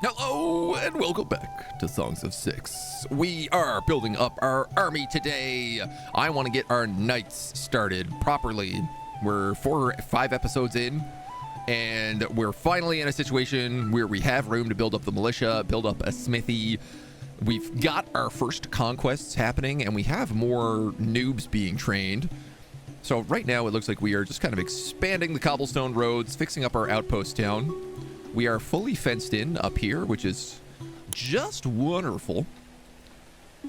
Hello and welcome back to Songs of Syx. We are building up our army today. I want to get our knights started properly. We're 4 or 5 episodes in, and we're finally in a situation where we have room to build up the militia, build up a smithy. We've got our first conquests happening, and we have more noobs being trained. So right now it looks like we are just kind of expanding the cobblestone roads, fixing up our outpost town. We are fully fenced in up here, which is just wonderful.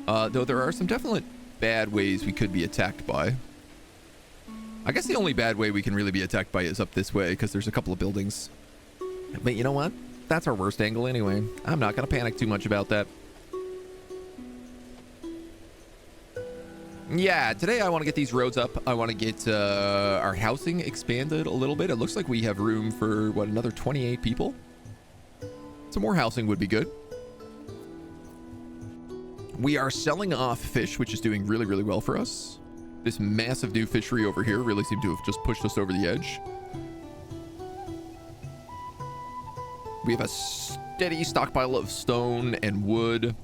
Though there are some definite bad ways we could be attacked by. I guess the only bad way we can really be attacked by is up this way, because there's a couple of buildings. But you know what? That's our worst angle anyway. I'm not going to panic too much about that. Yeah, today I want to get these roads up. I want to get our housing expanded a little bit. It looks like we have room for, what, another 28 people? Some more housing would be good. We are selling off fish, which is doing really, really well for us. This massive new fishery over here really seemed to have just pushed us over the edge. We have a steady stockpile of stone and wood.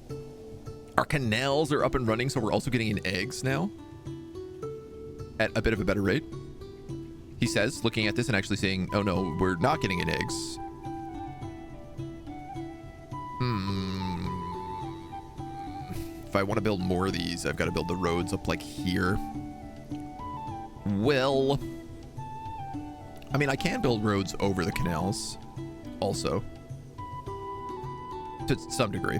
Our canals are up and running, so we're also getting in eggs now at a bit of a better rate. He says, looking at this and actually saying, oh no, we're not getting in eggs. If I want to build more of these, I've got to build the roads up like here. Well, I mean, I can build roads over the canals also, to some degree.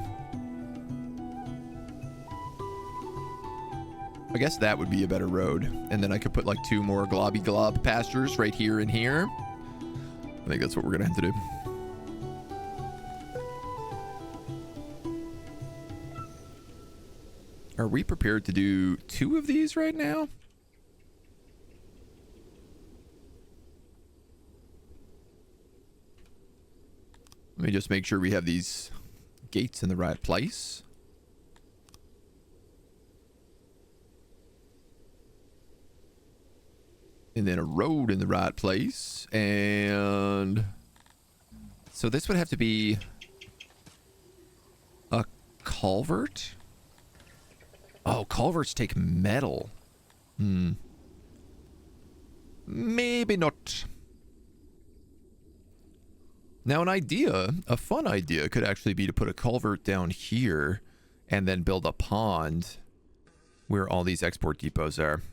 I guess that would be a better road. And then I could put like 2 more globby glob pastures right here and here. I think that's what we're going to have to do. Are we prepared to do 2 of these right now? Let me just make sure we have these gates in the right place. And then a road in the right place. And so this would have to be a culvert. Oh, culverts take metal. Maybe not. Now a fun idea could actually be to put a culvert down here and then build a pond where all these export depots are.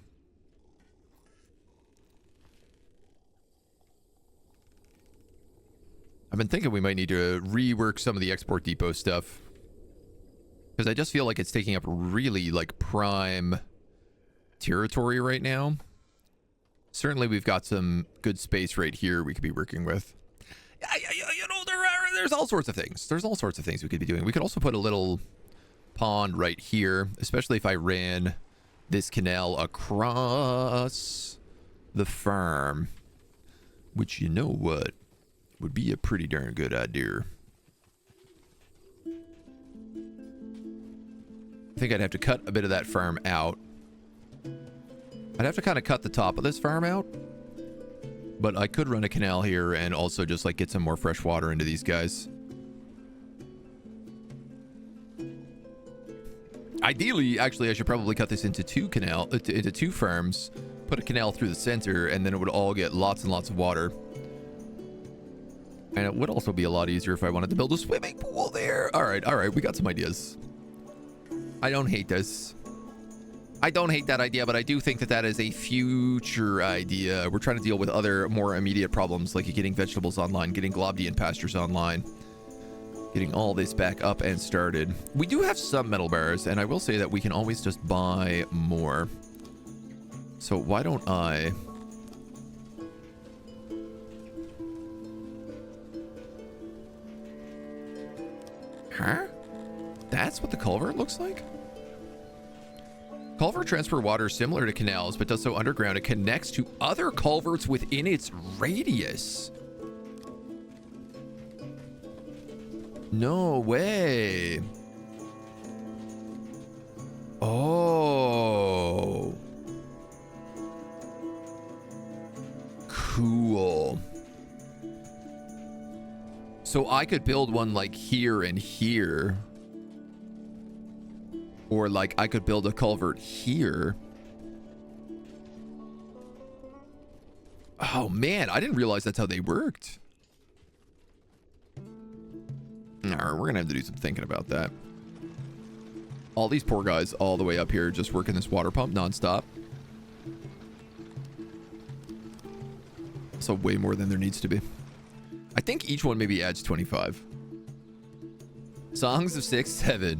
I've been thinking we might need to rework some of the export depot stuff, because I just feel like it's taking up really like prime territory right now. Certainly we've got some good space right here we could be working with. You know, there's all sorts of things. There's all sorts of things we could be doing. We could also put a little pond right here, especially if I ran this canal across the farm, which, you know what, would be a pretty darn good idea. I think I'd have to cut a bit of that farm out. I'd have to kind of cut the top of this farm out, but I could run a canal here and also just like get some more fresh water into these guys. Ideally, actually, I should probably cut this into 2 farms, put a canal through the center, and then it would all get lots and lots of water. And it would also be a lot easier if I wanted to build a swimming pool there. All right, we got some ideas. I don't hate this. I don't hate that idea, but I do think that that is a future idea. We're trying to deal with other more immediate problems, like getting vegetables online, getting globdian pastures online, getting all this back up and started. We do have some metal bars, and I will say that we can always just buy more. So why don't I... Huh? That's what the culvert looks like? Culvert transfer water similar to canals, but does so underground. It connects to other culverts within its radius. No way. Oh. Cool. So I could build one like here and here. Or like I could build a culvert here. Oh man, I didn't realize that's how they worked. Alright, we're gonna have to do some thinking about that. All these poor guys all the way up here just working this water pump nonstop. So way more than there needs to be. I think each one maybe adds 25. Songs of Syx, 7.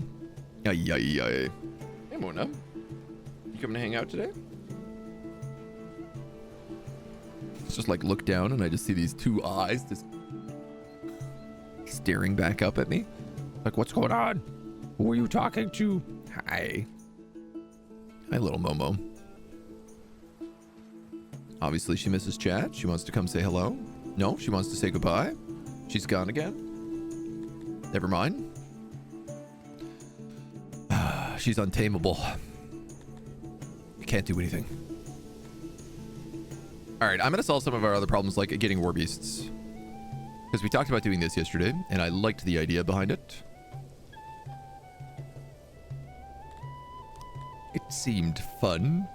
Ay, ay, ay. Hey, Mona. You coming to hang out today? It's just like look down and I just see these two eyes just staring back up at me. Like, what's going on? Who are you talking to? Hi. Hi, little Momo. Obviously, she misses chat. She wants to come say hello. No, she wants to say goodbye. She's gone again. Never mind. She's untamable. Can't do anything. All right, I'm going to solve some of our other problems, like getting war beasts. Because we talked about doing this yesterday, and I liked the idea behind it. It seemed fun.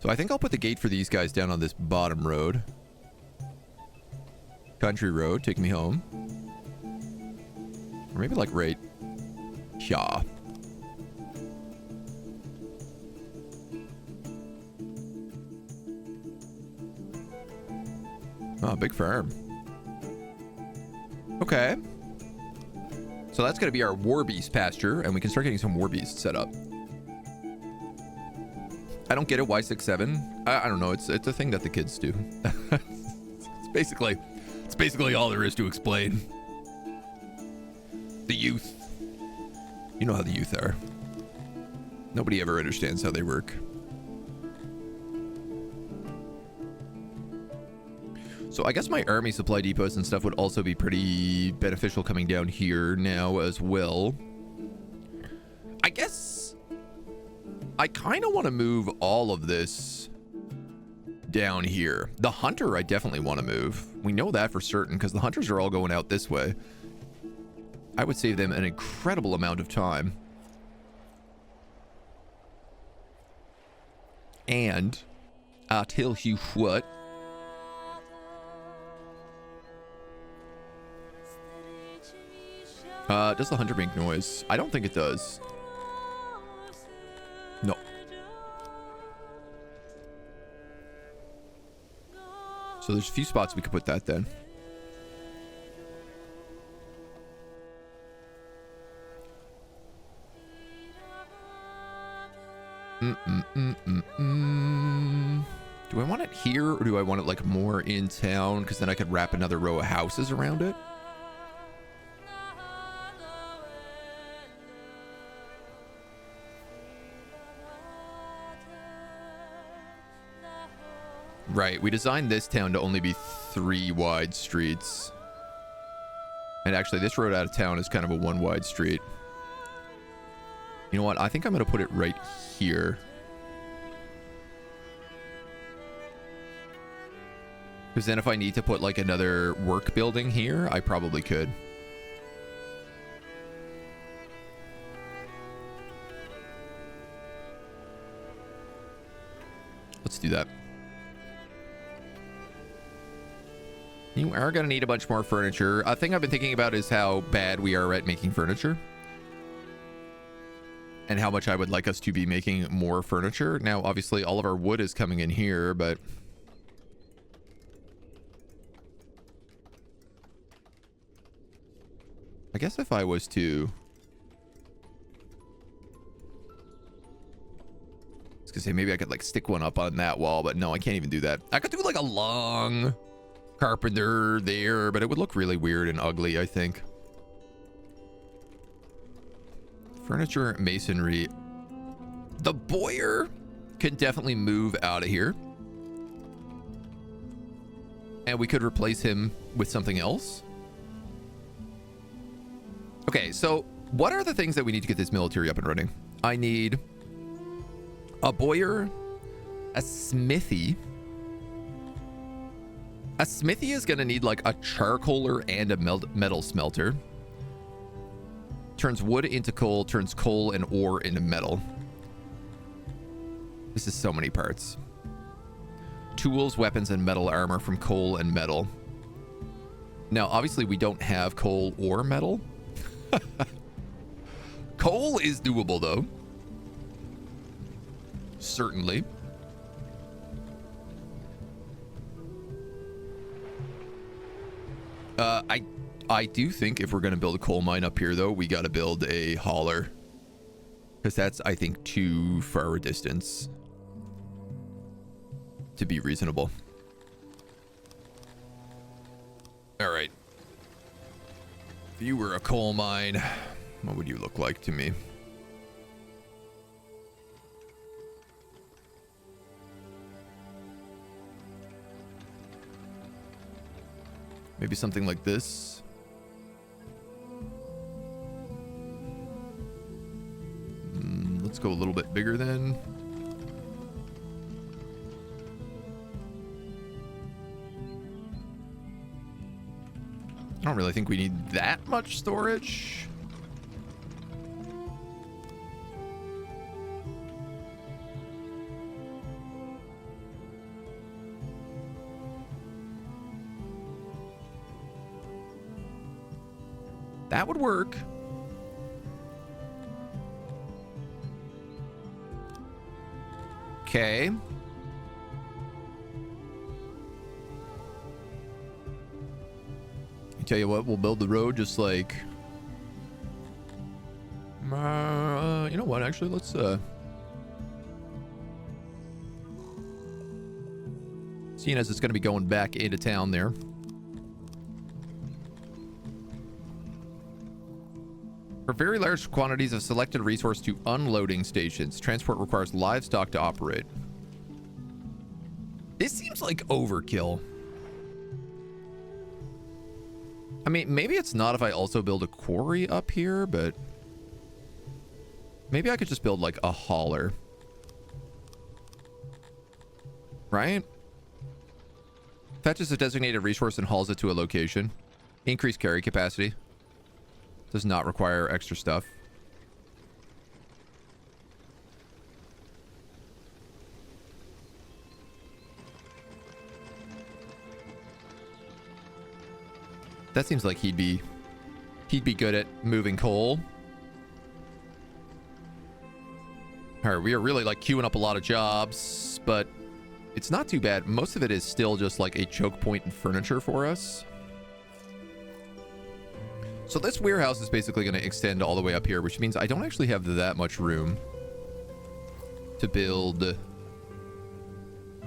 So I think I'll put the gate for these guys down on this bottom road. Country road, take me home. Or maybe like right. Yeah. Oh, big farm. Okay. So that's going to be our war beast pasture, and we can start getting some war beasts set up. I don't get it. Why 6-7? I don't know. It's a thing that the kids do. it's basically all there is to explain. The youth. You know how the youth are. Nobody ever understands how they work. So I guess my army supply depots and stuff would also be pretty beneficial coming down here now as well. I guess I kind of want to move all of this down here. The hunter I definitely want to move. We know that for certain because the hunters are all going out this way. I would save them an incredible amount of time. And I'll tell you what. Does the hunter make noise? I don't think it does. No. So there's a few spots we could put that then. Do I want it here or do I want it like more in town? Because then I could wrap another row of houses around it. Right, we designed this town to only be 3 wide streets. And actually, this road out of town is kind of a 1 wide street. You know what? I think I'm going to put it right here. Because then if I need to put like another work building here, I probably could. Let's do that. You are going to need a bunch more furniture. A thing I've been thinking about is how bad we are at making furniture. And how much I would like us to be making more furniture. Now, obviously, all of our wood is coming in here, but... I guess if I was to... I was going to say, maybe I could, like, stick one up on that wall, but no, I can't even do that. I could do, like, a long... carpenter there, but it would look really weird and ugly, I think. Furniture, masonry. The bowyer can definitely move out of here. And we could replace him with something else. Okay, so what are the things that we need to get this military up and running? I need a bowyer, a smithy, A smithy is gonna need like a charcoaler and a metal smelter. Turns wood into coal, turns coal and ore into metal. This is so many parts. Tools, weapons, and metal armor from coal and metal. Now, obviously, we don't have coal or metal. Coal is doable, though. Certainly. I do think if we're going to build a coal mine up here, though, we got to build a hauler. Because that's, I think, too far a distance to be reasonable. All right. If you were a coal mine, what would you look like to me? Maybe something like this. Let's go a little bit bigger then. I don't really think we need that much storage. That would work. Okay. I tell you what, we'll build the road just like... you know what, actually, let's... Seeing as it's going to be going back into town there. For very large quantities of selected resource to unloading stations, transport requires livestock to operate. This seems like overkill. I mean, maybe it's not if I also build a quarry up here, but maybe I could just build like a hauler. Right? Fetches a designated resource and hauls it to a location. Increased carry capacity. Does not require extra stuff. That seems like he'd be good at moving coal. All right, we are really like queuing up a lot of jobs, but it's not too bad. Most of it is still just like a choke point and furniture for us. So this warehouse is basically going to extend all the way up here, which means I don't actually have that much room to build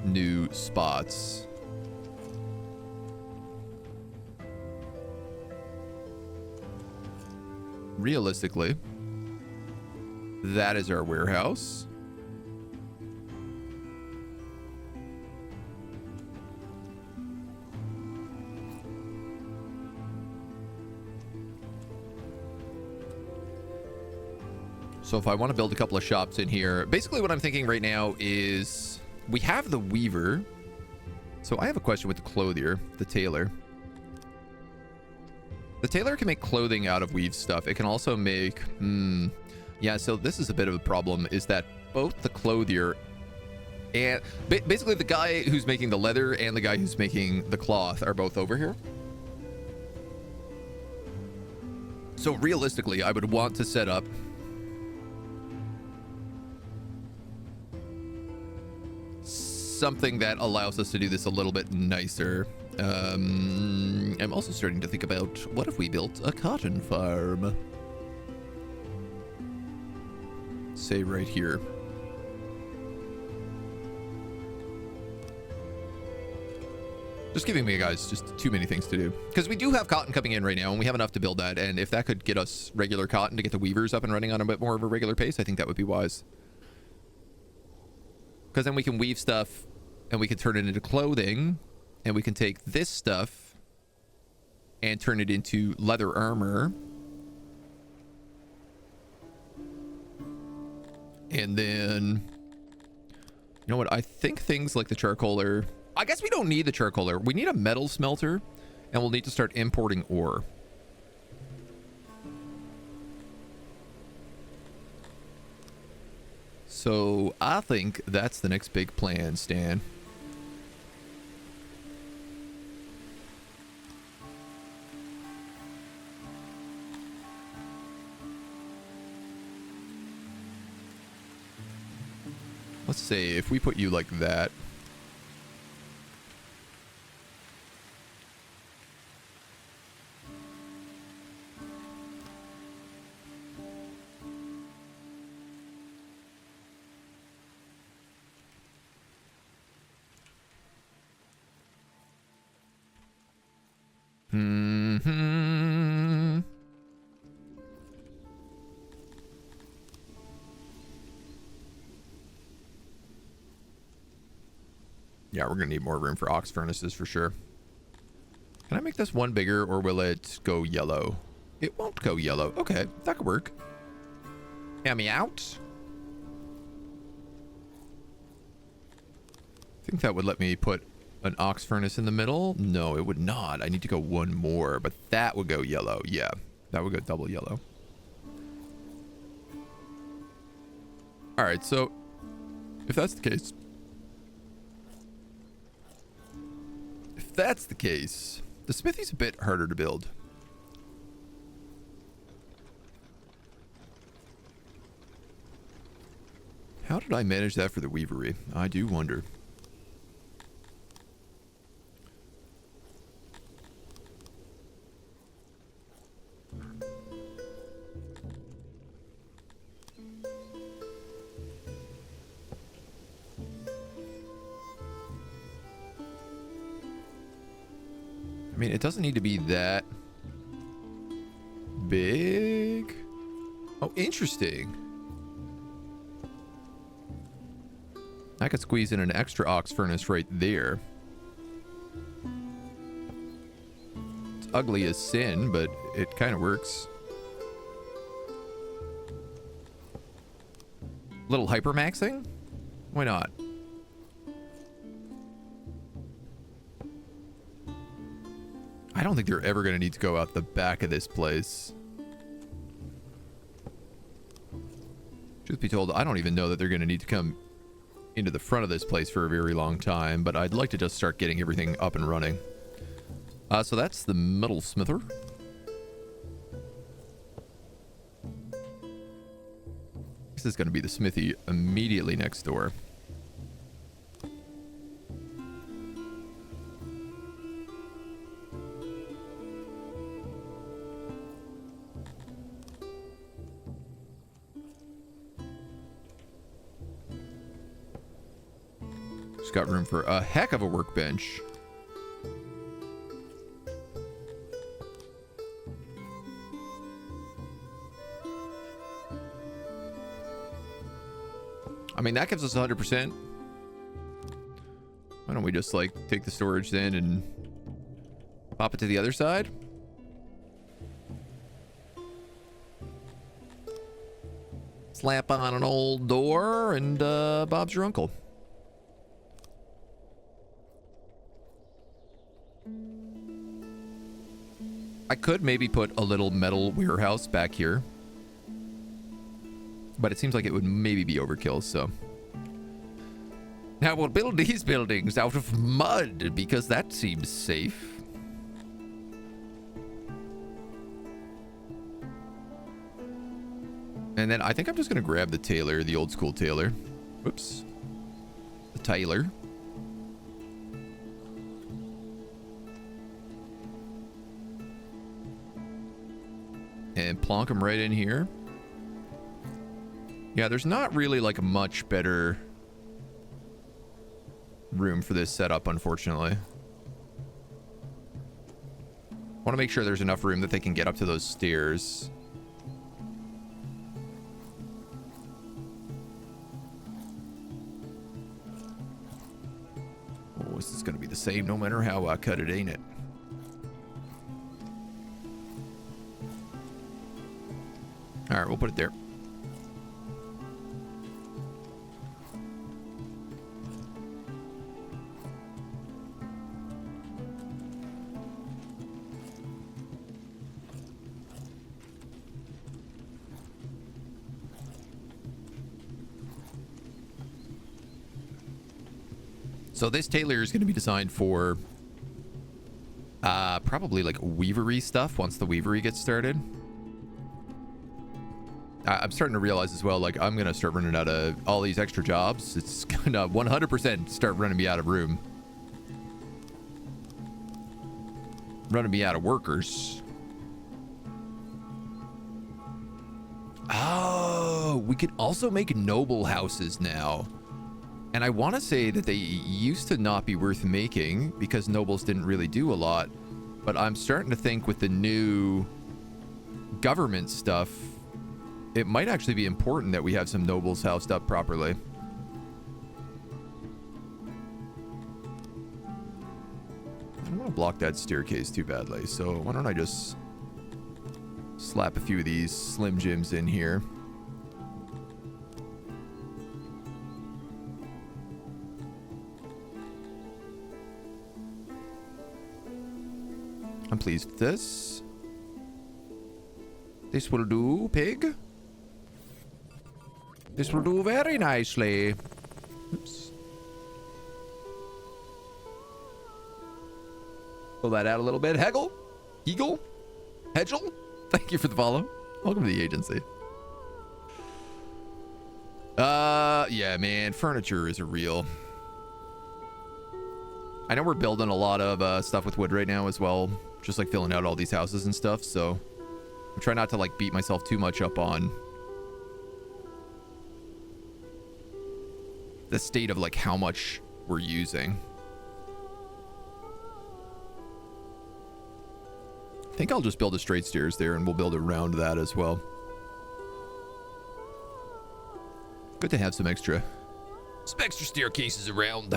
new spots. Realistically, that is our warehouse. So if I want to build a couple of shops in here, basically what I'm thinking right now is we have the weaver. So I have a question with the clothier, the tailor. The tailor can make clothing out of weave stuff. It can also make, yeah, so this is a bit of a problem, is that both the clothier and basically the guy who's making the leather and the guy who's making the cloth are both over here. So realistically, I would want to set up something that allows us to do this a little bit nicer. I'm also starting to think about, what if we built a cotton farm? Say right here. Just giving me, guys, just too many things to do. Because we do have cotton coming in right now, and we have enough to build that. And if that could get us regular cotton to get the weavers up and running on a bit more of a regular pace, I think that would be wise. Because then we can weave stuff, and we can turn it into clothing, and we can take this stuff and turn it into leather armor. And then, you know what? I think things like the charcoaler I guess we don't need the charcoaler. We need a metal smelter, and we'll need to start importing ore. So I think that's the next big plan, Stan. Let's say if we put you like that. Yeah, we're gonna need more room for ox furnaces for sure. Can I make this one bigger, or will it go yellow? It won't go yellow. Okay, that could work. Hear me out. I think that would let me put an ox furnace in the middle. No, it would not. I need to go one more, but that would go yellow. Yeah, that would go double yellow. All right, so if that's the case, the smithy's a bit harder to build. How did I manage that for the weavery? I do wonder. I mean, it doesn't need to be that big. Oh, interesting. I could squeeze in an extra ox furnace right there. It's ugly as sin, but it kind of works. Little hypermaxing? Why not? I don't think they're ever going to need to go out the back of this place. Truth be told, I don't even know that they're going to need to come into the front of this place for a very long time, but I'd like to just start getting everything up and running. So that's the metal smither. This is going to be the smithy immediately next door. Got room for a heck of a workbench. I mean, that gives us 100%. Why don't we just like take the storage then and pop it to the other side? Slap on an old door and Bob's your uncle. I could maybe put a little metal warehouse back here, but it seems like it would maybe be overkill, so. Now we'll build these buildings out of mud because that seems safe. And then I think I'm just going to grab the tailor, the old school tailor. Whoops. The tailor. And plonk them right in here. Yeah, there's not really like a much better room for this setup, unfortunately. I want to make sure there's enough room that they can get up to those stairs. Oh, this is going to be the same no matter how I cut it, ain't it? All right, we'll put it there. So this tailor is going to be designed for probably like weavery stuff once the weavery gets started. I'm starting to realize as well, like, I'm going to start running out of all these extra jobs. It's going to 100% start running me out of room. Running me out of workers. Oh, we can also make noble houses now. And I want to say that they used to not be worth making because nobles didn't really do a lot. But I'm starting to think with the new government stuff, it might actually be important that we have some nobles housed up properly. I don't want to block that staircase too badly, so why don't I just slap a few of these Slim Jims in here. I'm pleased with this. This will do, pig. This will do very nicely. Oops. Pull that out a little bit. Hegel? Eagle? Hedgel? Thank you for the follow. Welcome to the agency. Yeah, man. Furniture is a real... I know we're building a lot of stuff with wood right now as well. Just like filling out all these houses and stuff, so... I'm trying not to like beat myself too much up on the state of like how much we're using. I think I'll just build a straight stairs there and we'll build around that as well. Good to have some extra staircases around.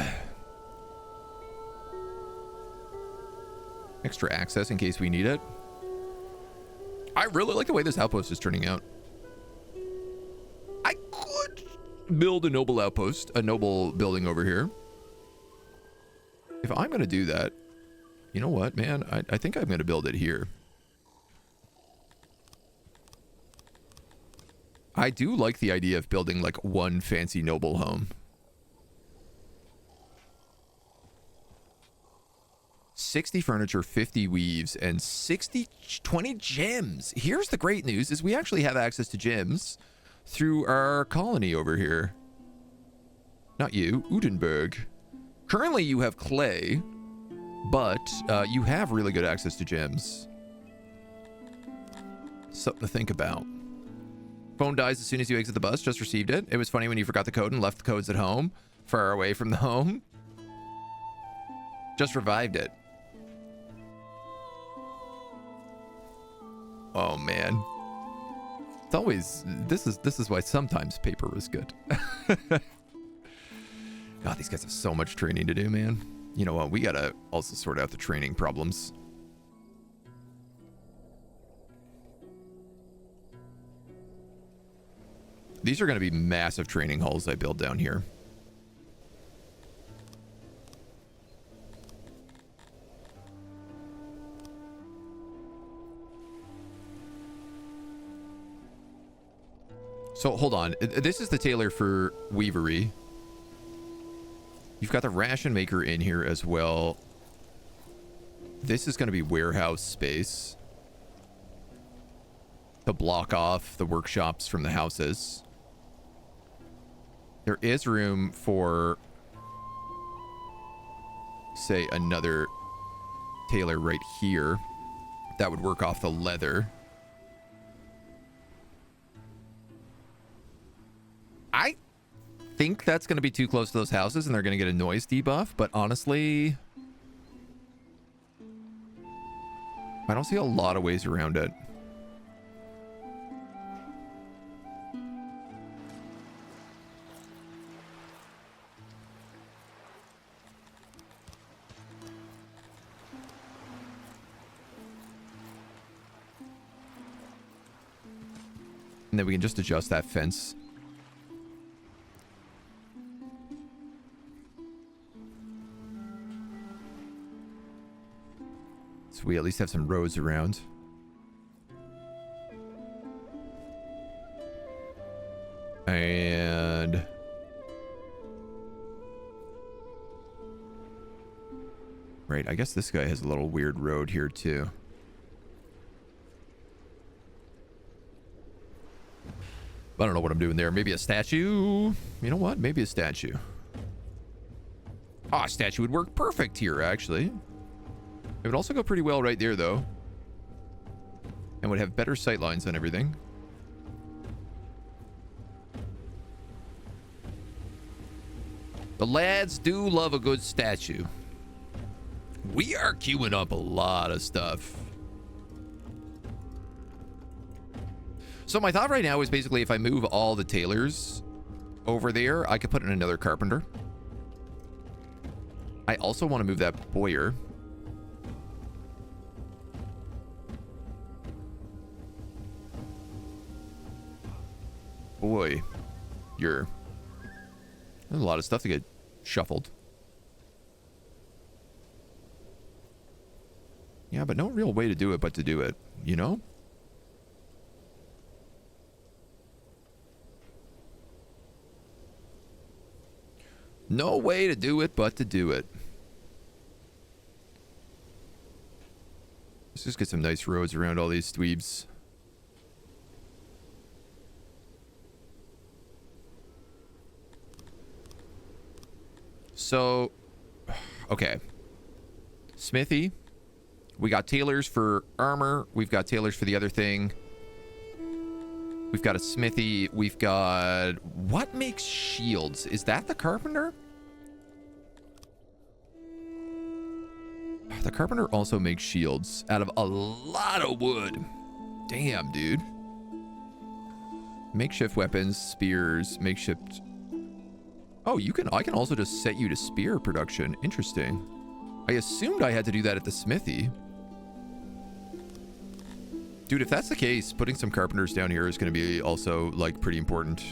Extra access in case we need it. I really like the way this outpost is turning out. I could build a noble outpost, a noble building over here. If I'm going to do that, you know what, man? I think I'm going to build it here. I do like the idea of building like one fancy noble home. 60 furniture, 50 weaves, and 20 gems. Here's the great news is we actually have access to gems through our colony over here. Not you, Udenberg. Currently you have clay, but you have really good access to gems. Something to think about. Phone dies as soon as you exit the bus. Just received it. It was funny when you forgot the code and left the codes at home, far away from the home. Just revived it. Oh man, it's always this is why sometimes paper is good. God, these guys have so much training to do, man. You know what? We gotta also sort out the training problems. These are gonna be massive training halls I build down here. So hold on, this is the tailor for weavery. You've got the ration maker in here as well. This is going to be warehouse space to block off the workshops from the houses. There is room for, say, another tailor right here that would work off the leather. I think that's going to be too close to those houses and they're going to get a noise debuff, but honestly, I don't see a lot of ways around it. And then we can just adjust that fence. So we at least have some roads around. And Right, I guess this guy has a little weird road here too. I don't know what I'm doing there. Maybe a statue? You know what? Maybe a statue. Ah, a statue would work perfect here, actually. It would also go pretty well right there, though. And would have better sight lines on everything. The lads do love a good statue. We are queuing up a lot of stuff. So my thought right now is basically if I move all the tailors over there, I could put in another carpenter. I also want to move that bowyer. Boy, there's a lot of stuff to get shuffled. Yeah, but no real way to do it but to do it, you know? No way to do it but to do it. Let's just get some nice roads around all these dweebs. So, okay. Smithy. We got tailors for armor. We've got tailors for the other thing. We've got a smithy. We've got... What makes shields? Is that the carpenter? The carpenter also makes shields out of a lot of wood. Damn, dude. Makeshift weapons, spears, makeshift... Oh, I can also just set you to spear production. Interesting. I assumed I had to do that at the smithy. Dude, if that's the case, putting some carpenters down here is going to be also, like, pretty important.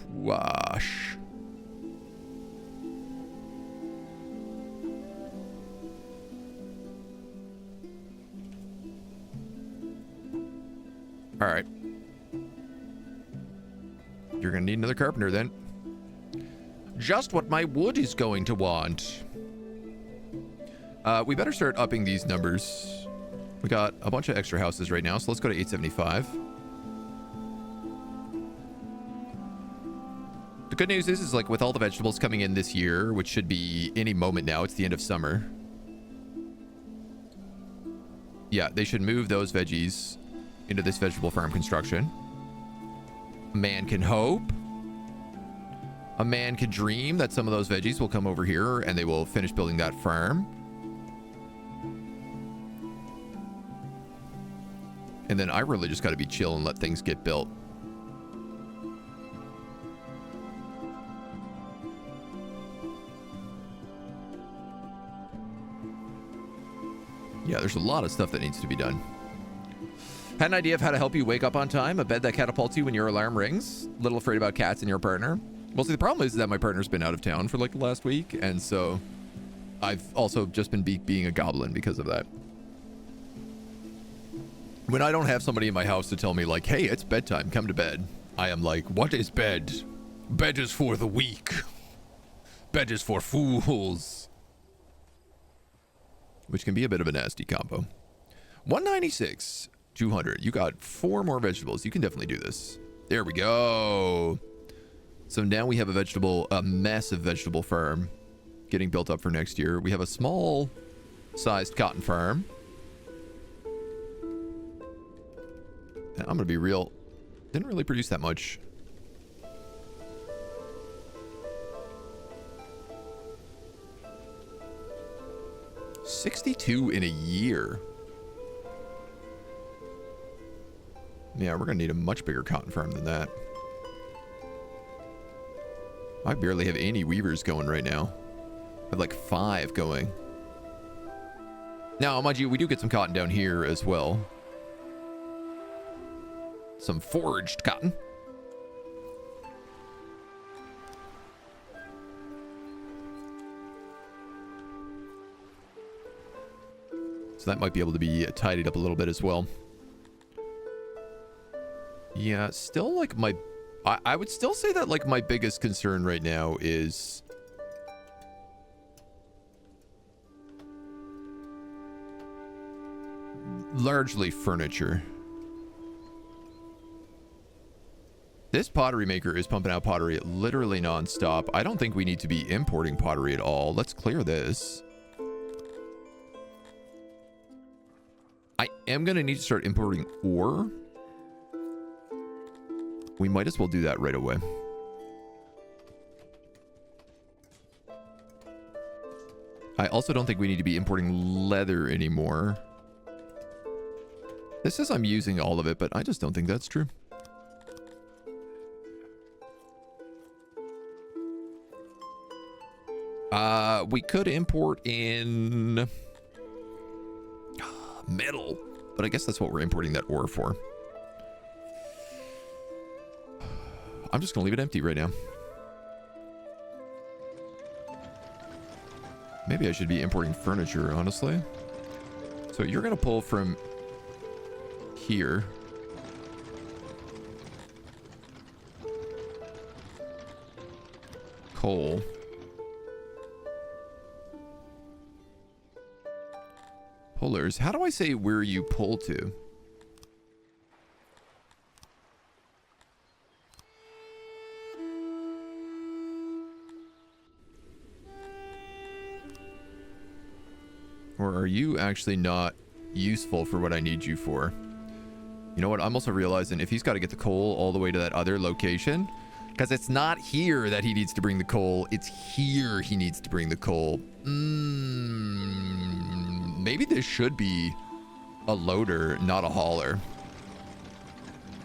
Wash. All right. You're going to need another carpenter then. Just what my wood is going to want. We better start upping these numbers. We got a bunch of extra houses right now, so let's go to 875. The good news is like with all the vegetables coming in this year, which should be any moment now, it's the end of summer. Yeah, they should move those veggies into this vegetable farm construction. A man can hope. A man can dream that some of those veggies will come over here and they will finish building that farm. And then I really just got to be chill and let things get built. Yeah, there's a lot of stuff that needs to be done. Had an idea of how to help you wake up on time. A bed that catapults you when your alarm rings. Little afraid about cats and your partner. Well, see, the problem is that my partner's been out of town for like the last week. And so I've also just been being a goblin because of that. When I don't have somebody in my house to tell me like, hey, it's bedtime, come to bed. I am like, what is bed? Bed is for the weak. Bed is for fools. Which can be a bit of a nasty combo. 196, 200. You got 4 more vegetables. You can definitely do this. There we go. So now we have a massive vegetable farm getting built up for next year. We have a small sized cotton farm. I'm going to be real. Didn't really produce that much. $62 in a year. Yeah, we're going to need a much bigger cotton farm than that. I barely have any weavers going right now. I have like 5 going. Now, mind you, we do get some cotton down here as well. Some foraged cotton. So that might be able to be tidied up a little bit as well. Yeah, still like I would still say that like my biggest concern right now is largely furniture. This pottery maker is pumping out pottery literally nonstop. I don't think we need to be importing pottery at all. Let's clear this. I am going to need to start importing ore. We might as well do that right away. I also don't think we need to be importing leather anymore. This says I'm using all of it, but I just don't think that's true. We could import in metal, but I guess that's what we're importing that ore for. I'm just gonna leave it empty right now. Maybe I should be importing furniture, honestly. So you're gonna pull from here. Coal. Pullers. How do I say where you pull to? Or are you actually not useful for what I need you for? You know what? I'm also realizing if he's got to get the coal all the way to that other location, because it's not here that he needs to bring the coal, it's here he needs to bring the coal. Maybe this should be a loader, not a hauler.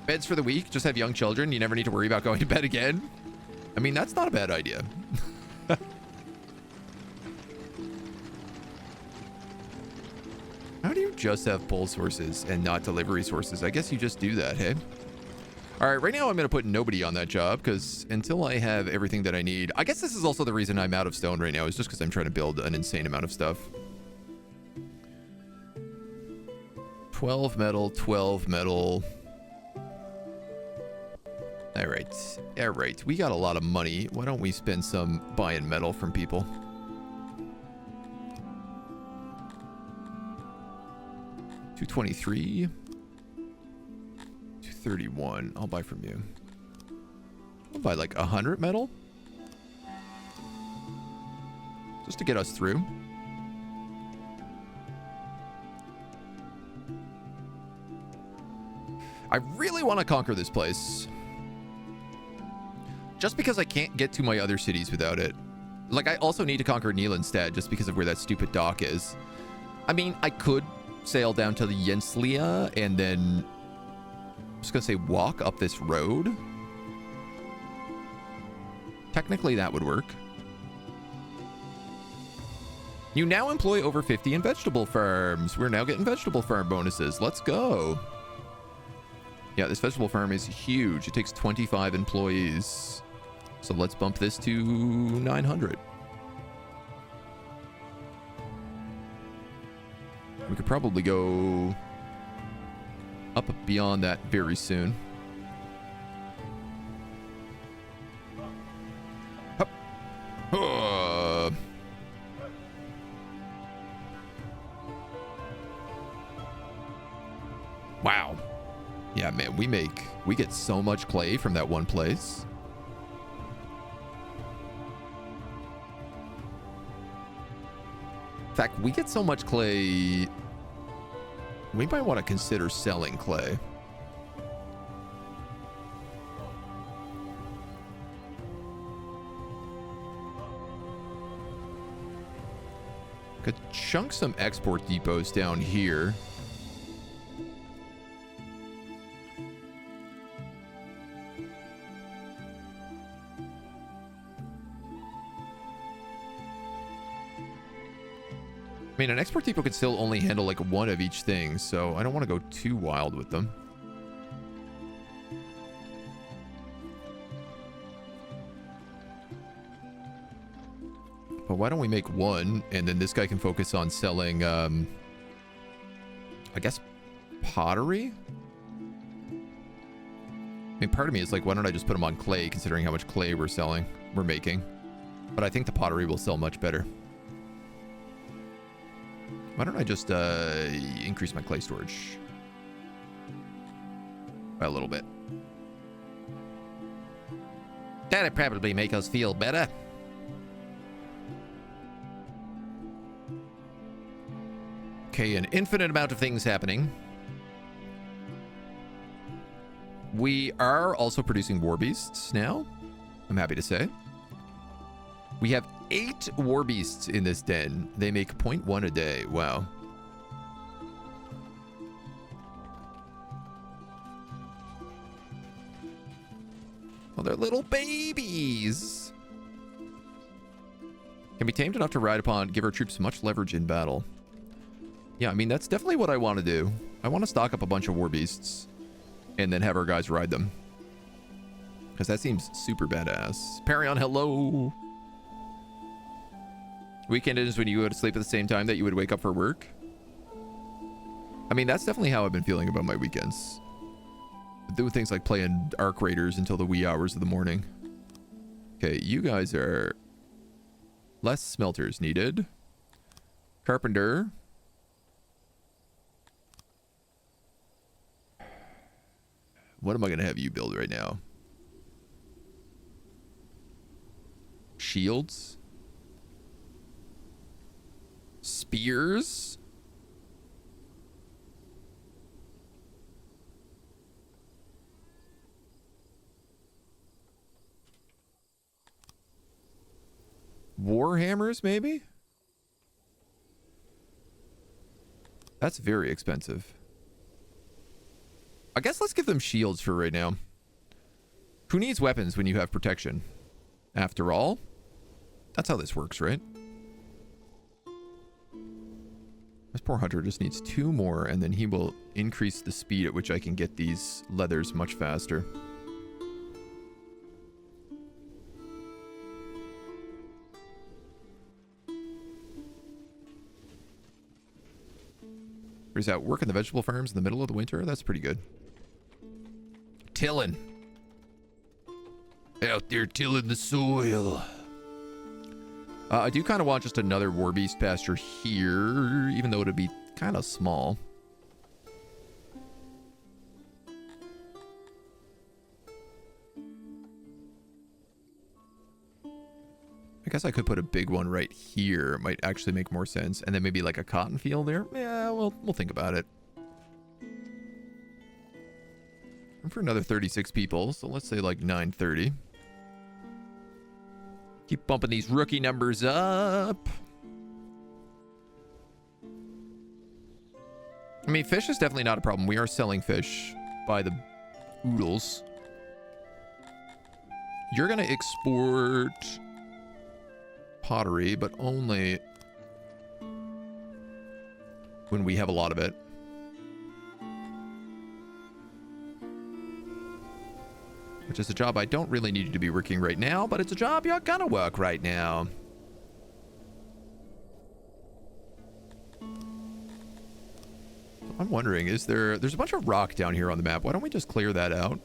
Beds for the week, just have young children. You never need to worry about going to bed again. I mean, that's not a bad idea. How do you just have pull sources and not delivery sources? I guess you just do that, hey? All right, right now I'm going to put nobody on that job because until I have everything that I need... I guess this is also the reason I'm out of stone right now is just because I'm trying to build an insane amount of stuff. 12 metal, 12 metal. All right. We got a lot of money. Why don't we spend some buying metal from people? $223. $231. I'll buy from you. I'll buy like 100 metal. Just to get us through. I really want to conquer this place. Just because I can't get to my other cities without it. Like, I also need to conquer Nielenstad just because of where that stupid dock is. I mean, I could sail down to the Jenslia and then... I'm just going to say walk up this road. Technically, that would work. You now employ over 50 in vegetable farms. We're now getting vegetable farm bonuses. Let's go. Yeah, this vegetable farm is huge. It takes 25 employees. So let's bump this to 900. We could probably go up beyond that very soon. Hup. Wow. Yeah, man, we get so much clay from that one place. In fact, we get so much clay, we might want to consider selling clay. Could chunk some export depots down here. I mean, an export depot could still only handle like one of each thing, so I don't want to go too wild with them. But why don't we make one, and then this guy can focus on selling, I guess, pottery? I mean, part of me is like, why don't I just put him on clay, considering how much clay we're making. But I think the pottery will sell much better. Why don't I just increase my clay storage by a little bit? That'd probably make us feel better. Okay, an infinite amount of things happening. We are also producing war beasts now, I'm happy to say. We have 8 war beasts in this den. They make 0.1 a day. Wow. Well, they're little babies. Can be tamed enough to ride upon, give our troops much leverage in battle. Yeah, I mean, that's definitely what I want to do. I want to stock up a bunch of war beasts and then have our guys ride them. Because that seems super badass. Parion, hello. Weekend is when you go to sleep at the same time that you would wake up for work. I mean, that's definitely how I've been feeling about my weekends. Doing things like playing Arc Raiders until the wee hours of the morning. Okay, you guys are... Less smelters needed. Carpenter. What am I going to have you build right now? Shields? Spears? Warhammers, maybe? That's very expensive. I guess let's give them shields for right now. Who needs weapons when you have protection? After all, that's how this works, right? This poor hunter just needs 2 more, and then he will increase the speed at which I can get these leathers much faster. He's out working the vegetable farms in the middle of the winter. That's pretty good. Tilling. Out there tilling the soil. I do kind of want just another war beast pasture here, even though it'd be kind of small. I guess I could put a big one right here. It might actually make more sense. And then maybe like a cotton field there. Yeah, we'll think about it. And for another 36 people, so let's say like 930. Keep bumping these rookie numbers up. I mean, fish is definitely not a problem. We are selling fish by the oodles. You're going to export pottery, but only when we have a lot of it. Which is a job I don't really need you to be working right now, but it's a job you're gonna work right now. I'm wondering, there's a bunch of rock down here on the map. Why don't we just clear that out?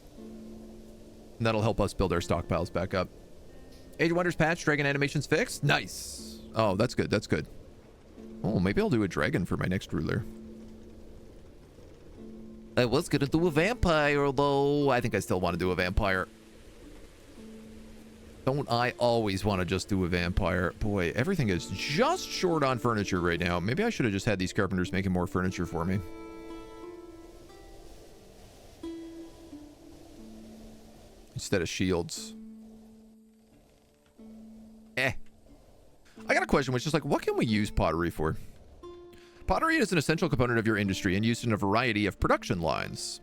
And that'll help us build our stockpiles back up. Age of Wonders patch, dragon animations fixed. Nice. Oh, that's good. That's good. Oh, maybe I'll do a dragon for my next ruler. I was gonna do a vampire, though. I think I still want to do a vampire. Don't I always want to just do a vampire? Boy, everything is just short on furniture right now. Maybe I should have just had these carpenters making more furniture for me. Instead of shields. I got a question, which is like, what can we use pottery for? Pottery is an essential component of your industry and used in a variety of production lines.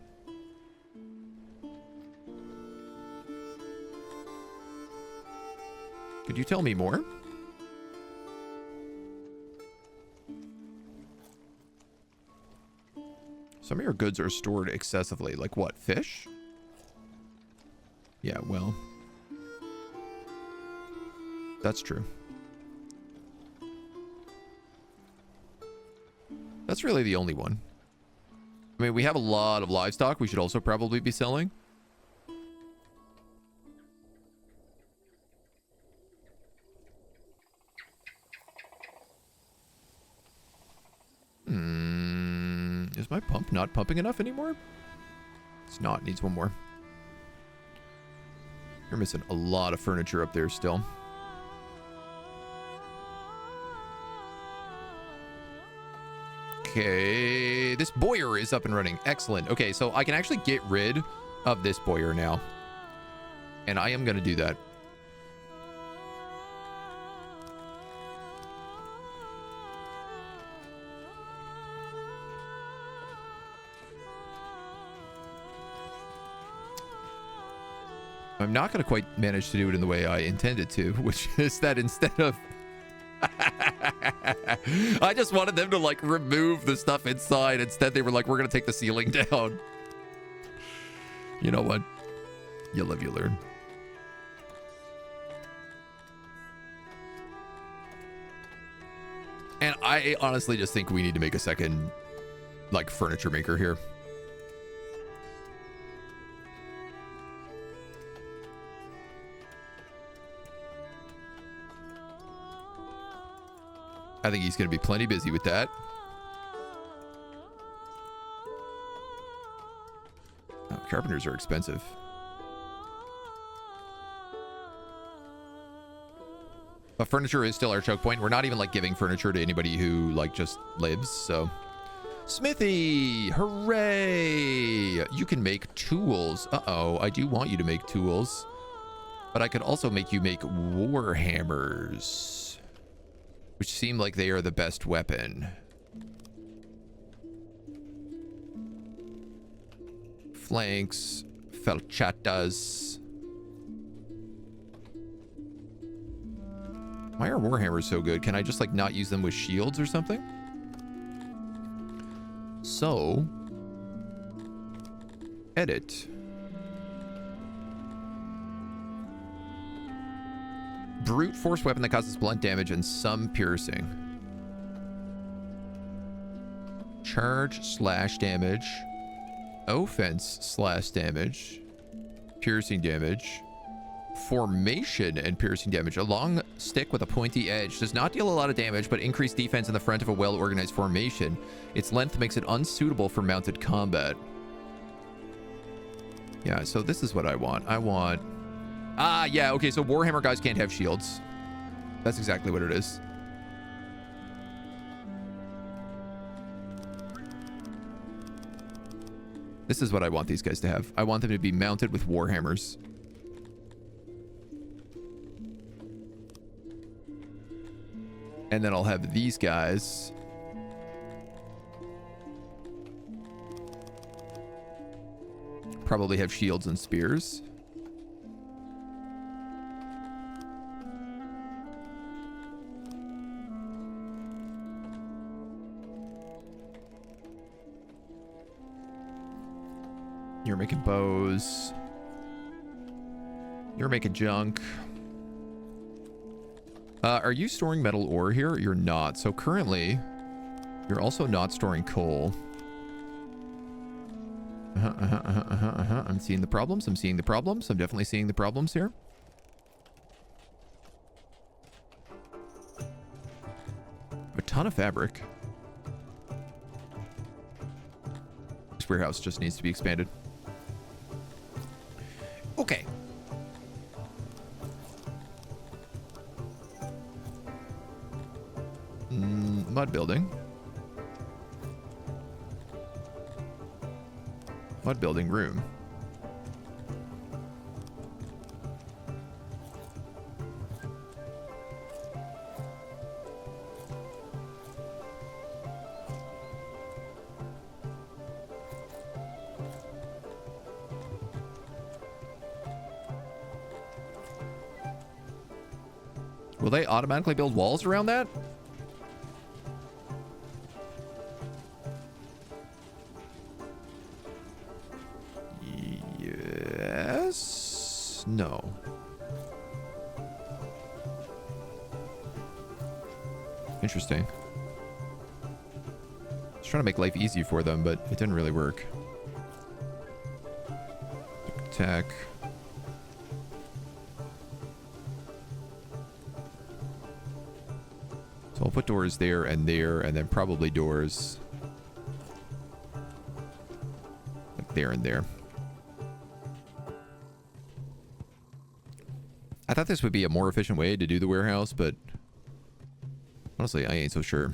Could you tell me more? Some of your goods are stored excessively. Like what? Fish? Yeah, well. That's true. That's really the only one. I mean, we have a lot of livestock we should also probably be selling. Is my pump not pumping enough anymore? It's not. It needs one more. You're missing a lot of furniture up there still. Okay, this boiler is up and running. Excellent. Okay, so I can actually get rid of this boiler now. And I am going to do that. I'm not going to quite manage to do it in the way I intended to, which is that instead of... I just wanted them to, like, remove the stuff inside. Instead, they were like, we're going to take the ceiling down. You know what? You live, you learn. And I honestly just think we need to make a second, like, furniture maker here. I think he's going to be plenty busy with that. Oh, carpenters are expensive. But furniture is still our choke point. We're not even, like, giving furniture to anybody who, like, just lives, so... Smithy! Hooray! You can make tools. Uh-oh, I do want you to make tools. But I could also make you make war hammers. Which seem like they are the best weapon. Flanks, falchatas. Why are warhammers so good? Can I just, like, not use them with shields or something? So, edit. Brute force weapon that causes blunt damage and some piercing. Charge slash damage. Offense slash damage. Piercing damage. Formation and piercing damage. A long stick with a pointy edge. Does not deal a lot of damage, but increase defense in the front of a well-organized formation. Its length makes it unsuitable for mounted combat. Yeah, so this is what I want. I want... Ah, yeah, okay, so Warhammer guys can't have shields. That's exactly what it is. This is what I want these guys to have. I want them to be mounted with Warhammers. And then I'll have these guys... probably have shields and spears. You're making bows. You're making junk. Are you storing metal ore here? You're not. So currently, you're also not storing coal. I'm seeing the problems. I'm seeing the problems. I'm definitely seeing the problems here. A ton of fabric. This warehouse just needs to be expanded. Okay. Mud building. Mud building room. Will they automatically build walls around that? Yes. No. Interesting. I was trying to make life easy for them, but it didn't really work. Attack. So I'll put doors there, and then probably doors there and there. I thought this would be a more efficient way to do the warehouse, but honestly, I ain't so sure.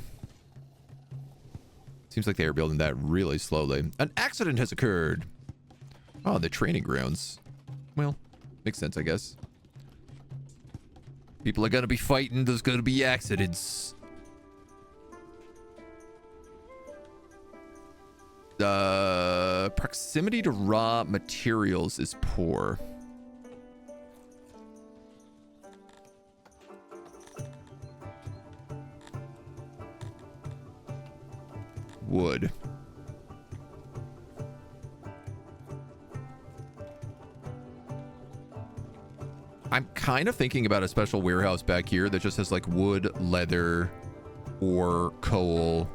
Seems like they are building that really slowly. An accident has occurred. Oh, the training grounds. Well, makes sense, I guess. People are gonna be fighting. There's gonna be accidents. Proximity to raw materials is poor. Wood. I'm kind of thinking about a special warehouse back here that just has like wood, leather, or coal.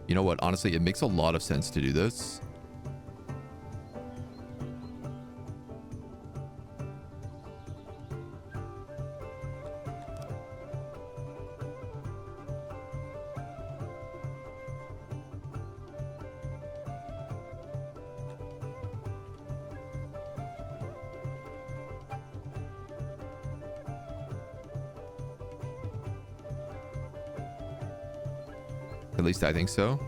You know what? Honestly, it makes a lot of sense to do this. At least I think so.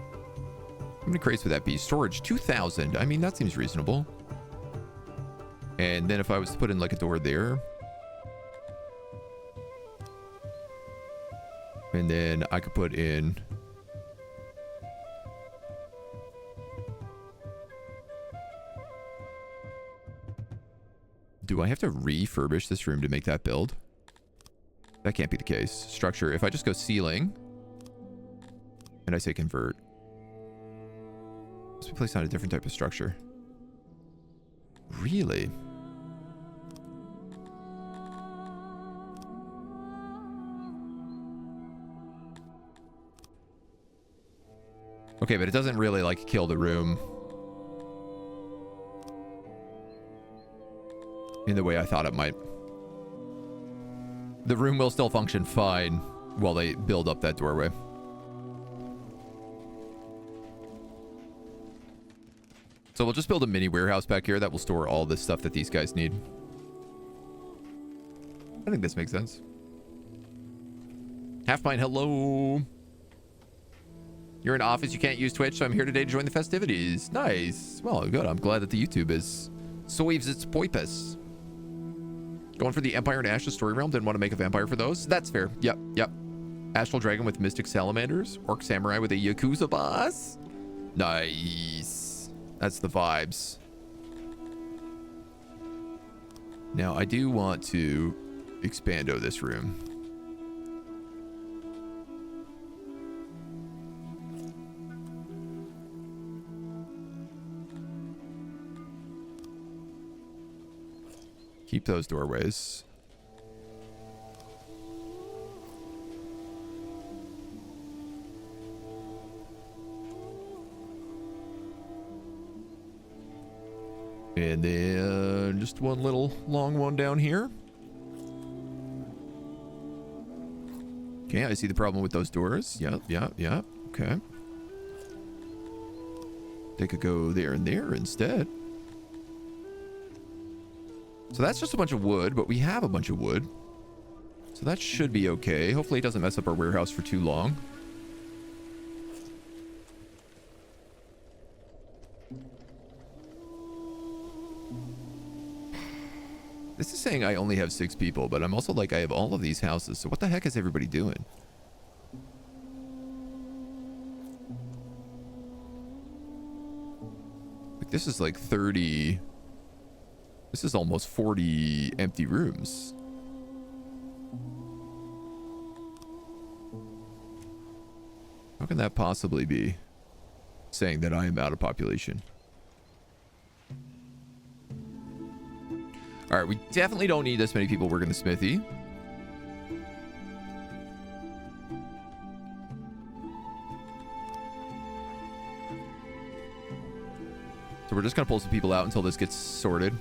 How many crates would that be? Storage 2,000. I mean, that seems reasonable. And then if I was to put in like a door there. And then I could put in... Do I have to refurbish this room to make that build? That can't be the case. Structure. If I just go ceiling... And I say convert. Must be placed on a different type of structure. Really? Okay, but it doesn't really like kill the room in the way I thought it might. The room will still function fine while they build up that doorway. So we'll just build a mini warehouse back here that will store all this stuff that these guys need. I think this makes sense. Half Pint, hello. You're in office, you can't use Twitch, so I'm here today to join the festivities. Nice. Well, good. I'm glad that the YouTube is swaves its poipus. Going for the Empire and Ashes story realm. Didn't want to make a vampire for those. That's fair. Yep, yep. Astral Dragon with Mystic Salamanders. Orc Samurai with a Yakuza boss. Nice. That's the vibes. Now, I do want to expando this room. Keep those doorways. And then just one little long one down here. Okay, I see the problem with those doors. Yep, yep, yep. Okay. They could go there and there instead. So that's just a bunch of wood, but we have a bunch of wood. So that should be okay. Hopefully it doesn't mess up our warehouse for too long. This is saying I only have 6 people, but I'm also like, I have all of these houses. So what the heck is everybody doing? Like, this is like 30... This is almost 40 empty rooms. How can that possibly be saying that I am out of population? All right, we definitely don't need this many people working the smithy. So we're just going to pull some people out until this gets sorted.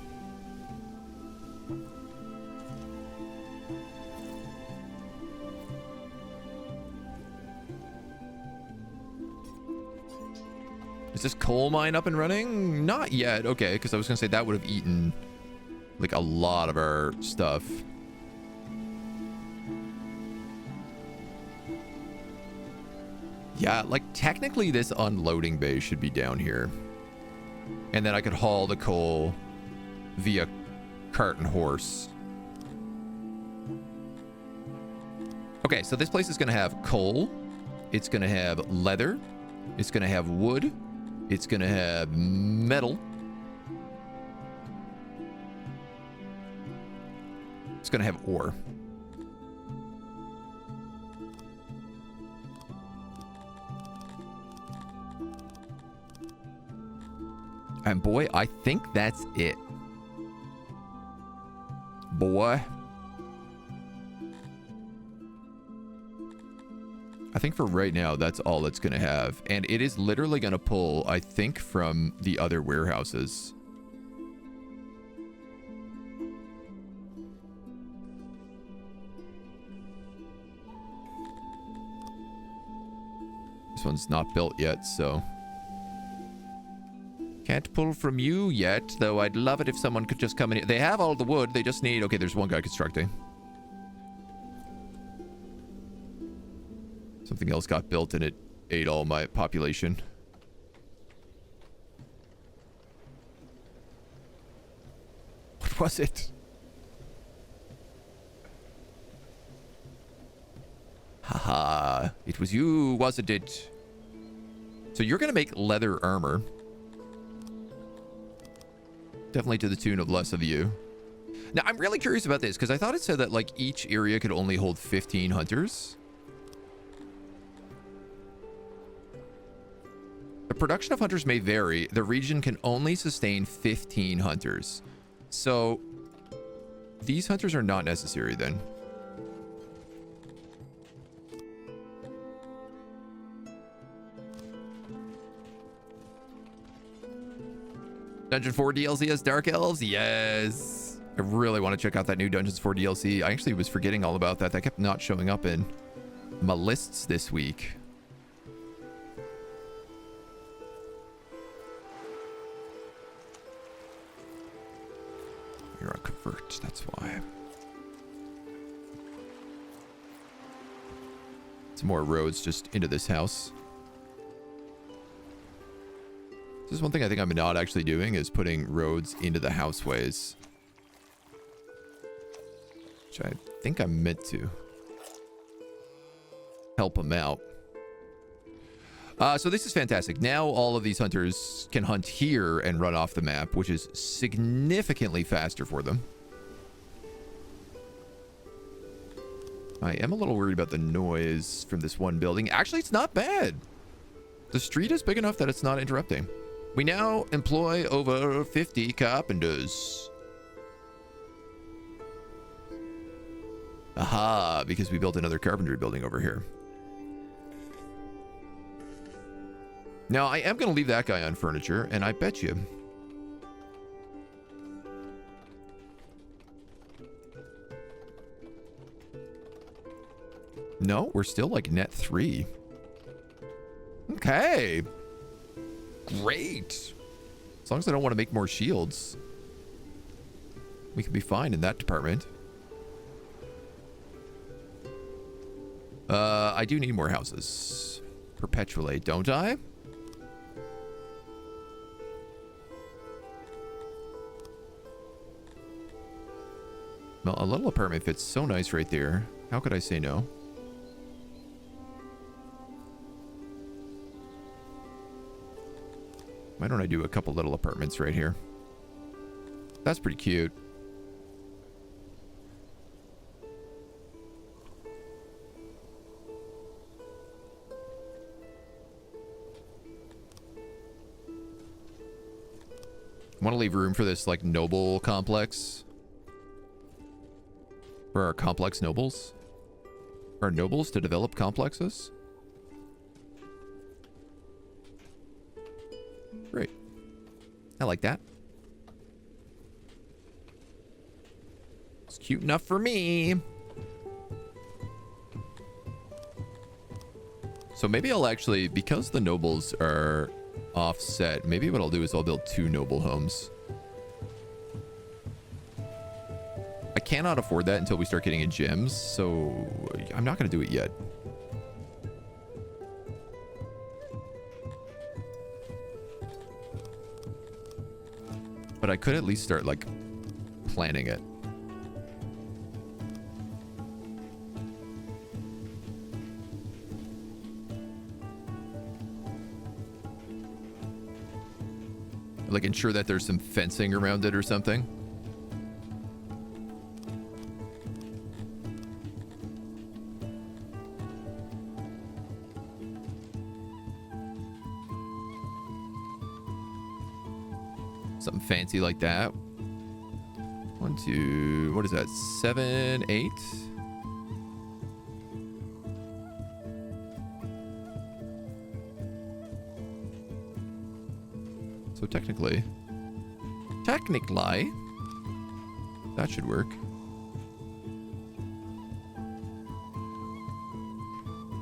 Is this coal mine up and running? Not yet. Okay, because I was gonna say that would have eaten like a lot of our stuff. Yeah, like technically this unloading bay should be down here. And then I could haul the coal via cart and horse. Okay, so this place is going to have coal. It's going to have leather. It's going to have wood. It's going to have metal. It's going to have ore. And boy, I think that's it. Boy. I think for right now, that's all it's going to have. And it is literally going to pull, I think, from the other warehouses. This one's not built yet, so... Can't pull from you yet, though I'd love it if someone could just come in. They have all the wood. They just need... Okay, there's one guy constructing. Something else got built and it ate all my population. What was it? Haha. It was you, wasn't it? So you're going to make leather armor. Definitely to the tune of less of you. Now, I'm really curious about this because I thought it said that like each area could only hold 15 hunters. The production of hunters may vary. The region can only sustain 15 hunters. So these hunters are not necessary then. Dungeon 4 DLC has Dark Elves? Yes. I really want to check out that new Dungeons 4 DLC. I actually was forgetting all about that. That kept not showing up in my lists this week. You're on convert, that's why. Some more roads just into this house. This is one thing I think I'm not actually doing is putting roads into the houseways. Which I think I'm meant to. Help them out. So this is fantastic. Now all of these hunters can hunt here and run off the map, which is significantly faster for them. I am a little worried about the noise from this one building. Actually, it's not bad. The street is big enough that it's not interrupting. We now employ over 50 carpenters. Aha, because we built another carpentry building over here. Now, I am going to leave that guy on furniture, and I bet you... No, we're still like net 3. Okay. Great. As long as I don't want to make more shields, we can be fine in that department. I do need more houses. Perpetuate, don't I? Well, a little apartment fits so nice right there. How could I say no? Why don't I do a couple little apartments right here? That's pretty cute. I want to leave room for this, like, noble complex. For our complex nobles. For our nobles to develop complexes. Great. I like that. It's cute enough for me. So maybe I'll actually, because the nobles are offset. Maybe what I'll do is I'll build 2 noble homes. I cannot afford that until we start getting in gems, so I'm not going to do it yet. But I could at least start, like, planning it. Like, ensure that there's some fencing around it or something. Something fancy like that. 1, 2, what is that? 7, 8. So technically, that should work.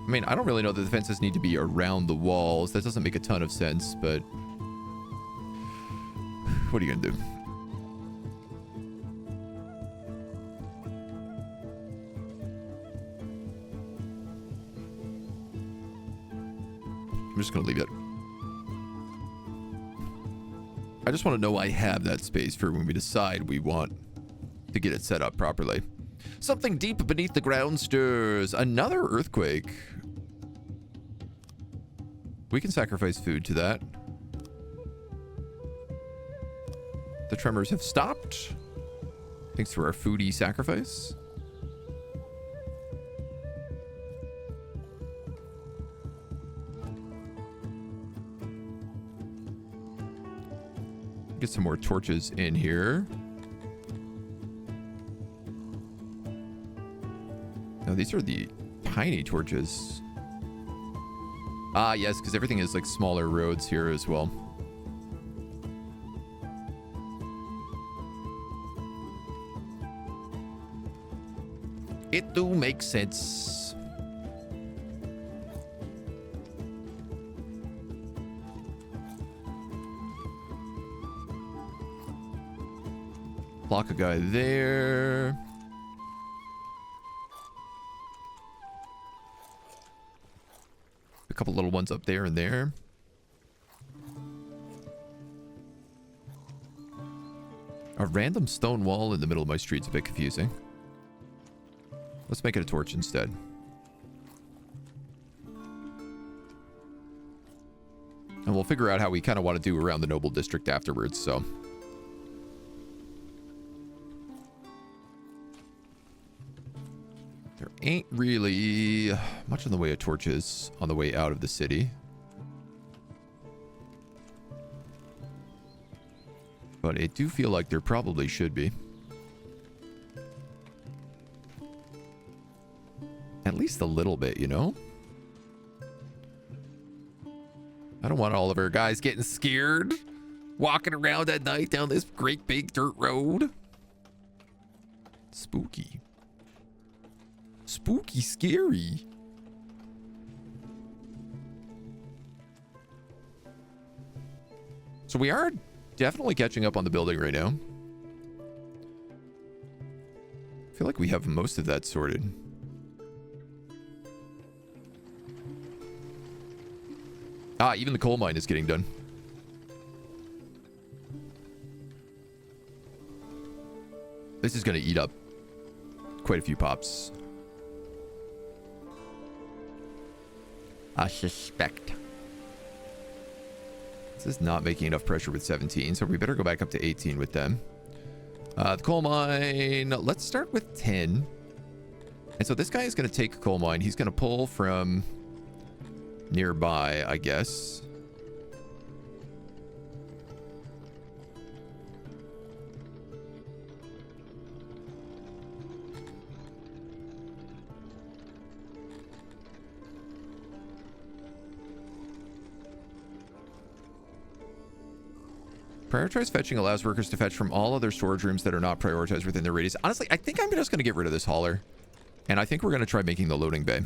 I mean, I don't really know that the fences need to be around the walls. That doesn't make a ton of sense, but what are you gonna do? I'm just gonna leave it. I just want to know I have that space for when we decide we want to get it set up properly. Something deep beneath the ground stirs. Another earthquake. We can sacrifice food to that. The tremors have stopped. Thanks to our foodie sacrifice. Get some more torches in here. Now these are the tiny torches. Ah, yes, because everything is like smaller roads here as well. It do make sense. Block a guy there. A couple little ones up there and there. A random stone wall in the middle of my street's a bit confusing. Let's make it a torch instead. And we'll figure out how we kind of want to do around the noble district afterwards, so. There ain't really much in the way of torches on the way out of the city. But I do feel like there probably should be. At least a little bit, you know? I don't want all of our guys getting scared walking around at night down this great big dirt road. Spooky. Spooky, scary. So we are definitely catching up on the building right now. I feel like we have most of that sorted. Ah, even the coal mine is getting done. This is going to eat up quite a few pops. I suspect. This is not making enough pressure with 17, so we better go back up to 18 with them. The coal mine, let's start with 10. And so this guy is going to take a coal mine. He's going to pull from nearby, I guess. Prioritize fetching allows workers to fetch from all other storage rooms that are not prioritized within their radius. Honestly, I think I'm just going to get rid of this hauler. And I think we're going to try making the loading bay.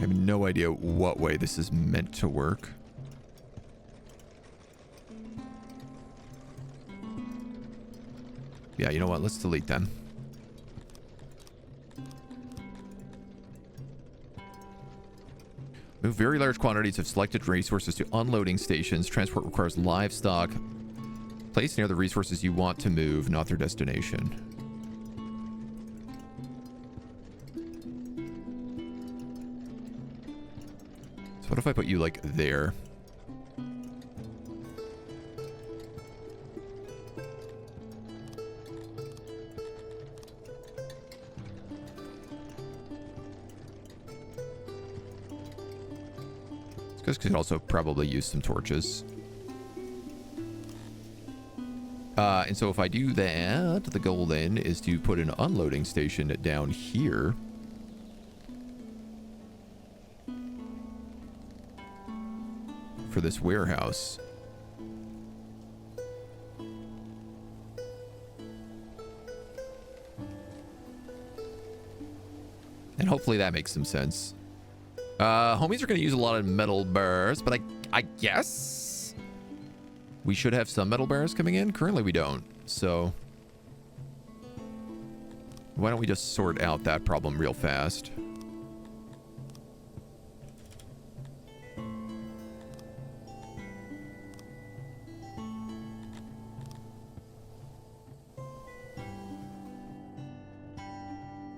I have no idea what way this is meant to work. Yeah, you know what? Let's delete them. Move very large quantities of selected resources to unloading stations. Transport requires livestock. Place near the resources you want to move, not their destination. So what if I put you, like, there? This could also probably use some torches. And so if I do that, the goal then is to put an unloading station down here. For this warehouse. And hopefully that makes some sense. Homies are going to use a lot of metal bars, but I guess we should have some metal bars coming in. Currently we don't, so why don't we just sort out that problem real fast?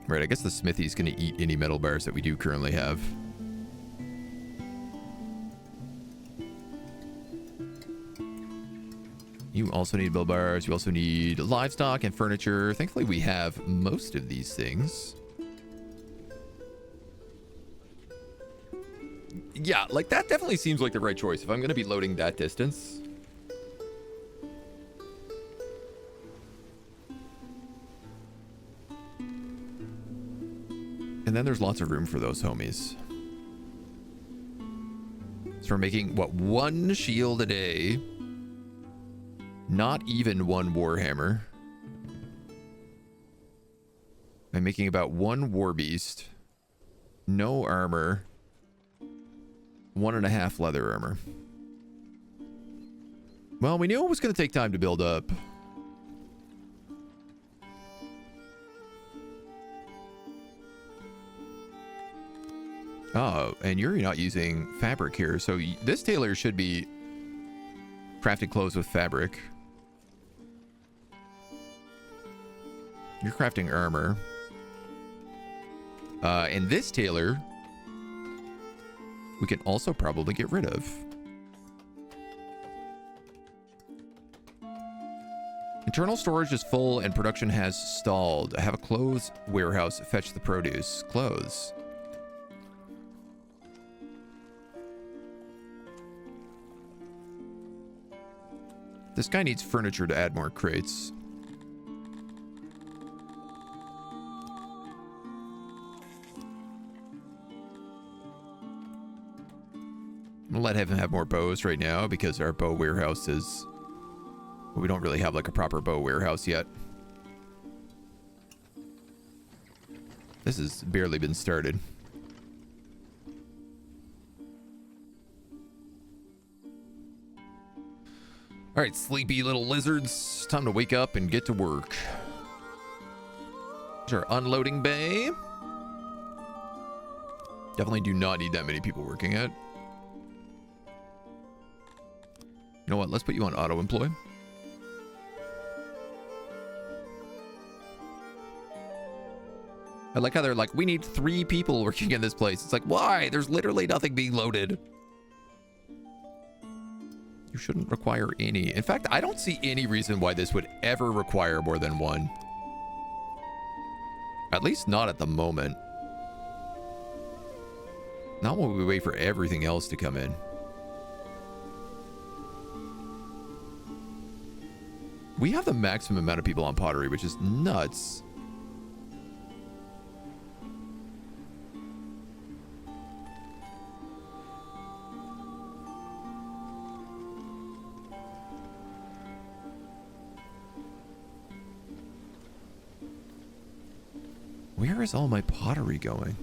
Right, I guess the smithy is going to eat any metal bars that we do currently have. You also need metal bars. You also need livestock and furniture. Thankfully, we have most of these things. Yeah, like that definitely seems like the right choice if I'm going to be loading that distance. And then there's lots of room for those homies. So we're making, what, 1 shield a day? Not even 1 warhammer. I'm making about 1 war beast. No armor. 1.5 leather armor. Well, we knew it was going to take time to build up. Oh, and you're not using fabric here. So this tailor should be crafting clothes with fabric. You're crafting armor. And this tailor, we can also probably get rid of. Internal storage is full and production has stalled. I have a clothes warehouse. Fetch the produce. Clothes. This guy needs furniture to add more crates. I'm gonna let him have more bows right now because our bow warehouse is... Well, we don't really have like a proper bow warehouse yet. This has barely been started. All right, sleepy little lizards. Time to wake up and get to work. Here's our unloading bay. Definitely do not need that many people working it. You know what? Let's put you on auto-employ. I like how they're like, we need 3 people working in this place. It's like, why? There's literally nothing being loaded. You shouldn't require any. In fact, I don't see any reason why this would ever require more than 1. At least not at the moment. Not while we wait for everything else to come in. We have the maximum amount of people on pottery, which is nuts. Where is all my pottery going?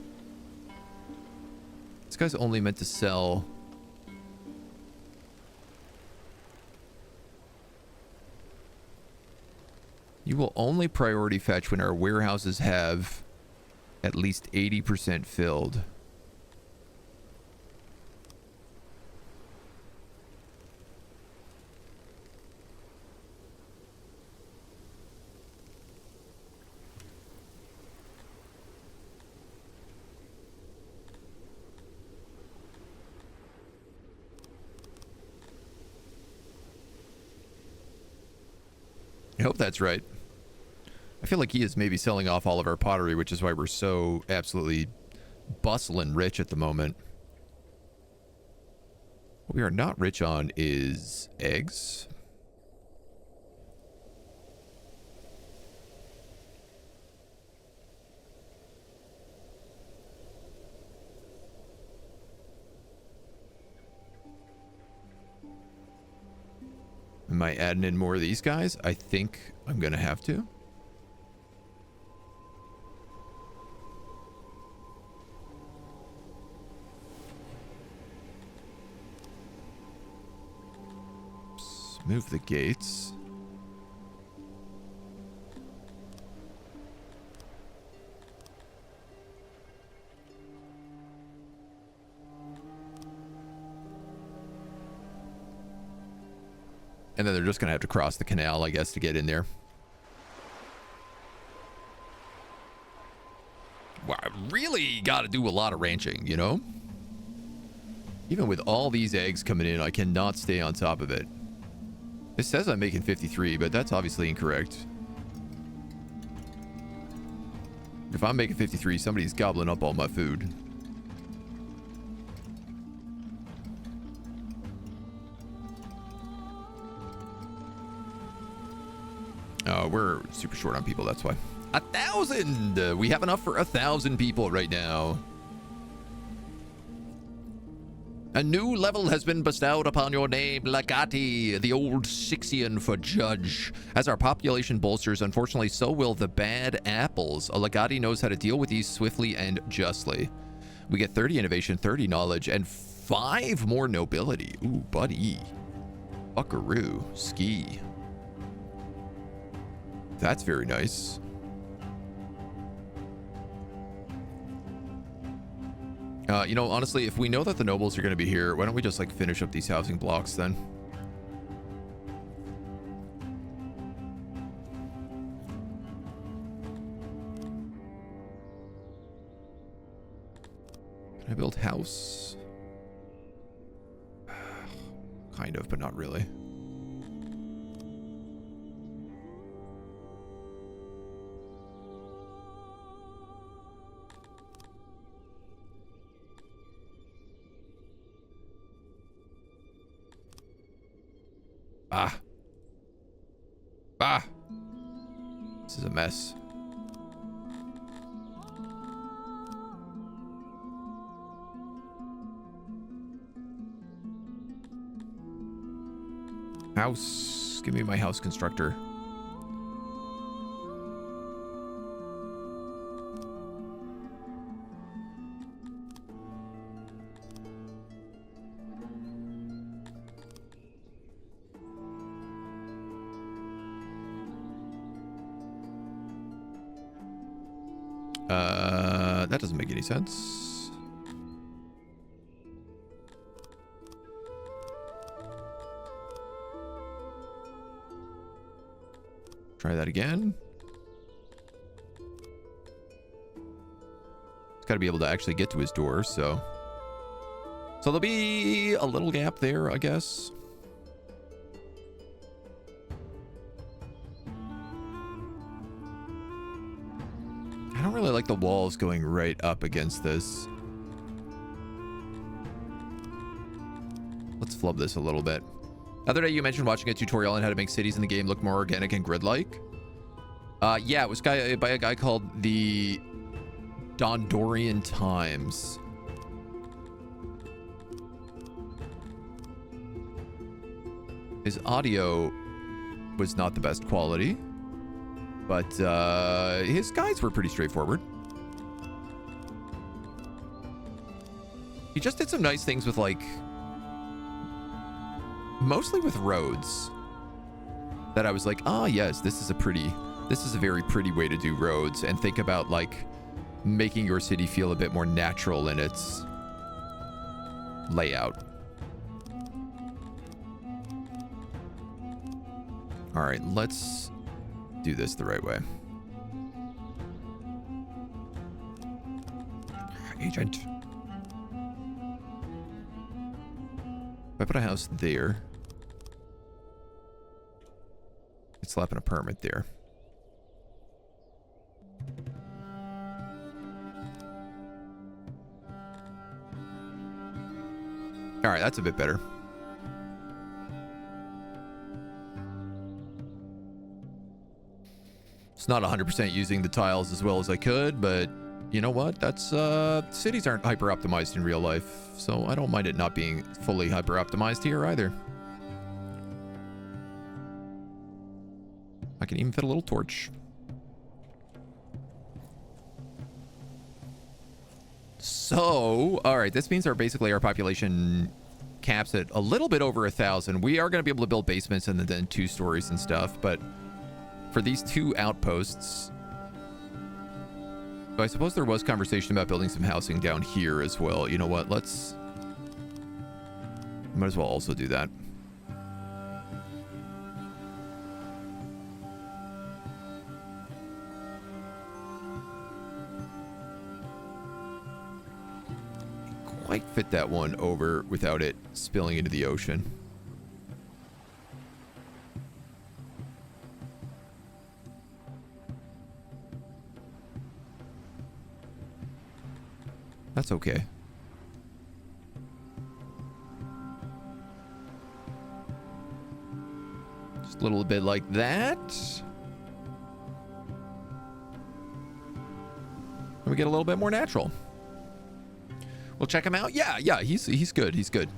This guy's only meant to sell. You will only priority fetch when our warehouses have at least 80% filled. I hope that's right. I feel like he is maybe selling off all of our pottery, which is why we're so absolutely bustling rich at the moment. What we are not rich on is eggs. Am I adding in more of these guys? I think I'm going to have to. Oops. Move the gates. And then they're just going to have to cross the canal, I guess, to get in there. Wow, I really got to do a lot of ranching, you know? Even with all these eggs coming in, I cannot stay on top of it. It says I'm making 53, but that's obviously incorrect. If I'm making 53, somebody's gobbling up all my food. We're super short on people, that's why. 1,000! We have enough for 1,000 people right now. A new level has been bestowed upon your name, Legati, the old Syxian for judge. As our population bolsters, unfortunately, so will the bad apples. A Legati knows how to deal with these swiftly and justly. We get 30 innovation, 30 knowledge, and 5 more nobility. Ooh, buddy. Buckaroo. Ski. That's very nice. You know, honestly, if we know that the nobles are going to be here, why don't we just, like, finish up these housing blocks then? Can I build house? Kind of, but not really. This is a mess. House. Give me my house constructor. That doesn't make any sense. Try that again. It's got to be able to actually get to his door, so there'll be a little gap there, I guess. I don't really like the walls going right up against this. Let's flub this a little bit. The other day you mentioned watching a tutorial on how to make cities in the game look more organic and grid-like. Yeah, it was by a guy called the Dondorian Times. His audio was not the best quality, but his guides were pretty straightforward. He just did some nice things with, like, mostly with roads that I was like, oh yes, this is a very pretty way to do roads, and think about like making your city feel a bit more natural in its layout. All right, let's do this the right way. Agent. If I put a house there, it's slapping a permit there. All right, that's a bit better. It's not 100% using the tiles as well as I could, but you know what? That's cities aren't hyper optimized in real life, so I don't mind it not being fully hyper optimized here either. I can even fit a little torch. So, all right, this means basically our population caps at a little bit over 1,000. We are going to be able to build basements and then 2 stories and stuff, but for these 2 outposts, so I suppose there was conversation about building some housing down here as well. You know what? Might as well also do that. Quite fit that one over without it spilling into the ocean. That's okay. Just a little bit like that. And we get a little bit more natural. We'll check him out. Yeah, he's good. He's good.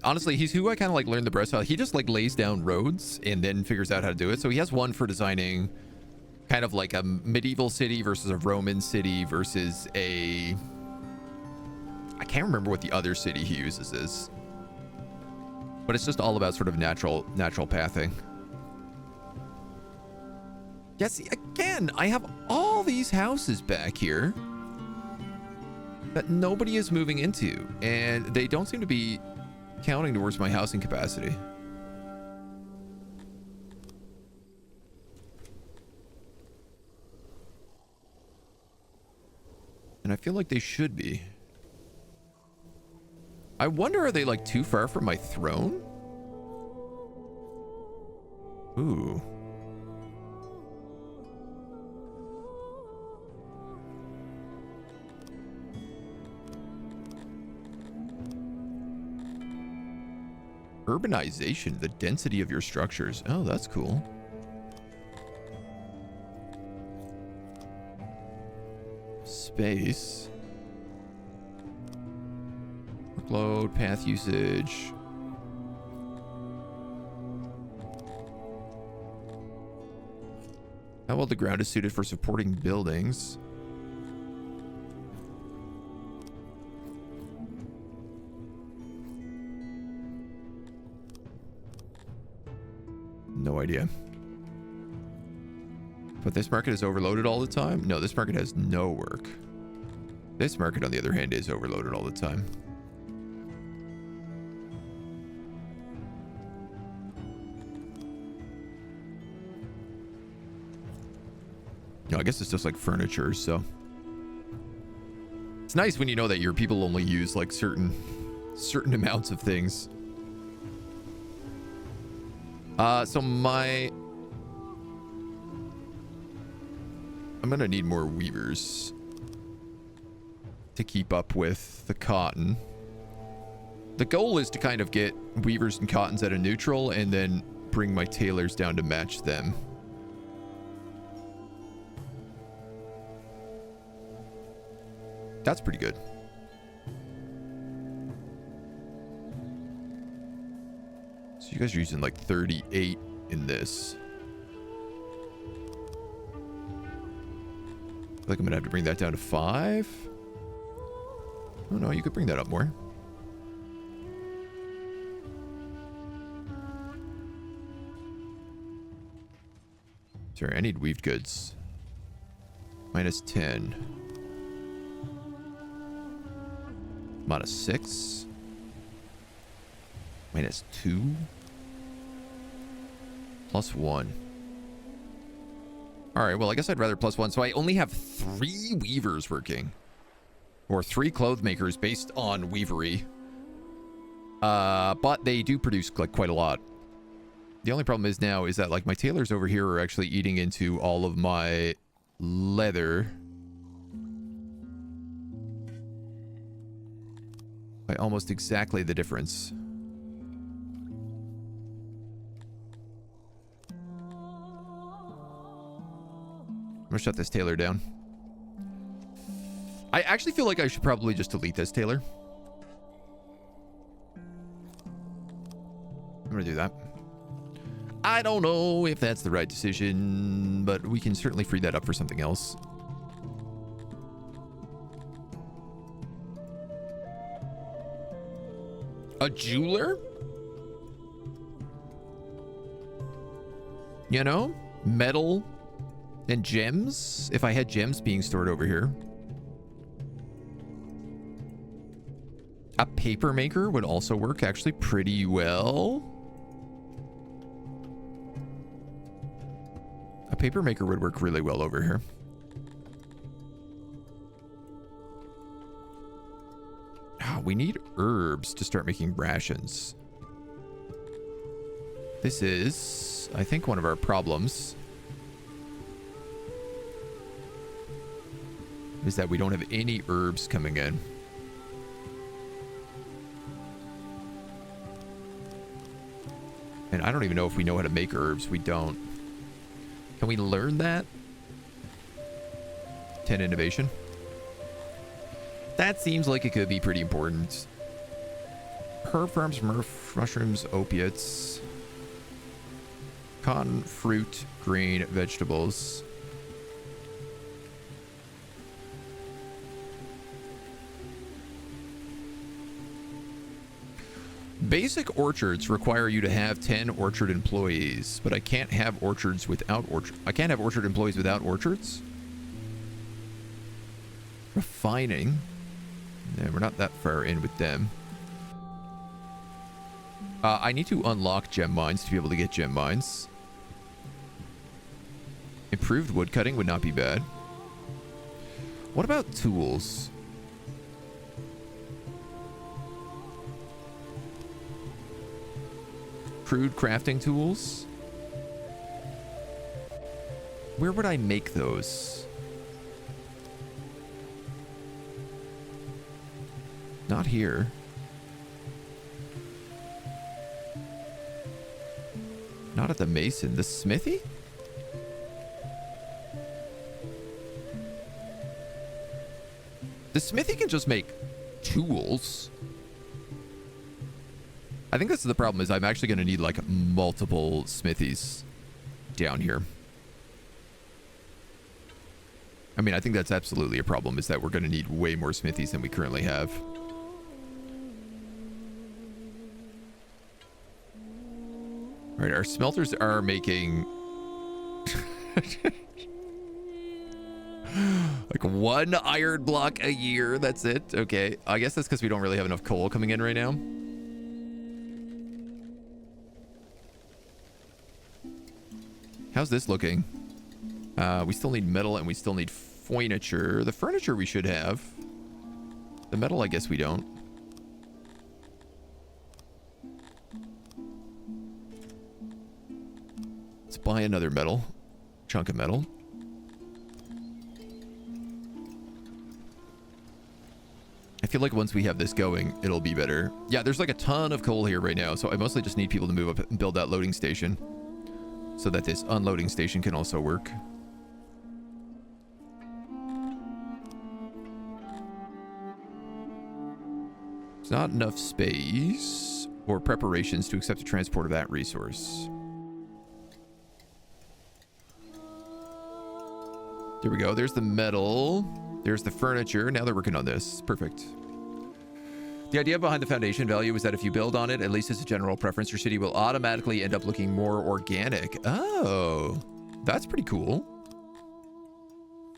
Honestly, he's who I kind of like learned the breast style. He just like lays down roads and then figures out how to do it. So he has one for designing kind of like a medieval city versus a Roman city versus I can't remember what the other city he uses is. But it's just all about sort of natural pathing. Yes, again, I have all these houses back here that nobody is moving into, and they don't seem to be counting towards my housing capacity. And I feel like they should be. I wonder, are they like too far from my throne? Ooh. Urbanization, the density of your structures. Oh, that's cool. Space. Workload, path usage. How well the ground is suited for supporting buildings. No idea. But this market is overloaded all the time? No, this market has no work. This market, on the other hand, is overloaded all the time. No, I guess it's just like furniture, so. It's nice when you know that your people only use like certain amounts of things. So I'm gonna need more weavers to keep up with the cotton. The goal is to kind of get weavers and cottons at a neutral and then bring my tailors down to match them. That's pretty good. So you guys are using like 38 in this. I feel like I'm gonna have to bring that down to 5. Oh no, you could bring that up more. Sorry, I need weaved goods. -10. -6. -2. +1. Alright, well, I guess I'd rather +1. So I only have 3 weavers working. Or 3 cloth makers based on weavery. But they do produce, like, quite a lot. The only problem is now is that, like, my tailors over here are actually eating into all of my leather. By almost exactly the difference. I'm gonna shut this tailor down. I actually feel like I should probably just delete this tailor. I'm gonna do that. I don't know if that's the right decision, but we can certainly free that up for something else. A jeweler? You know? Metal and gems? If I had gems being stored over here. A paper maker would also work actually pretty well. A paper maker would work really well over here. Oh, we need herbs to start making rations. This is, I think, one of our problems. Is that we don't have any herbs coming in. And I don't even know if we know how to make herbs. We don't. Can we learn that? 10 innovation. That seems like it could be pretty important. Herb farms, mushrooms, opiates. Cotton, fruit, grain, vegetables. Basic orchards require you to have 10 orchard employees, but I can't have orchards without I can't have orchard employees without orchards. Refining. Yeah, we're not that far in with them. I need to unlock gem mines to be able to get gem mines. Improved woodcutting would not be bad. What about tools? Crude crafting tools? Where would I make those? Not here. Not at the mason. The smithy? The smithy can just make tools. I think that's the problem, is I'm actually going to need, like, multiple smithies down here. I mean, I think that's absolutely a problem, is that we're going to need way more smithies than we currently have. All right, our smelters are making... like 1 iron block a year. That's it. Okay. I guess that's because we don't really have enough coal coming in right now. How's this looking? We still need metal and we still need furniture. The furniture we should have. The metal, I guess we don't. Let's buy another metal. Chunk of metal. I feel like once we have this going, it'll be better. Yeah, there's like a ton of coal here right now, so I mostly just need people to move up and build that loading station so that this unloading station can also work. There's not enough space or preparations to accept the transport of that resource. There we go. There's the metal. There's the furniture. Now they're working on this. Perfect. The idea behind the foundation value is that if you build on it, at least as a general preference, your city will automatically end up looking more organic. Oh, that's pretty cool.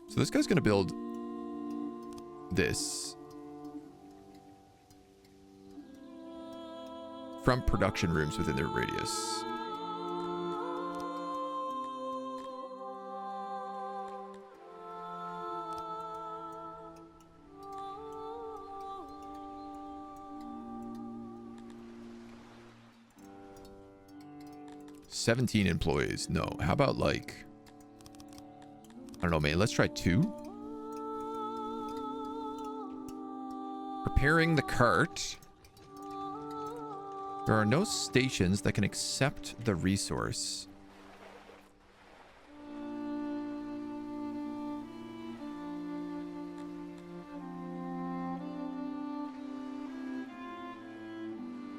So this guy's going to build this from production rooms within their radius. $17 employees. No. How about like, I don't know, man. Let's try 2. Preparing the cart. There are no stations that can accept the resource.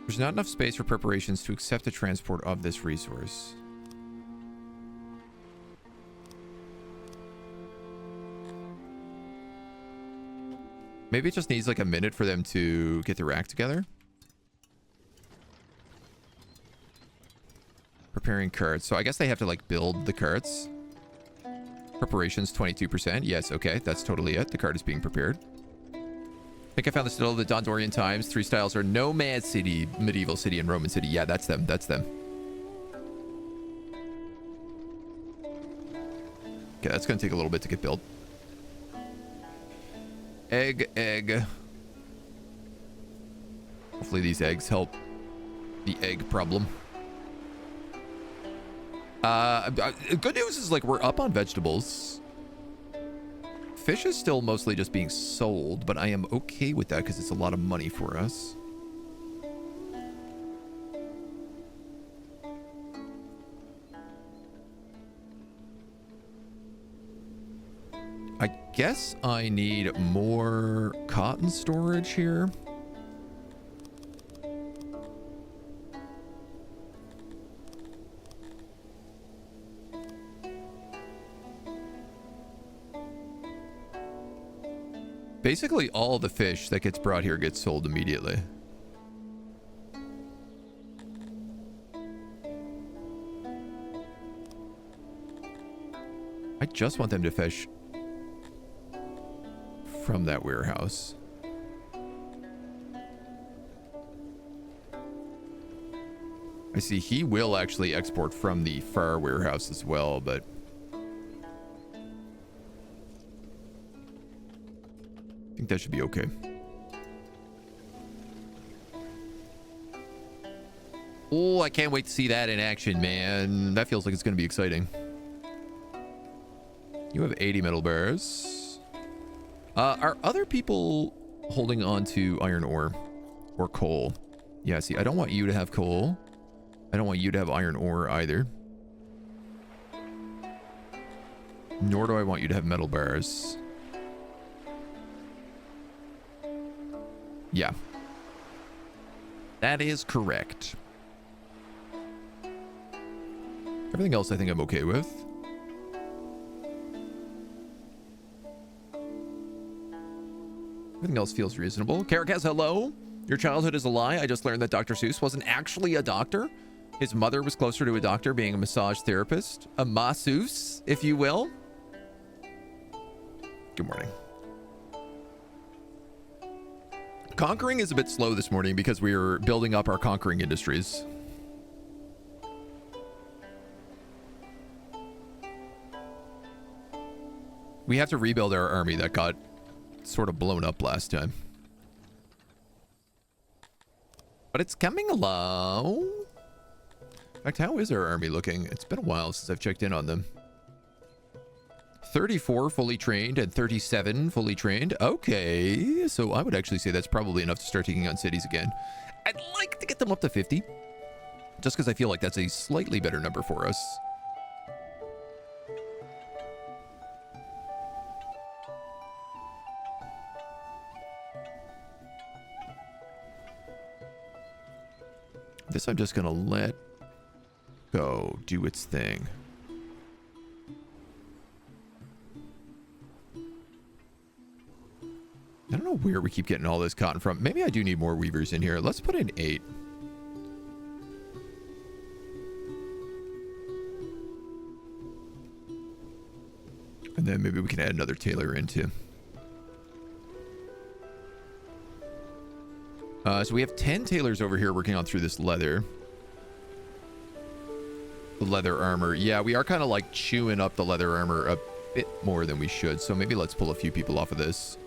There's not enough space for preparations to accept the transport of this resource. Maybe it just needs like a minute for them to get their act together. Preparing carts. So I guess they have to like build the carts. Preparations 22%. Yes, okay. That's totally it. The cart is being prepared. I think I found the citadel of the Dondorian times. 3 styles are nomad city, medieval city, and Roman city. Yeah, that's them. That's them. Okay, that's going to take a little bit to get built. Egg. Hopefully these eggs help the egg problem. Good news is like we're up on vegetables. Fish is still mostly just being sold, but I am okay with that because it's a lot of money for us. I guess I need more cotton storage here. Basically, all the fish that gets brought here gets sold immediately. I just want them to fish from that warehouse. I see he will actually export from the far warehouse as well, but I think that should be okay. Oh, I can't wait to see that in action, man. That feels like it's going to be exciting. You have 80 metal bears. Are other people holding on to iron ore or coal? Yeah, see, I don't want you to have coal. I don't want you to have iron ore either. Nor do I want you to have metal bars. Yeah. That is correct. Everything else I think I'm okay with. Everything else feels reasonable. Caracas, hello. Your childhood is a lie. I just learned that Dr. Seuss wasn't actually a doctor. His mother was closer to a doctor, being a massage therapist. A masseuse, if you will. Good morning. Conquering is a bit slow this morning because we are building up our conquering industries. We have to rebuild our army that got sort of blown up last time. But it's coming along. In fact, how is our army looking? It's been a while since I've checked in on them. 34 fully trained and 37 fully trained. Okay, so I would actually say that's probably enough to start taking on cities again. I'd like to get them up to 50. Just because I feel like that's a slightly better number for us. This I'm just going to let go do its thing. I don't don't know where we keep getting all this cotton from. Maybe I do need more weavers in here. Let's put in 8. And then maybe we can add another tailor in too. So we have 10 tailors over here working on through this leather. The leather armor. Yeah, we are kind of like chewing up the leather armor a bit more than we should. So maybe let's pull a few people off of this.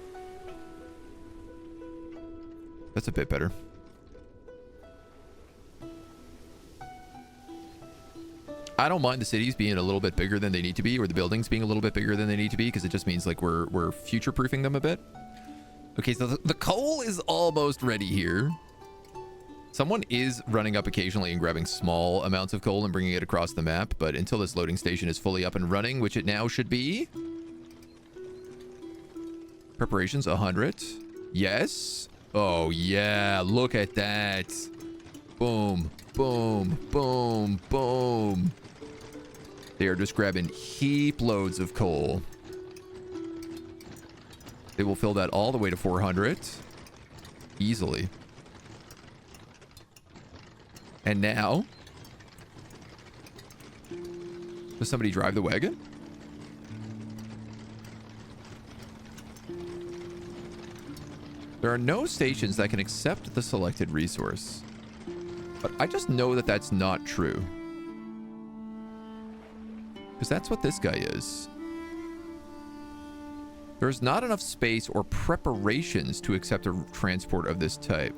That's a bit better. I don't mind the cities being a little bit bigger than they need to be, or the buildings being a little bit bigger than they need to be, because it just means like we're future-proofing them a bit. Okay, so the coal is almost ready here. Someone is running up occasionally and grabbing small amounts of coal and bringing it across the map, but until this loading station is fully up and running, which it now should be. Preparations, 100. Yes. Oh, yeah. Look at that. Boom, boom, boom, boom. They are just grabbing heap loads of coal. They will fill that all the way to 400. Easily. And now... does somebody drive the wagon? There are no stations that can accept the selected resource. But I just know that that's not true. Because that's what this guy is. There's not enough space or preparations to accept a transport of this type.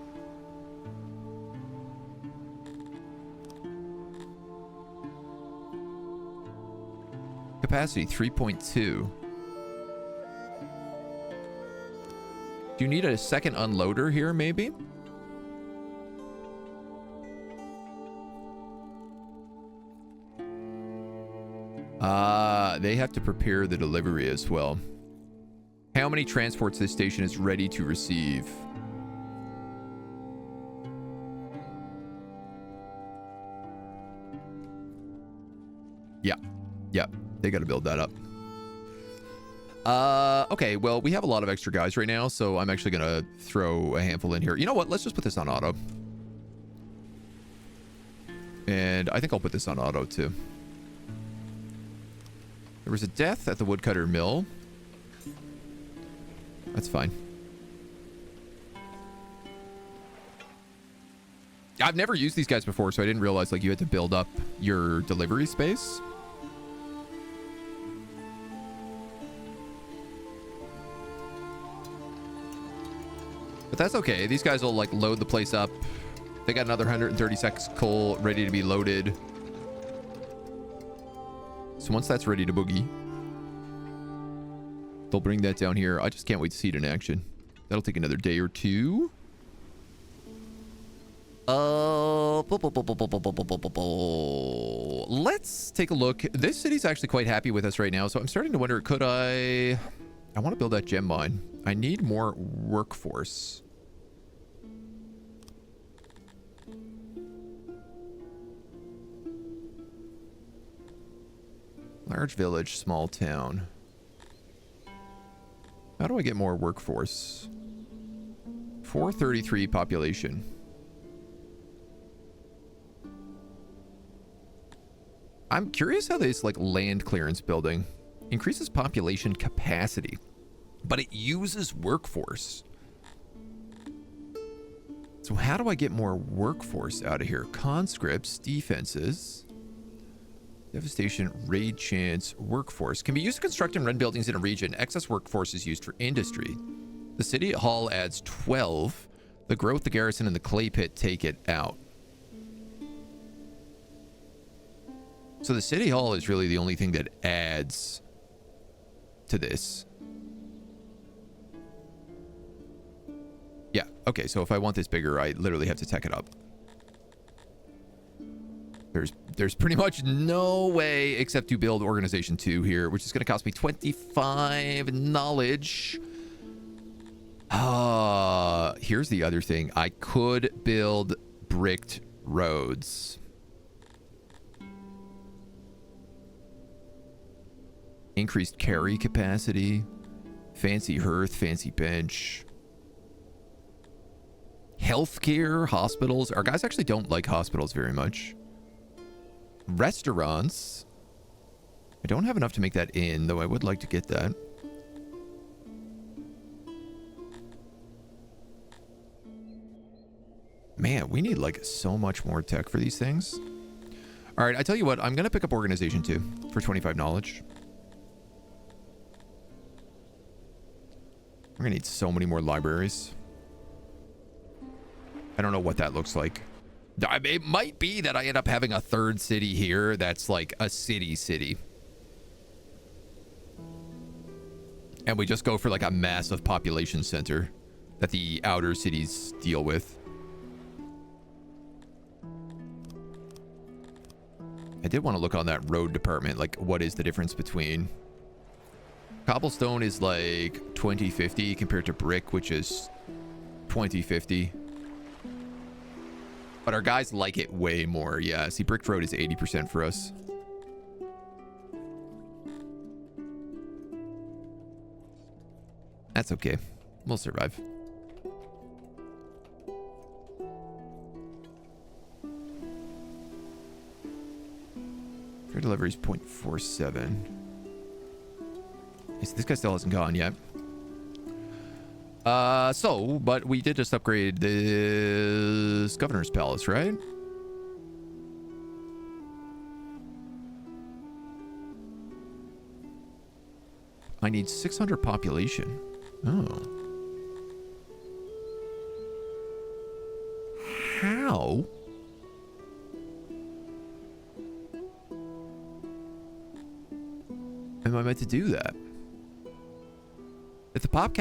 Capacity 3.2. Do you need a second unloader here, maybe? They have to prepare the delivery as well. How many transports this station is ready to receive? Yeah. Yeah. They got to build that up. Okay, well, we have a lot of extra guys right now, so I'm actually going to throw a handful in here. You know what? Let's just put this on auto. And I think I'll put this on auto, too. There was a death at the woodcutter mill. That's fine. I've never used these guys before, so I didn't realize like you had to build up your delivery space. But that's okay. These guys will like load the place up. They got another 136 coal ready to be loaded. So once that's ready to boogie, they'll bring that down here. I just can't wait to see it in action. That'll take another day or two. Let's take a look. This city's actually quite happy with us right now, so I'm starting to wonder, could I want to build that gem mine. I need more workforce. Large village, small town. How do I get more workforce? 433 population. I'm curious how this like land clearance building increases population capacity, but it uses workforce. So how do I get more workforce out of here? Conscripts, defenses, devastation, raid chance, workforce. Can be used to construct and run buildings in a region. Excess workforce is used for industry. The city hall adds 12. The growth, the garrison, and the clay pit take it out. So the city hall is really the only thing that adds to this. Yeah, okay, so if I want this bigger, I literally have to tech it up. There's pretty much no way except to build Organization 2 here, which is going to cost me 25 knowledge. Here's the other thing. I could build bricked roads. Increased carry capacity. Fancy hearth, fancy bench. Healthcare, hospitals. Our guys actually don't like hospitals very much. Restaurants. I don't have enough to make that in, though I would like to get that. Man, we need like so much more tech for these things. All right, I tell you what, I'm going to pick up organization too for 25 knowledge. We're going to need so many more libraries. I don't know what that looks like. It might be that I end up having a third city here that's like a city. And we just go for like a massive population center that the outer cities deal with. I did want to look on that road department, like what is the difference between cobblestone is like 2050 compared to brick, which is 2050. But our guys like it way more. Yeah, see, brick road is 80% for us. That's okay. We'll survive. Fair delivery is 0.47. This guy still hasn't gone yet. But we did just upgrade this governor's palace, right? I need 600 population. Oh. How? Am I meant to do that? If the pop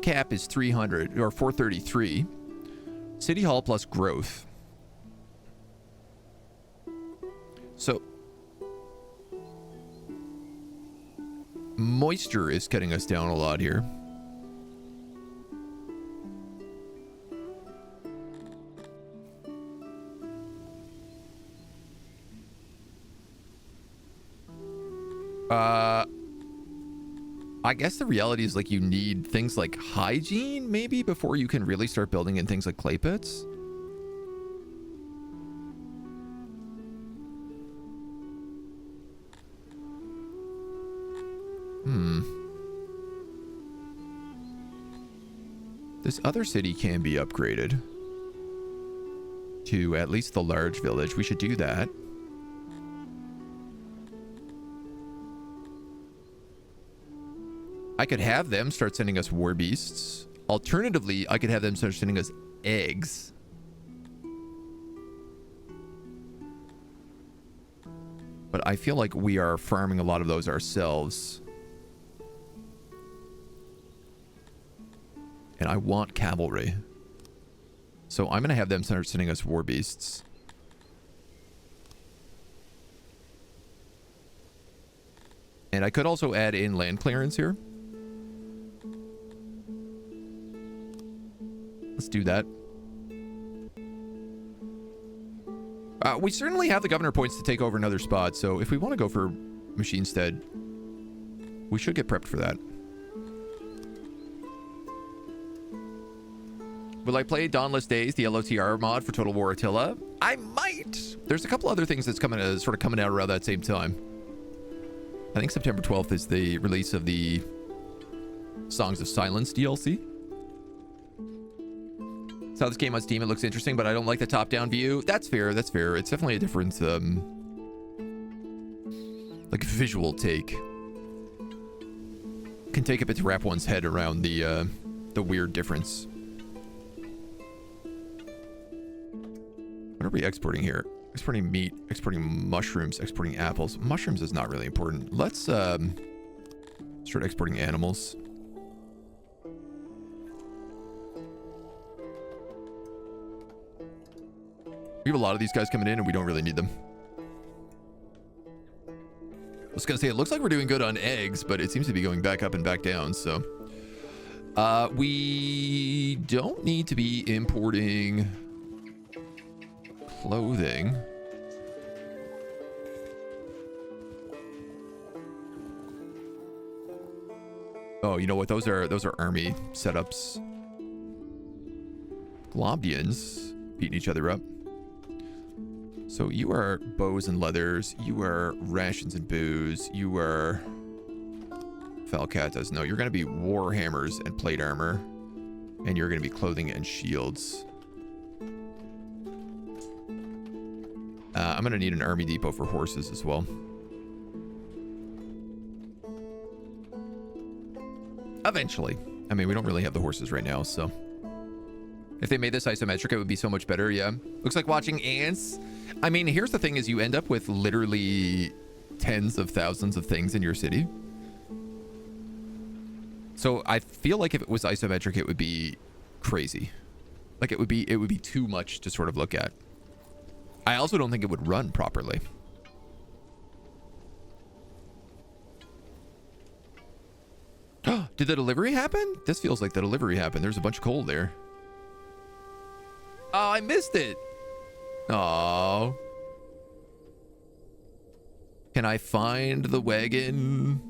cap is 300 or 433, City Hall plus growth. So moisture is cutting us down a lot here. I guess the reality is like you need things like hygiene maybe before you can really start building in things like clay pits. This other city can be upgraded to at least the large village. We should do that. I could have them start sending us war beasts. Alternatively, I could have them start sending us eggs. But I feel like we are farming a lot of those ourselves. And I want cavalry. So I'm going to have them start sending us war beasts. And I could also add in land clearance here. Let's do that. We certainly have the governor points to take over another spot, so if we want to go for Machinestead, we should get prepped for that. Will I play Dawnless Days, the LOTR mod for Total War Attila? I might. There's a couple other things that's coming out around that same time. I think September 12th is the release of the Songs of Silence DLC. Saw this game on Steam. It looks interesting, but I don't like the top-down view. That's fair. That's fair. It's definitely a different, like visual take. Can take a bit to wrap one's head around the weird difference. What are we exporting here? Exporting meat, exporting mushrooms, exporting apples. Mushrooms is not really important. Let's start exporting animals. We have a lot of these guys coming in and we don't really need them. I was gonna say, it looks like we're doing good on eggs, but it seems to be going back up and back down, so. We don't need to be importing clothing. Oh, you know what? Those are army setups. Globdians beating each other up. So you are bows and leathers. You are rations and booze. You are falcatas. No, you're going to be war hammers and plate armor. And you're going to be clothing and shields. I'm going to need an army depot for horses as well. Eventually. I mean, we don't really have the horses right now, so. If they made this isometric, it would be so much better, yeah. Looks like watching ants. I mean, here's the thing is you end up with literally tens of thousands of things in your city. So I feel like if it was isometric, it would be crazy. Like it would be too much to sort of look at. I also don't think it would run properly. Did the delivery happen? This feels like the delivery happened. There's a bunch of coal there. Oh, I missed it. Oh. Can I find the wagon?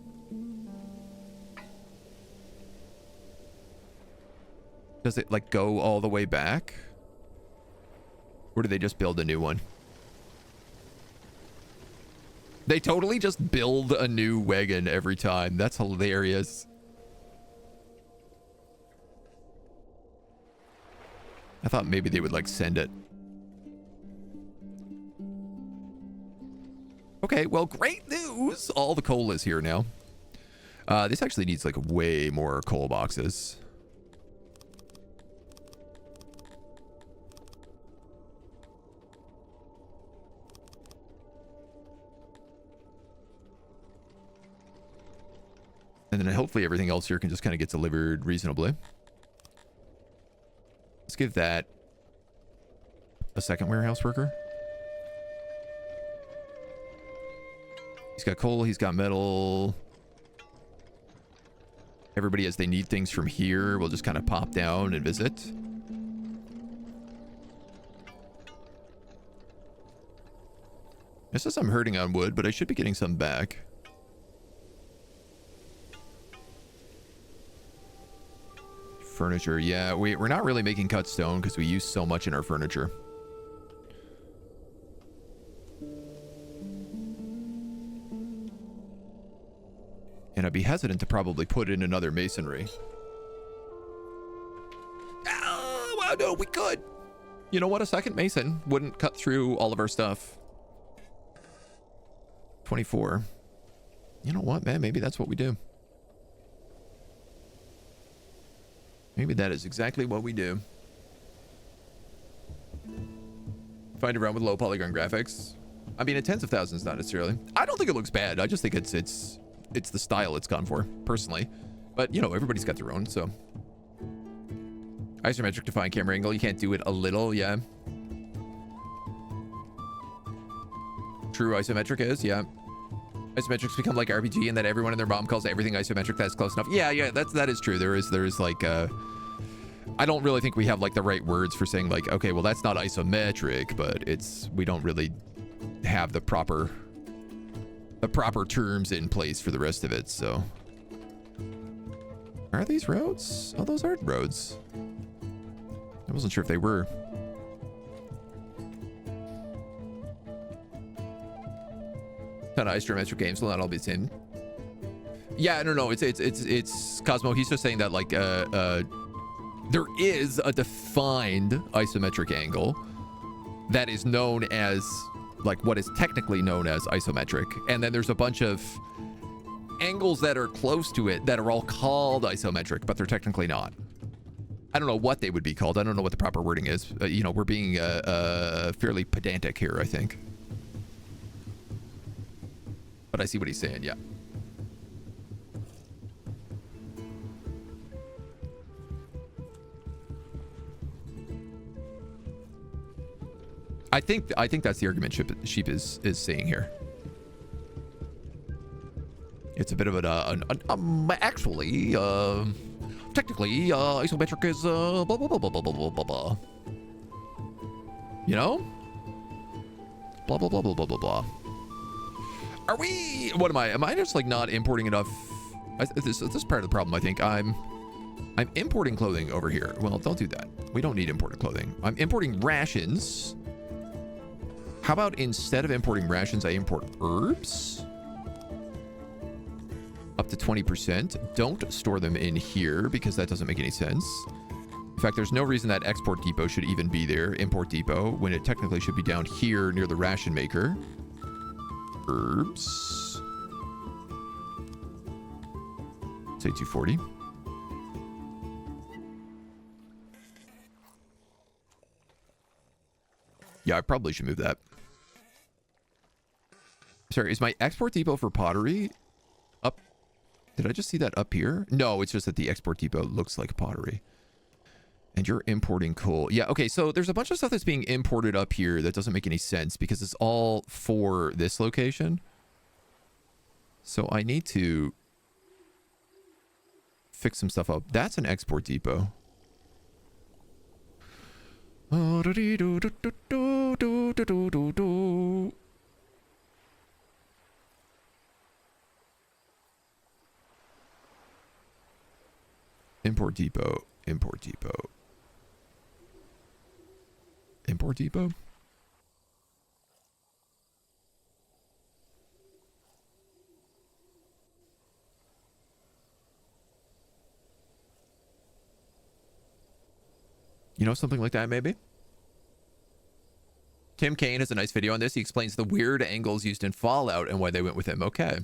Does it like go all the way back? Or do they just build a new one? They totally just build a new wagon every time. That's hilarious. I thought maybe they would like send it. Okay, well, great news. All the coal is here now. This actually needs like way more coal boxes. And then hopefully everything else here can just kind of get delivered reasonably. Let's give that a second warehouse worker. He's got coal, he's got metal. Everybody, as they need things from here, will just kind of pop down and visit. It says I'm hurting on wood, but I should be getting some back. Furniture, yeah, we're not really making cut stone because we use so much in our furniture. And I'd be hesitant to probably put in another masonry. Oh, well, no, we could. You know what? A second mason wouldn't cut through all of our stuff. 24. You know what, man? Maybe that's what we do. Maybe that is exactly what we do. Find around with low polygon graphics. I mean, in tens of thousands, not necessarily. I don't think it looks bad. I just think it's the style it's gone for, personally. But, you know, everybody's got their own, so. Isometric define camera angle. You can't do it a little, yeah. True isometric is, yeah. Isometrics become like RPG and that everyone and their mom calls everything isometric. That's close enough. Yeah, that is true. There is like I don't really think we have like the right words for saying like, okay, well that's not isometric, but we don't really have the proper terms in place for the rest of it. So are these roads? Oh, those aren't roads. I wasn't sure if they were. Kind of isometric games will not all be the same. Yeah, no, it's Cosmo. He's just saying that like there is a defined isometric angle that is known as like what is technically known as isometric, and then there's a bunch of angles that are close to it that are all called isometric, but they're technically not. I don't know what they would be called. I don't know what the proper wording is. You know, we're being fairly pedantic here, I think. But I see what he's saying, yeah. I think that's the argument Sheep is saying here. It's a bit of actually, technically, isometric is blah blah blah blah blah blah blah blah. You know? Blah blah blah blah blah blah blah. Are we? What am I? Am I just like not importing enough? This is part of the problem. I think I'm I'm importing clothing over here. Well, don't do that. We don't need imported clothing. I'm importing rations. How about instead of importing rations, I import herbs? Up to 20%. Don't store them in here because that doesn't make any sense. In fact, there's no reason that export depot should even be there, import depot, when it technically should be down here near the ration maker. Herbs. Say 240. Yeah, I probably should move that. Sorry, is my export depot for pottery up? Did I just see that up here? No, it's just that the export depot looks like pottery. And you're importing coal. Yeah, okay, so there's a bunch of stuff that's being imported up here that doesn't make any sense because it's all for this location. So I need to fix some stuff up. That's an export depot. Import depot, import depot. Import depot? You know, something like that, maybe? Tim Kaine has a nice video on this. He explains the weird angles used in Fallout and why they went with him. Okay.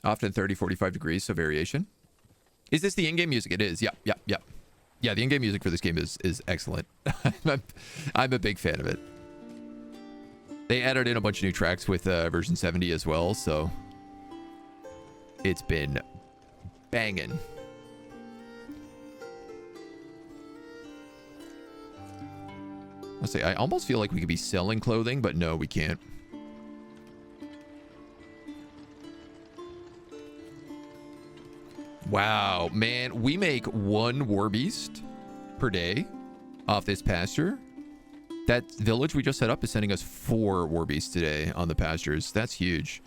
Often 30, 45 degrees, so variation. Is this the in-game music? It is. Yeah. Yeah, the in-game music for this game is excellent. I'm a big fan of it. They added in a bunch of new tracks with version 70 as well, so it's been banging. Let's say I almost feel like we could be selling clothing, but no, we can't. Wow, man, we make 1 war beast per day off this pasture. That village we just set up is sending us 4 war beasts today on the pastures. That's huge.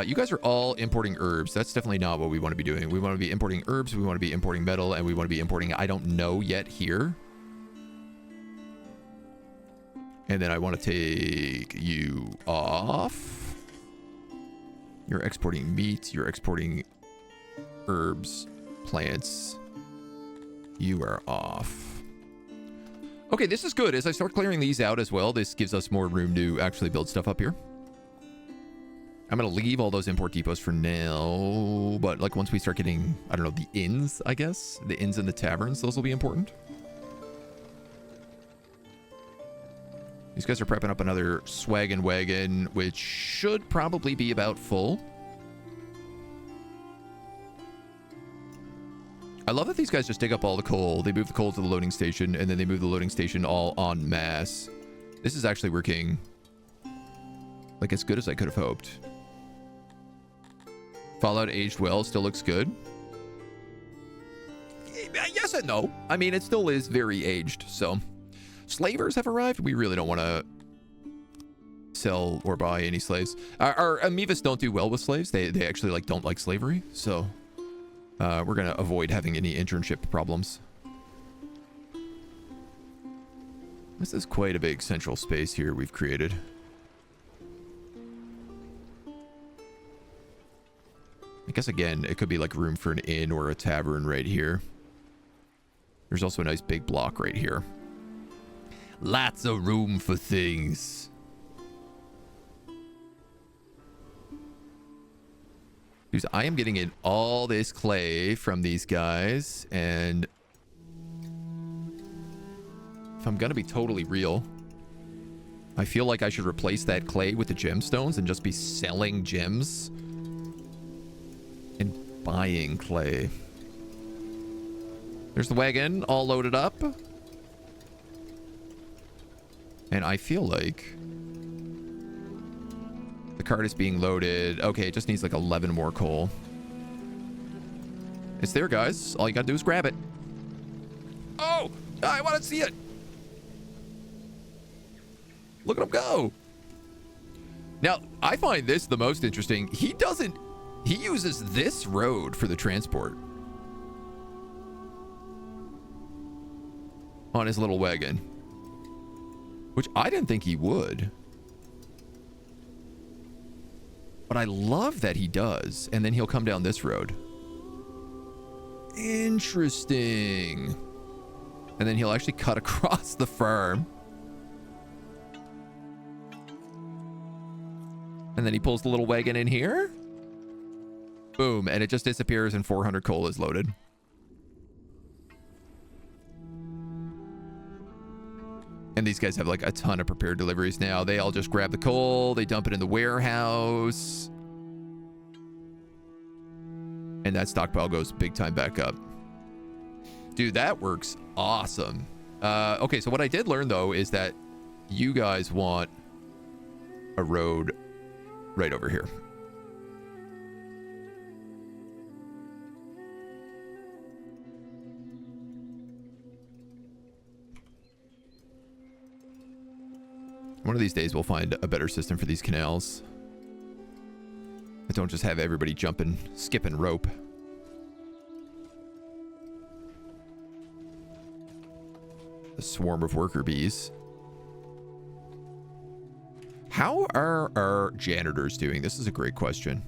You guys are all importing herbs. That's definitely not what we want to be doing. We want to be importing herbs, we want to be importing metal, and we want to be importing I don't know yet here. And then I want to take you off. You're exporting meat. You're exporting herbs, plants. You are off. Okay, this is good. As I start clearing these out as well, this gives us more room to actually build stuff up here. I'm going to leave all those import depots for now. But like once we start getting, I don't know, the inns, I guess. The inns and the taverns, those will be important. These guys are prepping up another swaggin' wagon, which should probably be about full. I love that these guys just dig up all the coal. They move the coal to the loading station, and then they move the loading station all en masse. This is actually working like as good as I could have hoped. Fallout aged well, still looks good. Yes and no. I mean, it still is very aged, so... Slavers have arrived. We really don't want to sell or buy any slaves. Our Amivas don't do well with slaves. They actually like don't like slavery. So we're going to avoid having any internship problems. This is quite a big central space here we've created. I guess, again, it could be like room for an inn or a tavern right here. There's also a nice big block right here. Lots of room for things. Dude, I am getting in all this clay from these guys, and if I'm gonna be totally real, I feel like I should replace that clay with the gemstones and just be selling gems and buying clay. There's the wagon all loaded up. And I feel like the cart is being loaded. Okay, it just needs like 11 more coal. It's there, guys. All you gotta do is grab it. Oh, I want to see it. Look at him go. Now, I find this the most interesting. He doesn't He uses this road for the transport. On his little wagon. Which I didn't think he would. But I love that he does. And then he'll come down this road. Interesting. And then he'll actually cut across the farm. And then he pulls the little wagon in here. Boom. And it just disappears and 400 coal is loaded. And these guys have like a ton of prepared deliveries now. They all just grab the coal. They dump it in the warehouse. And that stockpile goes big time back up. Dude, that works awesome. Okay, so what I did learn, though, is that you guys want a road right over here. One of these days, we'll find a better system for these canals. I don't just have everybody jumping, skipping rope. A swarm of worker bees. How are our janitors doing? This is a great question.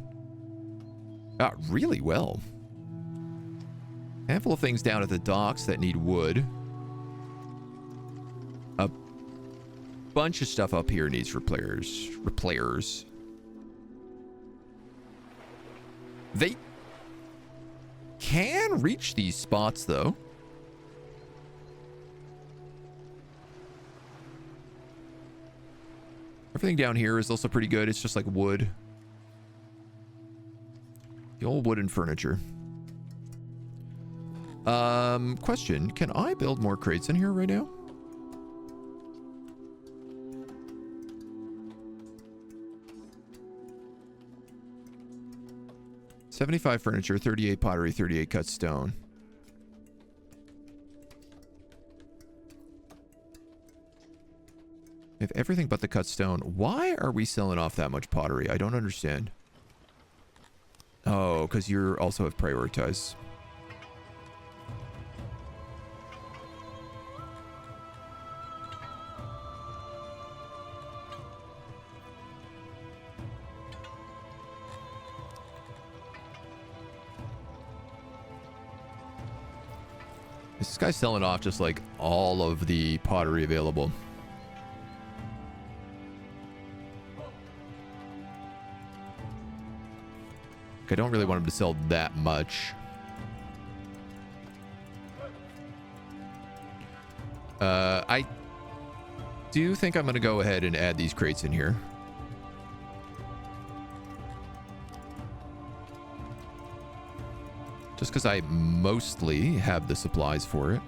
Really well. Handful of things down at the docks that need wood. A bunch of stuff up here needs repairs. They can reach these spots, though. Everything down here is also pretty good. It's just like wood. The old wooden furniture. Question. Can I build more crates in here right now? $75 furniture, 38 pottery, 38 cut stone. If everything but the cut stone, why are we selling off that much pottery? I don't understand. Oh, because you also have prioritized. This guy's selling off just like all of the pottery available. I don't really want him to sell that much. I do think I'm going to go ahead and add these crates in here. Just because I mostly have the supplies for it.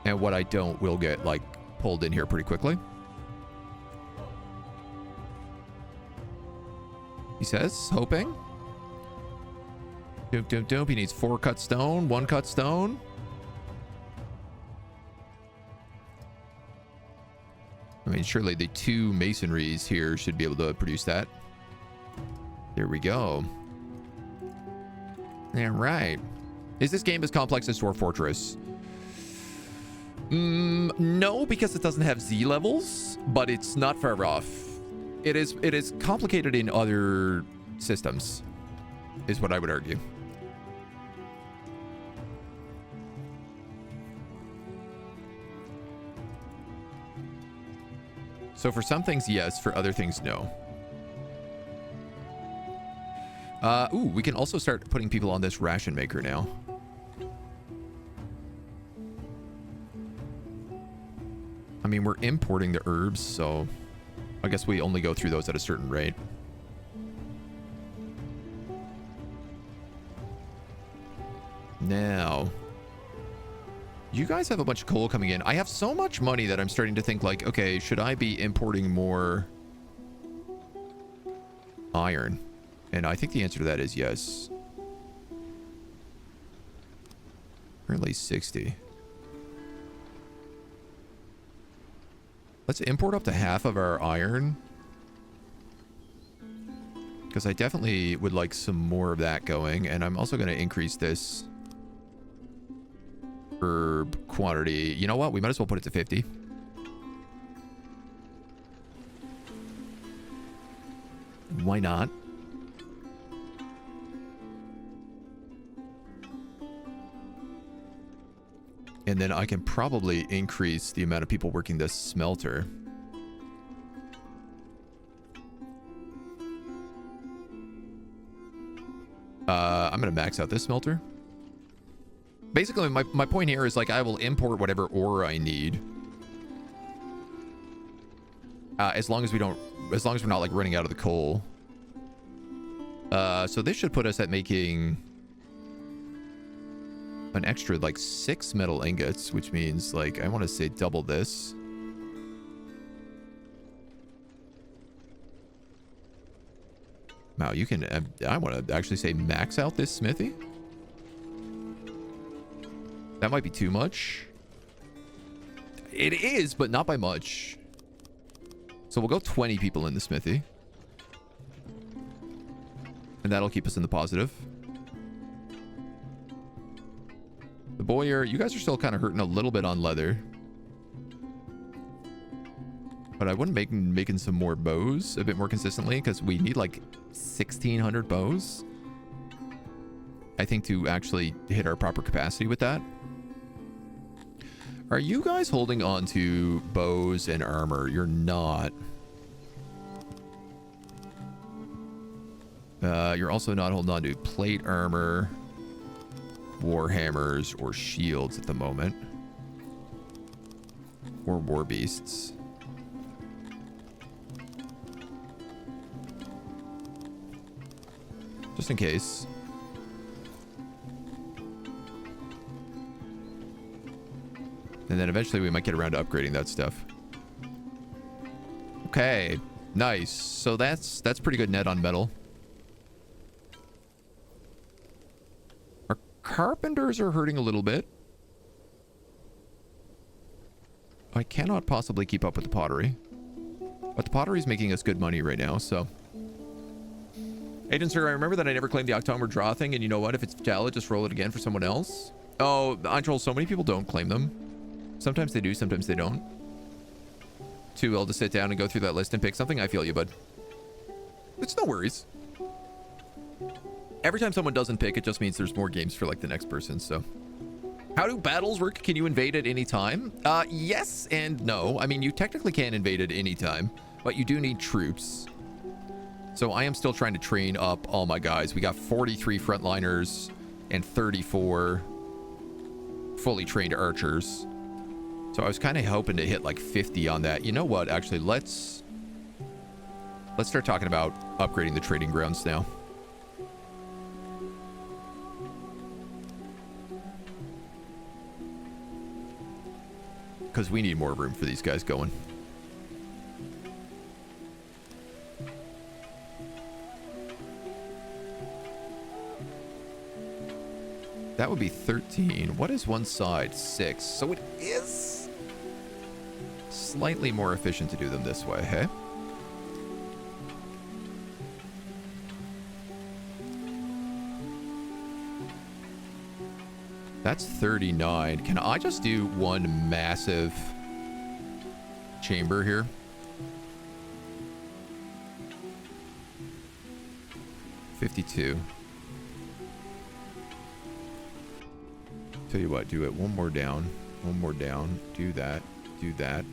And what I don't will get, like, pulled in here pretty quickly. He says, hoping. Doop, doop, doop. He needs 4 cut stone, 1 cut stone. I mean, surely the 2 masonries here should be able to produce that. There we go. All right. Is this game as complex as Dwarf Fortress? No, because it doesn't have Z levels, but it's not far off. It is complicated in other systems, is what I would argue. So for some things, yes. For other things, no. Ooh, we can also start putting people on this ration maker now. I mean, we're importing the herbs, so I guess we only go through those at a certain rate. Now, you guys have a bunch of coal coming in. I have so much money that I'm starting to think like, okay, should I be importing more iron? And I think the answer to that is yes. Currently 60. Let's import up to half of our iron Because I definitely would like some more of that going. And I'm also going to increase this herb quantity. You know what? We might as well put it to 50. Why not? And then I can probably increase the amount of people working this smelter. I'm going to max out this smelter. Basically, my point here is, like, I will import whatever ore I need. As long as we're not, like, running out of the coal. So this should put us at making an extra, like, 6 metal ingots, which means, like, I want to say double this. Wow, you can... I want to actually say max out this smithy. That might be too much. It is, but not by much. So we'll go 20 people in the smithy. And that'll keep us in the positive. The boyer, you guys are still kind of hurting a little bit on leather. But I wouldn't making some more bows a bit more consistently, because we need like 1,600 bows, I think, to actually hit our proper capacity with that. Are you guys holding on to bows and armor? You're not. You're also not holding on to plate armor, warhammers, or shields at the moment. Or war beasts. Just in case. And then eventually we might get around to upgrading that stuff. Okay, nice. So that's pretty good net on metal. Our carpenters are hurting a little bit. I cannot possibly keep up with the pottery. But the pottery is making us good money right now, so... Agent Sir, I remember that I never claimed the October draw thing, and you know what? If it's valid, just roll it again for someone else. Oh, I troll, so many people don't claim them. Sometimes they do, sometimes they don't. Too ill to sit down and go through that list and pick something? I feel you, bud. It's no worries. Every time someone doesn't pick, it just means there's more games for, like, the next person, so... How do battles work? Can you invade at any time? Yes and no. I mean, you technically can invade at any time, but you do need troops. So I am still trying to train up all my guys. We got 43 frontliners and 34 fully trained archers. So I was kind of hoping to hit like 50 on that. You know what? Actually, let's start talking about upgrading the trading grounds now. Because we need more room for these guys going. That would be 13. What is one side? 6. So it is slightly more efficient to do them this way, hey? That's 39. Can I just do one massive chamber here? $52. Tell you what, do it one more down, do that, do that.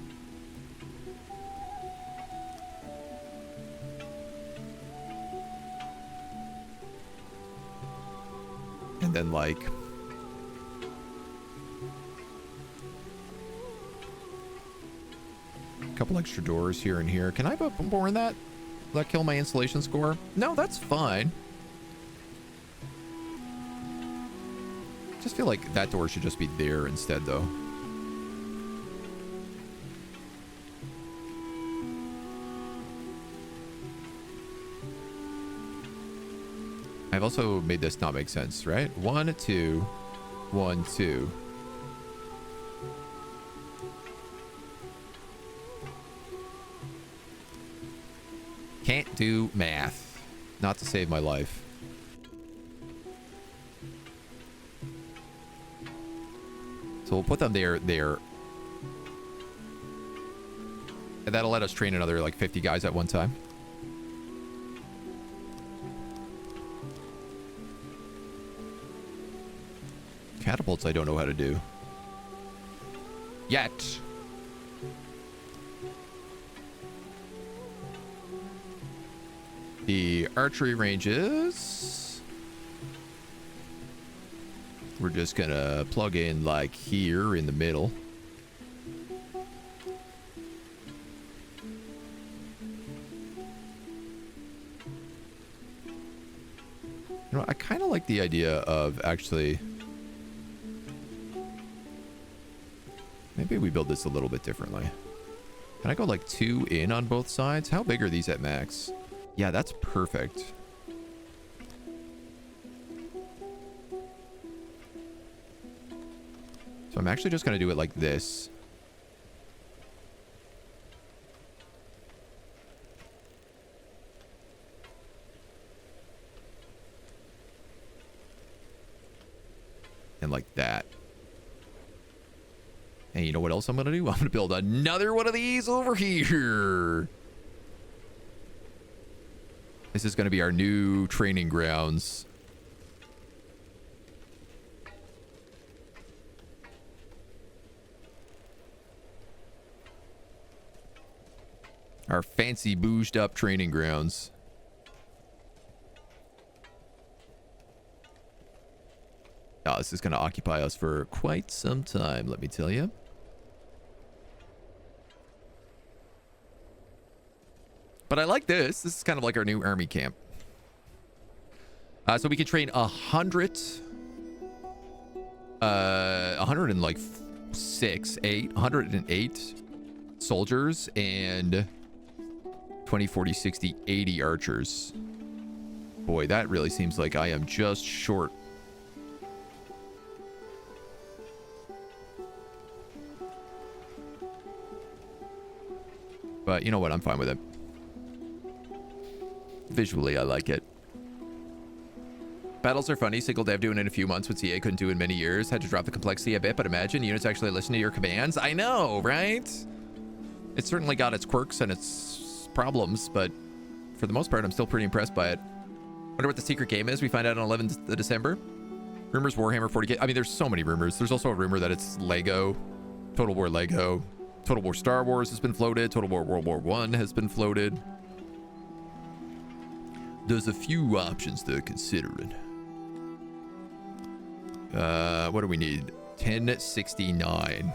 And then like a couple extra doors here and here. Can I put more in that? Will that kill my installation score? No, that's fine. I just feel like that door should just be there instead, though. I've also made this not make sense, right? 1, 2, 1, 2. Can't do math. not to save my life. So we'll put them there. And that'll let us train another like 50 guys at one time. Catapults I don't know how to do. Yet. The archery ranges. We're just gonna plug in like here in the middle. You know, I kind of like the idea of actually... Maybe we build this a little bit differently. Can I go like 2 in on both sides? How big are these at max? Yeah, that's perfect. So I'm actually just going to do it like this. And like that. And you know what else I'm going to do? I'm going to build another one of these over here. This is going to be our new training grounds. Our fancy bouged up training grounds. Oh, this is going to occupy us for quite some time, let me tell you. But I like this. This is kind of like our new army camp. So we can train 108 soldiers and 20, 40, 60, 80 archers. Boy, that really seems like I am just short. But you know what? I'm fine with it. Visually, I like it. Battles are funny. Single dev doing it in a few months what CA couldn't do in many years. Had to drop the complexity a bit, but imagine units actually listen to your commands. I know, right? It's certainly got its quirks and its problems, but for the most part, I'm still pretty impressed by it. Wonder what the secret game is. We find out on 11th of December. Rumors Warhammer 40K. I mean, there's so many rumors. There's also a rumor that it's Lego. Total War Lego. Total War Star Wars has been floated. Total War World War I has been floated. There's a few options they're considering. What do we need? 1069.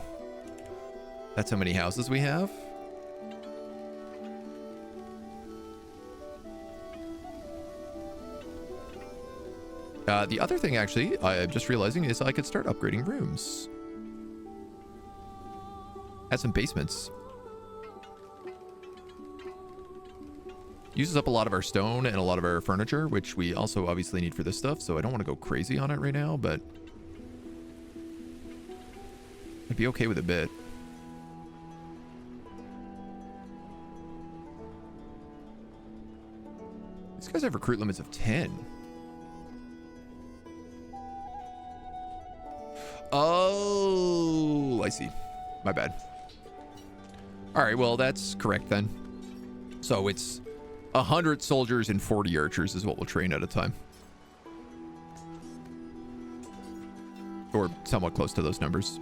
That's how many houses we have? The other thing, actually, I'm just realizing is I could start upgrading rooms. Add some basements. Uses up a lot of our stone and a lot of our furniture, which we also obviously need for this stuff, so I don't want to go crazy on it right now, but I'd be okay with a bit. These guys have recruit limits of 10. Oh, I see. My bad. All right, well, that's correct then. So it's 100 soldiers and 40 archers is what we'll train at a time. Or somewhat close to those numbers.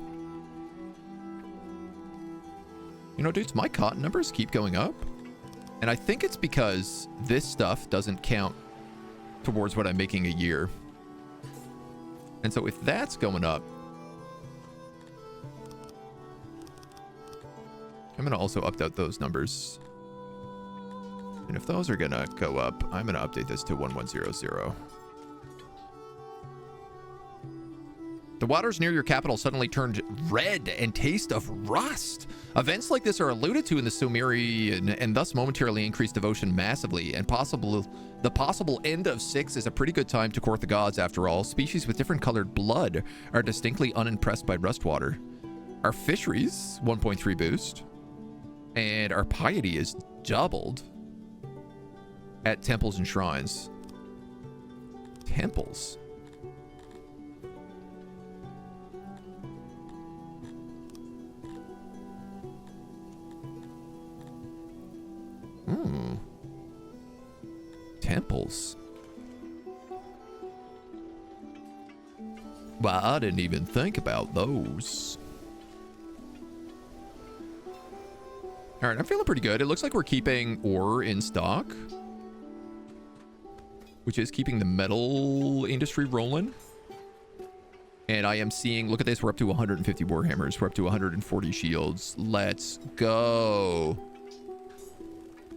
You know, dudes, my cotton numbers keep going up. And I think it's because this stuff doesn't count towards what I'm making a year. And so if that's going up, I'm going to also update those numbers. And if those are going to go up, I'm going to update this to 1100. The waters near your capital suddenly turned red and taste of rust. Events like this are alluded to in the Sumerian and thus momentarily increased devotion massively. And the possible end of Syx is a pretty good time to court the gods after all. Species with different colored blood are distinctly unimpressed by rust water. Our fisheries, 1.3 boost. And our piety is doubled. at temples and shrines. Temples? Temples. Well, I didn't even think about those. All right, I'm feeling pretty good. It looks like we're keeping ore in stock, which is keeping the metal industry rolling. And I am seeing, look at this, we're up to 150 warhammers. We're up to 140 shields. Let's go.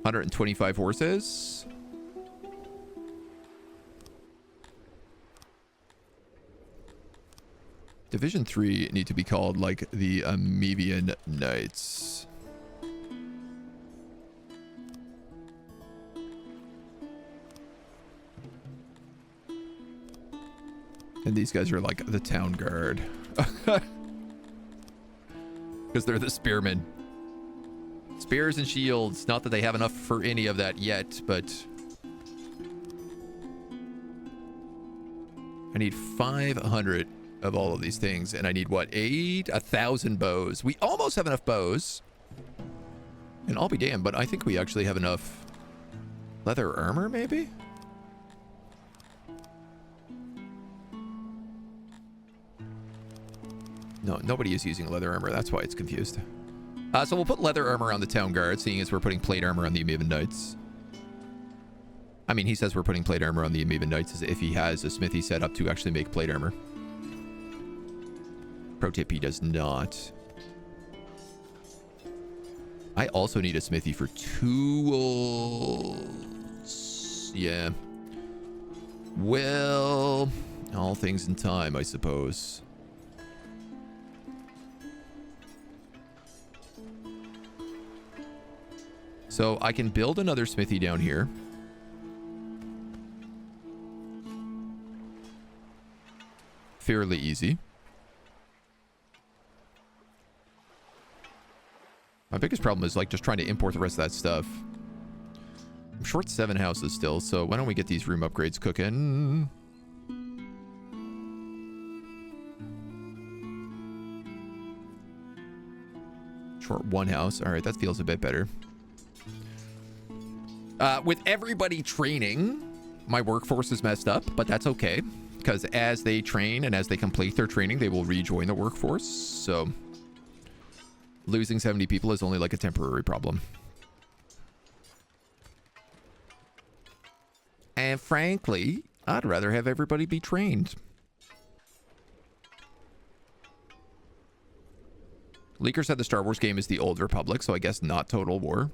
125 horses. Division 3 need to be called like the Amevian Knights. And these guys are like the town guard. Because they're the spearmen. Spears and shields. Not that they have enough for any of that yet, but... I need 500 of all of these things. And I need, what, 1,000 bows. We almost have enough bows. And I'll be damned, but I think we actually have enough leather armor, maybe? No, nobody is using leather armor. That's why it's confused. So we'll put leather armor on the town guard, seeing as we're putting plate armor on the Amevian Knights. I mean, he says we're putting plate armor on the Amevian Knights as if he has a smithy set up to actually make plate armor. Pro tip, he does not. I also need a smithy for tools. Yeah. Well, all things in time, I suppose. So I can build another smithy down here. Fairly easy. My biggest problem is like just trying to import the rest of that stuff. I'm short 7 houses still, so why don't we get these room upgrades cooking? Short 1 house. All right, that feels a bit better. With everybody training, my workforce is messed up, but that's okay. Because as they train and as they complete their training, they will rejoin the workforce. So losing 70 people is only like a temporary problem. And frankly, I'd rather have everybody be trained. Leaker said the Star Wars game is the Old Republic, so I guess not Total War.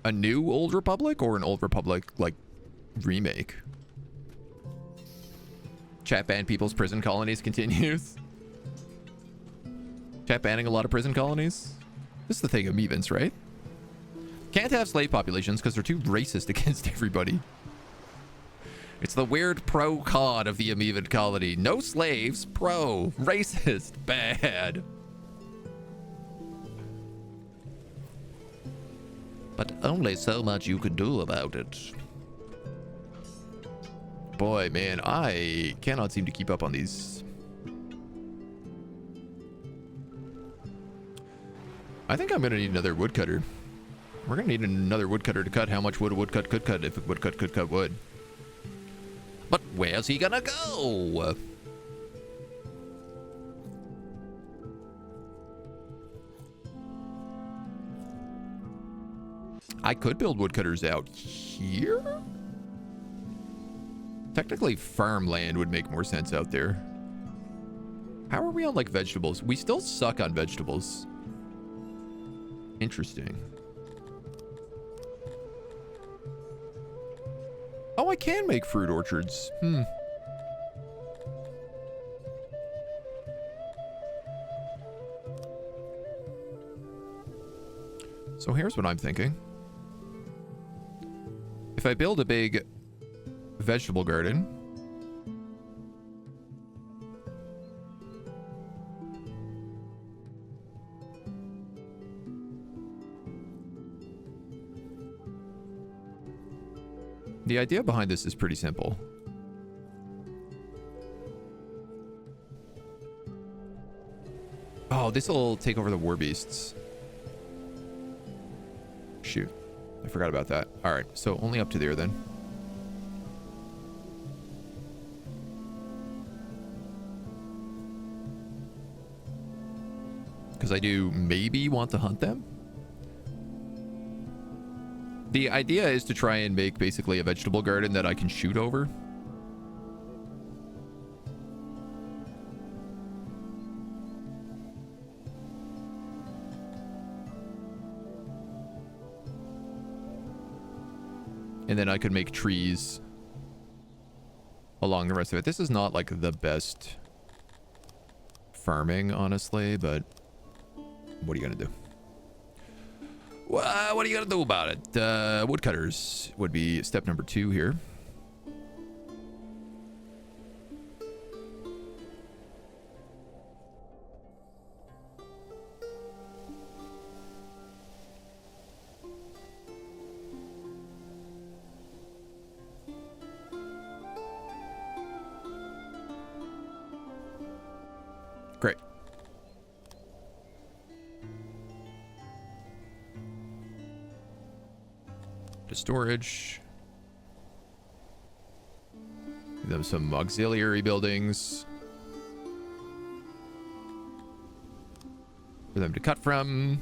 A new Old Republic or an Old Republic, like, remake? Chat ban people's prison colonies continues. Chat banning a lot of prison colonies. This is the thing of Amevans, right? Can't have slave populations because they're too racist against everybody. It's the weird pro-con of the Amevan colony. No slaves, pro. Racist, bad. But only so much you can do about it. Boy, man, I cannot seem to keep up on these. I think I'm going to need another woodcutter. We're going to need another woodcutter to cut how much wood a woodcut could cut if a woodcut could cut wood. But where's he going to go? I could build woodcutters out here? Technically, farmland would make more sense out there. How are we on, like, vegetables? We still suck on vegetables. Interesting. Oh, I can make fruit orchards. So here's what I'm thinking. If I build a big vegetable garden, The idea behind this is pretty simple. Oh, this will take over the war beasts. Shoot. I forgot about that. All right, so only up to there then. Because I do maybe want to hunt them. The idea is to try and make basically a vegetable garden that I can shoot over. And then I could make trees along the rest of it. This is not like the best farming, honestly, but what are you gonna do? Well, what are you gonna do about it? Woodcutters would be step number 2 here. Great. To storage. Give them some auxiliary buildings for them to cut from.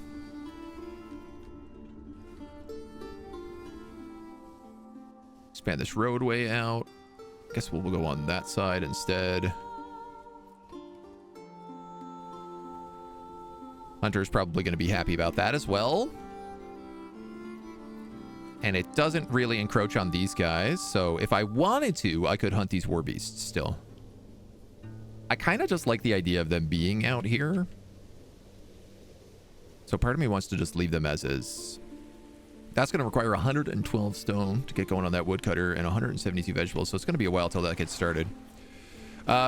Expand this roadway out. Guess we'll go on that side instead. Hunter's probably going to be happy about that as well. And it doesn't really encroach on these guys. So if I wanted to, I could hunt these war beasts still. I kind of just like the idea of them being out here. So part of me wants to just leave them as is. That's going to require 112 stone to get going on that woodcutter and 172 vegetables. So it's going to be a while till that gets started.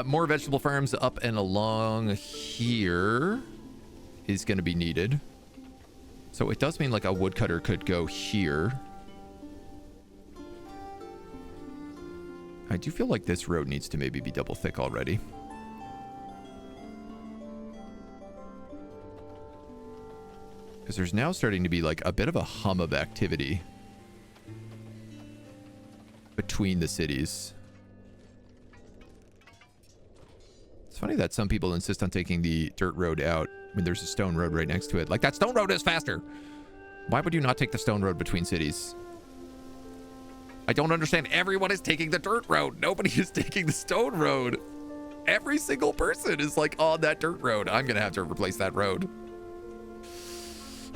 More vegetable farms up and along here is going to be needed. So it does mean like a woodcutter could go here. I do feel like this road needs to maybe be double thick already. Because there's now starting to be like a bit of a hum of activity between the cities. It's funny that some people insist on taking the dirt road out when there's a stone road right next to it. Like, that stone road is faster. Why would you not take the stone road between cities? I don't understand. Everyone is taking the dirt road. Nobody is taking the stone road. Every single person is like on that dirt road. I'm going to have to replace that road.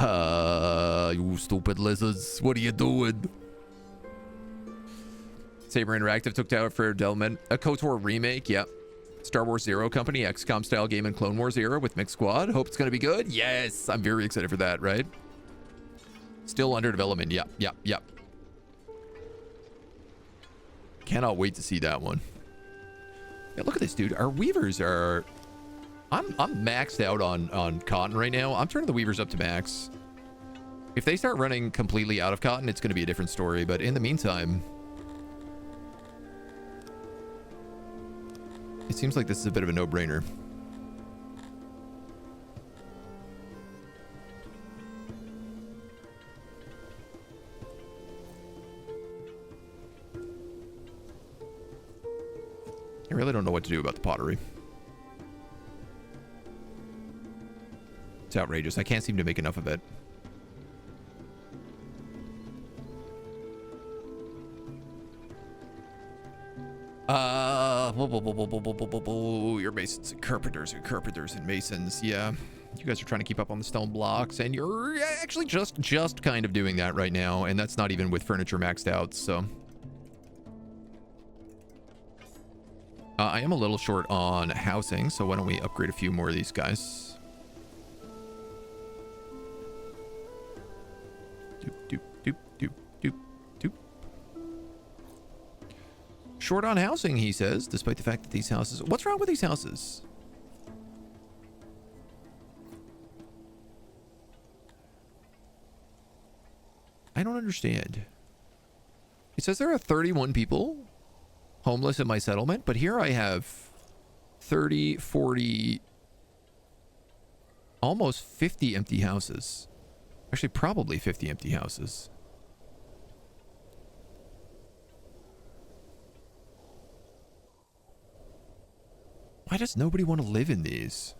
You stupid lizards. What are you doing? Saber Interactive took down for Delman. A KOTOR remake. Yep. Star Wars Zero Company, XCOM style game in Clone Wars era with mixed squad. Hope it's going to be good. Yes, I'm very excited for that, right? Still under development. Yep. Cannot wait to see that one. Yeah, look at this, dude. Our weavers are... I'm maxed out on cotton right now. I'm turning the weavers up to max. If they start running completely out of cotton, it's going to be a different story. But in the meantime... it seems like this is a bit of a no-brainer. I really don't know what to do about the pottery. It's outrageous. I can't seem to make enough of it. Your masons and carpenters and masons. Yeah, you guys are trying to keep up on the stone blocks, and you're actually just kind of doing that right now, and that's not even with furniture maxed out. So I am a little short on housing, so why don't we upgrade a few more of these guys? Doop. Short on housing, he says, despite the fact that these houses... what's wrong with these houses? I don't understand. It says there are 31 people homeless in my settlement, but here I have 30, 40, almost 50 empty houses. Actually, probably 50 empty houses. Why does nobody want to live in these?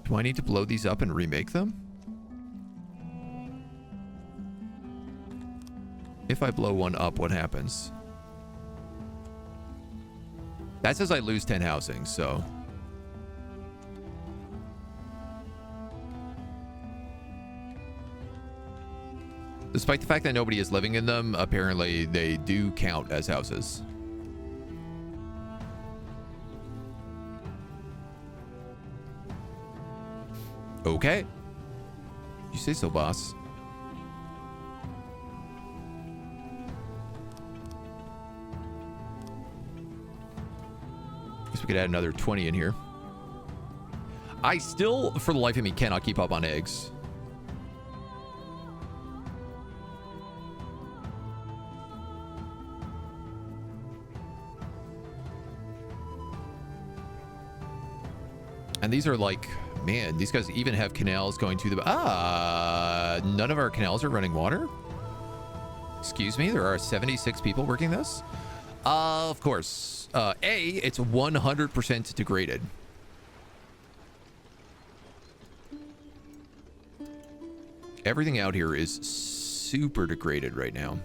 Do I need to blow these up and remake them? If I blow one up, what happens? That says I lose 10 housing, so... Despite the fact that nobody is living in them, apparently they do count as houses. Okay. You say so, boss. Guess we could add another 20 in here. I still, for the life of me, cannot keep up on eggs. And these are like, man, these guys even have canals going to the... none of our canals are running water? Excuse me, there are 76 people working this? Of course. It's 100% degraded. Everything out here is super degraded right now.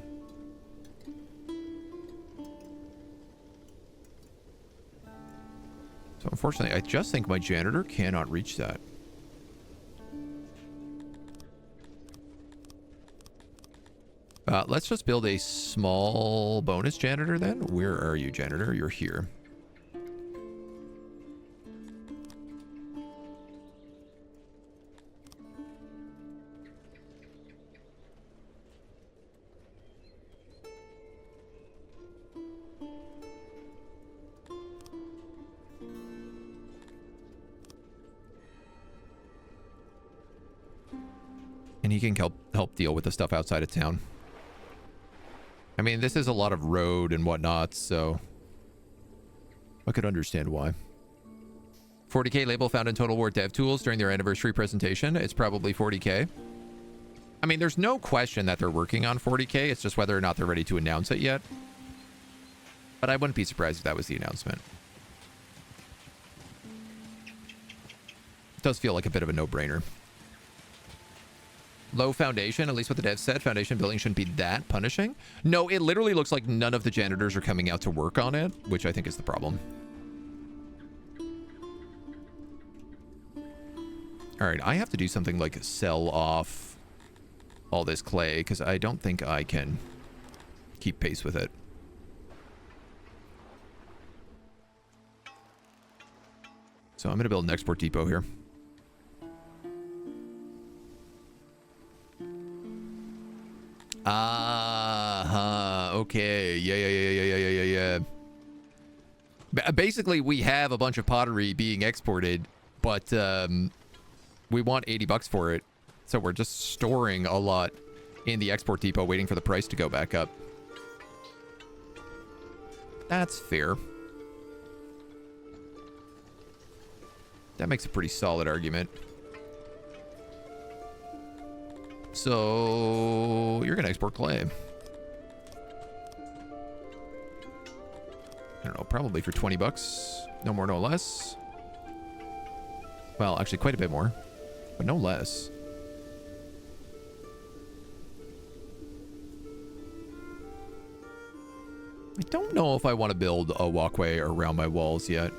So unfortunately, I just think my janitor cannot reach that. Let's just build a small bonus janitor then. Where are you, janitor? You're here. And he can help deal with the stuff outside of town. I mean, this is a lot of road and whatnot, so I could understand why. 40K label found in Total War Dev Tools during their anniversary presentation. It's probably 40K. I mean, there's no question that they're working on 40K. It's just whether or not they're ready to announce it yet. But I wouldn't be surprised if that was the announcement. It does feel like a bit of a no-brainer. Low foundation, at least what the devs said. Foundation building shouldn't be that punishing. No, it literally looks like none of the janitors are coming out to work on it, which I think is the problem. All right, I have to do something like sell off all this clay because I don't think I can keep pace with it. So I'm going to build an export depot here. Okay. Yeah. Basically, we have a bunch of pottery being exported, but we want 80 bucks for it. So we're just storing a lot in the export depot, waiting for the price to go back up. That's fair. That makes a pretty solid argument. So you're gonna export clay. I don't know, probably for 20 bucks. No more, no less. Well, actually quite a bit more, but no less. I don't know if I want to build a walkway around my walls yet.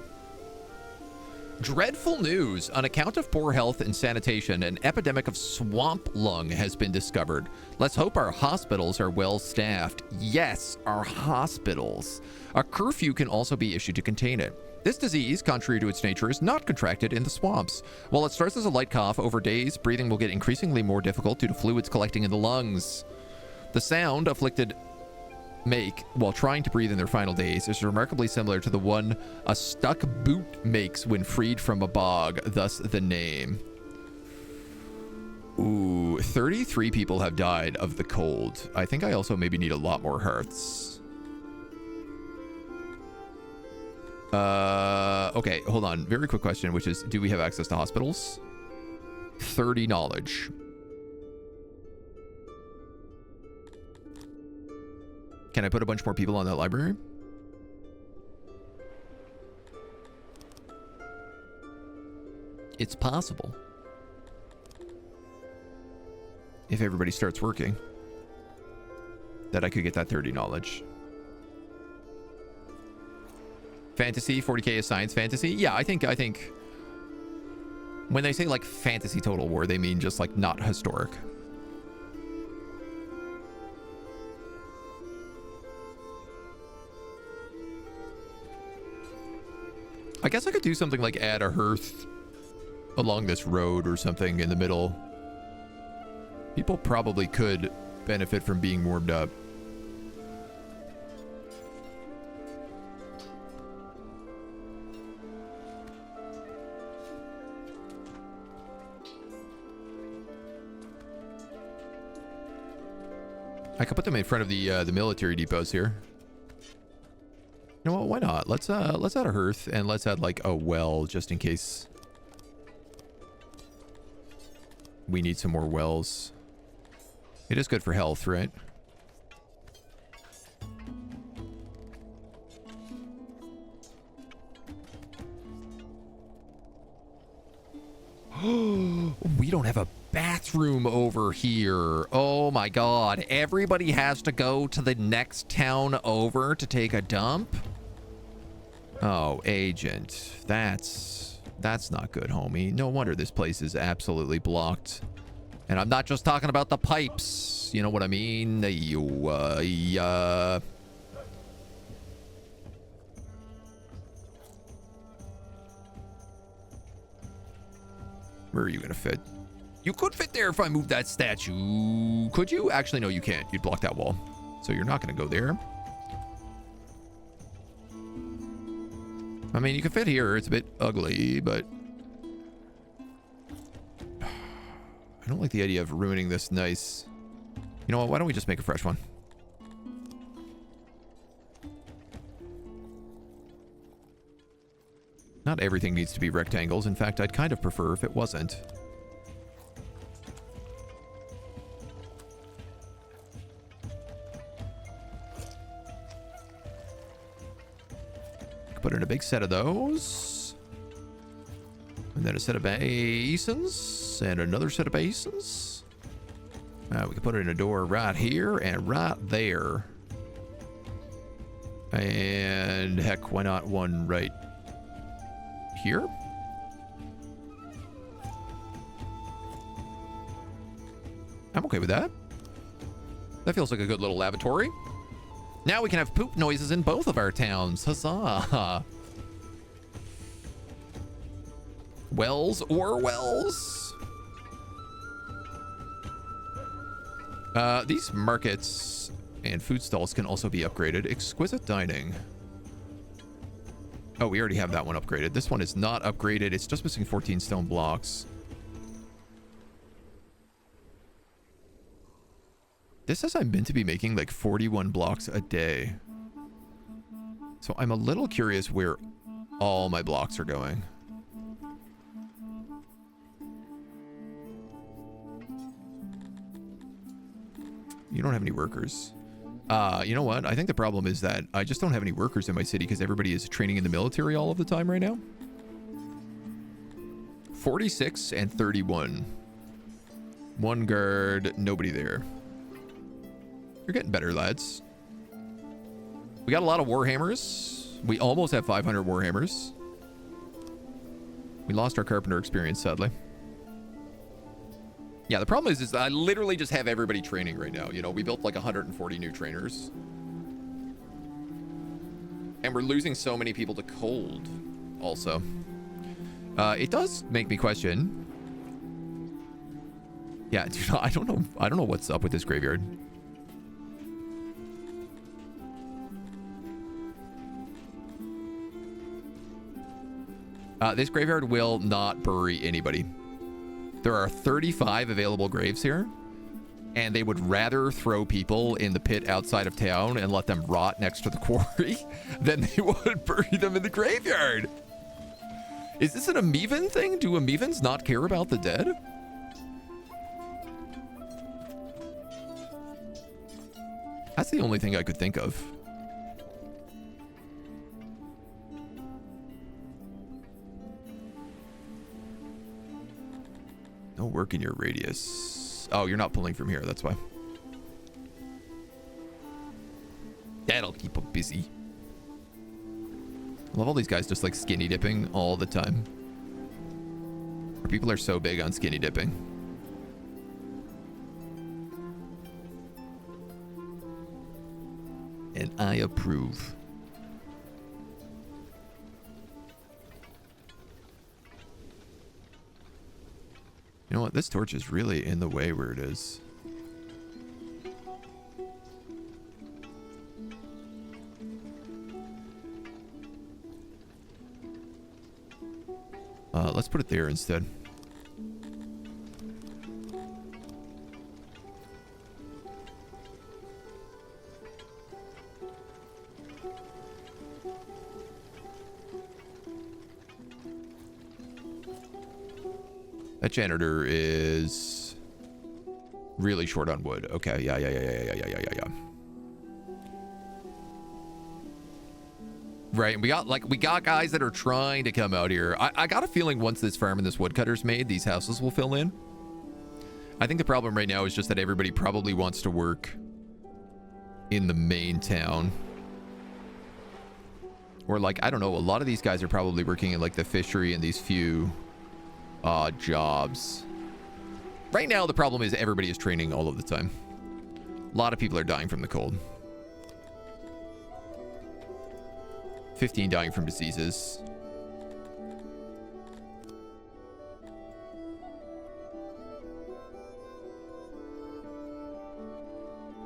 Dreadful news. On account of poor health and sanitation, an epidemic of swamp lung has been discovered. Let's hope our hospitals are well staffed. Yes, our hospitals. A curfew can also be issued to contain it. This disease, contrary to its nature, is not contracted in the swamps. While it starts as a light cough, over days, breathing will get increasingly more difficult due to fluids collecting in the lungs. The sound afflicted make while trying to breathe in their final days is remarkably similar to the one a stuck boot makes when freed from a bog, thus the name. Ooh, 33 people have died of the cold. I think I also maybe need a lot more hearths. Okay, hold on. Very quick question, which is, do we have access to hospitals? 30 knowledge. Can I put a bunch more people on that library? It's possible. If everybody starts working, that I could get that 30 knowledge. Fantasy, 40k is science fantasy. Yeah, I think when they say like fantasy Total War, they mean just like not historic. I guess I could do something like add a hearth along this road or something in the middle. People probably could benefit from being warmed up. I could put them in front of the military depots here. You know what? Why not? Let's add a hearth and let's add like a well just in case we need some more wells. It is good for health, right? We don't have a bathroom over here. Oh my god. Everybody has to go to the next town over to take a dump? Oh, agent. That's not good, homie. No wonder this place is absolutely blocked. And I'm not just talking about the pipes. You know what I mean? Where are you gonna fit? You could fit there if I moved that statue. Could you? Actually, no, you can't. You'd block that wall. So you're not gonna go there. I mean, you can fit here. It's a bit ugly, but I don't like the idea of ruining this nice. You know what? Why don't we just make a fresh one? Not everything needs to be rectangles. In fact, I'd kind of prefer if it wasn't. Put in a big set of those. And then a set of basins. And another set of basins. We can put it in a door right here and right there. And heck, why not one right here? I'm okay with that. That feels like a good little lavatory. Now we can have poop noises in both of our towns. Huzzah. Wells or wells? These markets and food stalls can also be upgraded. Exquisite dining. Oh, we already have that one upgraded. This one is not upgraded. It's just missing 14 stone blocks. This says I'm meant to be making like 41 blocks a day. So I'm a little curious where all my blocks are going. You don't have any workers. You know what? I think the problem is that I just don't have any workers in my city because everybody is training in the military all of the time right now. 46 and 31. One guard, nobody there. You're getting better, lads. We got a lot of Warhammers. We almost have 500 Warhammers. We lost our carpenter experience, sadly. Yeah, the problem is I literally just have everybody training right now. You know, we built like 140 new trainers. And we're losing so many people to cold also. It does make me question. Yeah, dude, I don't know what's up with this graveyard. This graveyard will not bury anybody. There are 35 available graves here, and they would rather throw people in the pit outside of town and let them rot next to the quarry than they would bury them in the graveyard. Is this an Amevan thing? Do Amevans not care about the dead? That's the only thing I could think of. No work in your radius. Oh, you're not pulling from here. That's why. That'll keep them busy. I love all these guys just like skinny dipping all the time. People are so big on skinny dipping. And I approve. You know what? This torch is really in the way where it is. Let's put it there instead. That janitor is really short on wood. Okay, yeah. Right, and we got guys that are trying to come out here. I got a feeling once this farm and this woodcutter's made, these houses will fill in. I think the problem right now is just that everybody probably wants to work in the main town. Or like, I don't know, a lot of these guys are probably working in like the fishery and these few jobs. Right now, the problem is everybody is training all of the time. A lot of people are dying from the cold. 15 dying from diseases.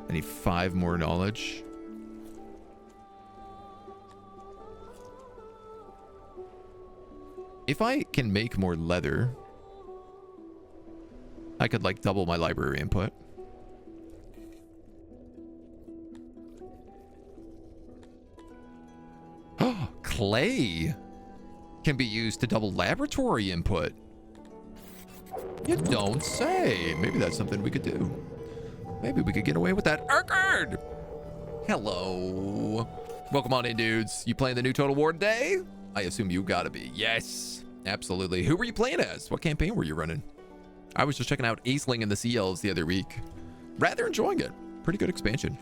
I need 5 more knowledge. If I can make more leather, I could like double my library input. Oh, clay can be used to double laboratory input. You don't say. Maybe that's something we could do. Maybe we could get away with that. Urquhart! Hello. Welcome on in, dudes. You playing the new Total War today? I assume you gotta be. Yes, absolutely. Who were you playing as? What campaign were you running? I was just checking out Aisling and the Sea Elves the other week. Rather enjoying it. Pretty good expansion.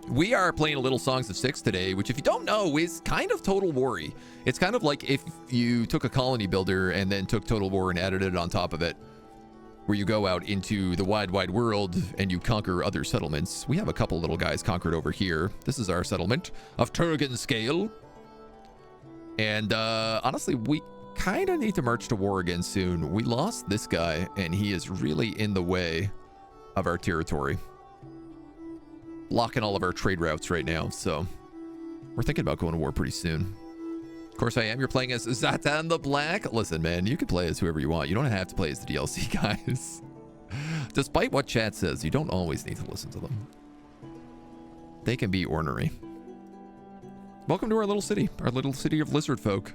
We are playing a little Songs of Syx today, which if you don't know is kind of Total War-y. It's kind of like if you took a colony builder and then took Total War and added it on top of it, where you go out into the wide, wide world and you conquer other settlements. We have a couple little guys conquered over here. This is our settlement of Turgan Scale. And honestly, we kind of need to march to war again soon. We lost this guy, and he is really in the way of our territory. Blocking all of our trade routes right now, so we're thinking about going to war pretty soon. Of course I am. You're playing as Zatan the Black. Listen, man, you can play as whoever you want. You don't have to play as the DLC guys. Despite what chat says, you don't always need to listen to them. They can be ornery. Welcome to our little city of lizard folk.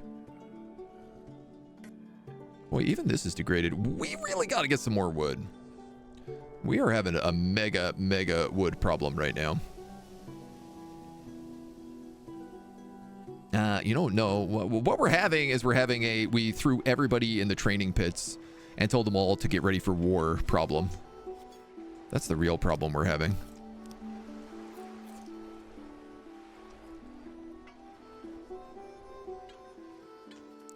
Boy, even this is degraded. We really got to get some more wood. We are having a mega wood problem right now. You don't know. What we're having is we threw everybody in the training pits and told them all to get ready for war problem. That's the real problem we're having.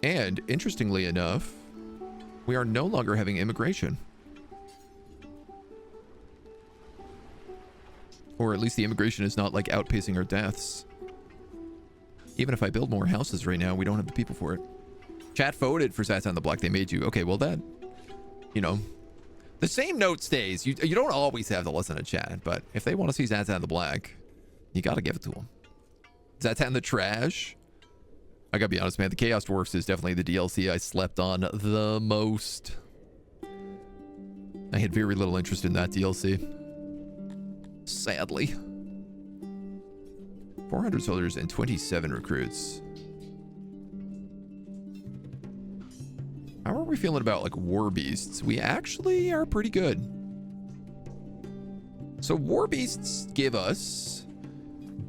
And interestingly enough, we are no longer having immigration. Or at least the immigration is not like outpacing our deaths. Even if I build more houses right now, we don't have the people for it. Chat voted for Zatan the Black. They made you. Okay, well that, you know, the same note stays. You don't always have to listen to chat, but if they want to see Zatan the Black, you got to give it to them. Zatan the Trash. I gotta be honest, man. The Chaos Dwarfs is definitely the DLC I slept on the most. I had very little interest in that DLC. Sadly. 400 soldiers and 27 recruits. How are we feeling about like war beasts? We actually are pretty good. So war beasts give us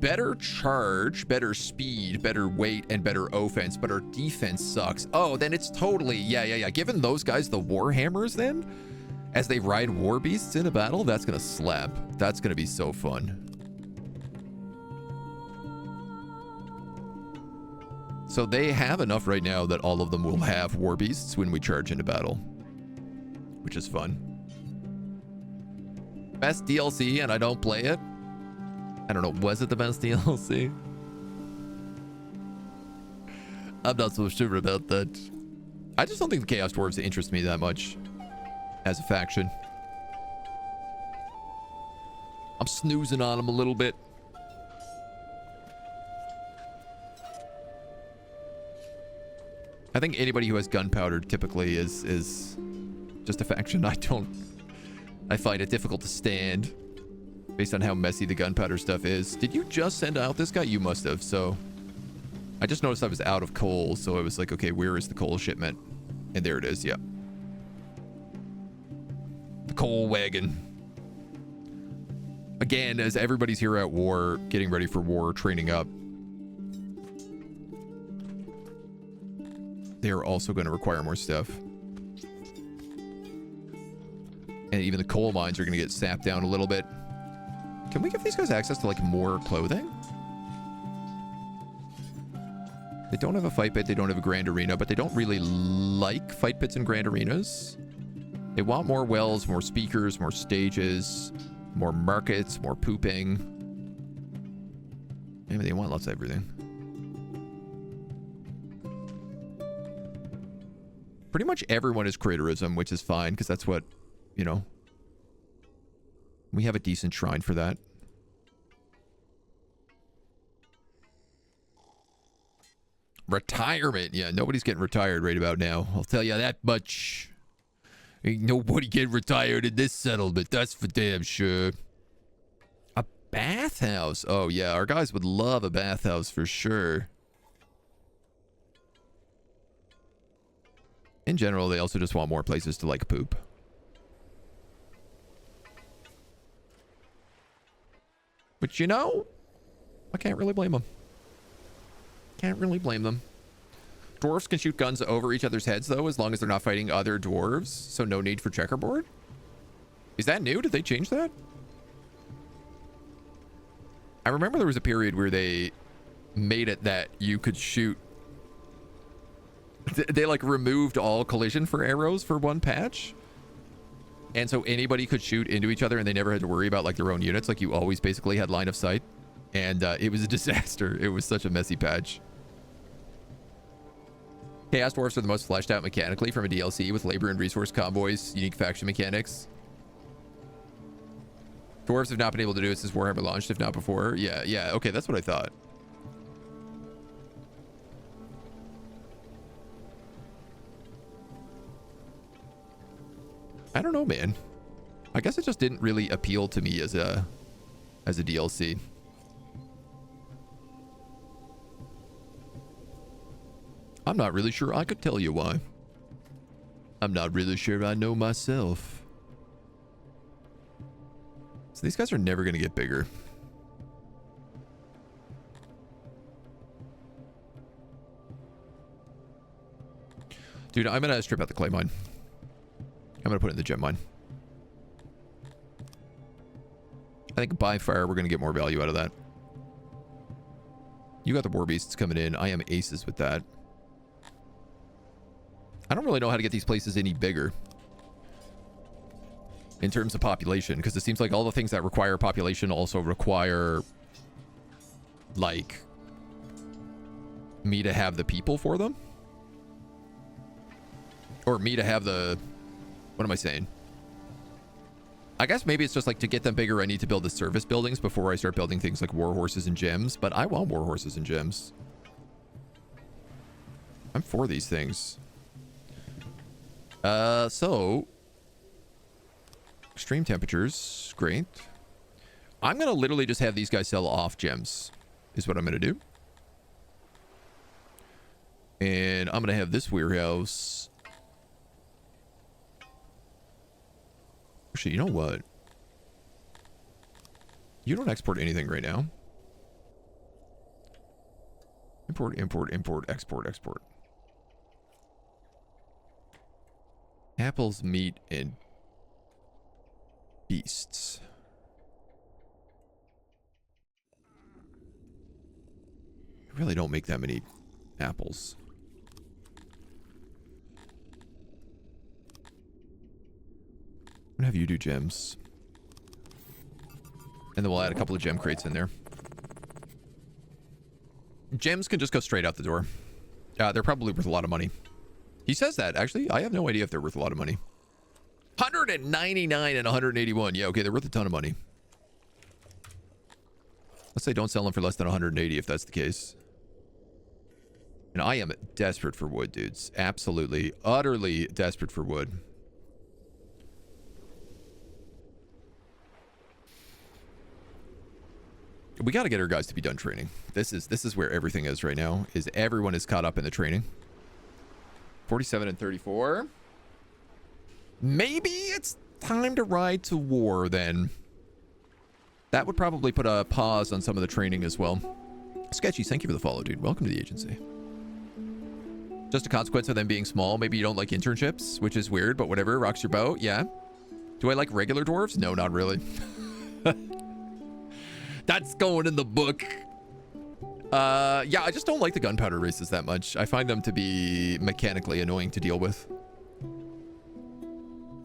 better charge, better speed, better weight, and better offense, but our defense sucks. Oh, then it's totally, yeah. Giving those guys the war hammers then, as they ride war beasts in a battle, that's gonna slap. That's gonna be so fun. So they have enough right now that all of them will have war beasts when we charge into battle, which is fun. Best DLC and I don't play it. I don't know, was it the best DLC? I'm not so sure about that. I just don't think the Chaos Dwarves interest me that much as a faction. I'm snoozing on them a little bit. I think anybody who has gunpowder typically is just a faction I find it difficult to stand based on how messy the gunpowder stuff is. Did you just send out this guy? You must have. So I just noticed I was out of coal, so I was like, okay, where is the coal shipment? And there it is. Yep. The coal wagon. Again, as everybody's here at war, getting ready for war, training up, they're also going to require more stuff. And even the coal mines are going to get sapped down a little bit. Can we give these guys access to, like, more clothing? They don't have a fight pit. They don't have a grand arena, but they don't really like fight pits and grand arenas. They want more wells, more speakers, more stages, more markets, more pooping. Maybe they want lots of everything. Pretty much everyone is craterism, which is fine, because that's what, you know, we have a decent shrine for that. Retirement. Yeah, nobody's getting retired right about now. I'll tell you that much. Ain't nobody getting retired in this settlement. That's for damn sure. A bathhouse. Oh, yeah. Our guys would love a bathhouse for sure. In general, they also just want more places to, like, poop. But, you know, I can't really blame them. Can't really blame them. Dwarves can shoot guns over each other's heads, though, as long as they're not fighting other dwarves. So no need for checkerboard. Is that new? Did they change that? I remember there was a period where they made it that you could shoot. They like removed all collision for arrows for one patch. And so anybody could shoot into each other and they never had to worry about like their own units. Like you always basically had line of sight. And it was a disaster. It was such a messy patch. Chaos Dwarfs are the most fleshed out mechanically from a DLC with labor and resource convoys, unique faction mechanics. Dwarves have not been able to do it since Warhammer launched, if not before. Yeah, okay, that's what I thought. I don't know, man. I guess it just didn't really appeal to me as a DLC. I'm not really sure I could tell you why. I'm not really sure I know myself. So these guys are never going to get bigger. Dude, I'm going to strip out the clay mine. I'm going to put it in the gem mine. I think by far we're going to get more value out of that. You got the war beasts coming in. I am aces with that. I don't really know how to get these places any bigger in terms of population, because it seems like all the things that require population also require like me to have the people for them, or me to have the, what am I saying? I guess maybe it's just like to get them bigger I need to build the service buildings before I start building things like war horses and gems, but I want war horses and gems. I'm for these things. So extreme temperatures, great. I'm gonna literally just have these guys sell off gems, is what I'm gonna do. And I'm gonna have this warehouse. Actually, you know what? You don't export anything right now. Import, import, import, export, export. Apples, meat, and beasts. I really don't make that many apples. I'm gonna have you do gems. And then we'll add a couple of gem crates in there. Gems can just go straight out the door. They're probably worth a lot of money. He says that, actually. I have no idea if they're worth a lot of money. 199 and 181. Yeah, okay, they're worth a ton of money. Let's say don't sell them for less than 180 if that's the case. And I am desperate for wood, dudes. Absolutely, utterly desperate for wood. We got to get our guys to be done training. This is where everything is right now. Is everyone is caught up in the training. 47 and 34. Maybe it's time to ride to war then. That would probably put a pause on some of the training as well. Sketchy, thank you for the follow, dude. Welcome to the agency. Just a consequence of them being small. Maybe you don't like internships, which is weird, but whatever. Rocks your boat. Yeah. Do I like regular dwarves? No, not really. That's going in the book. Yeah, I just don't like the gunpowder races that much. I find them to be mechanically annoying to deal with.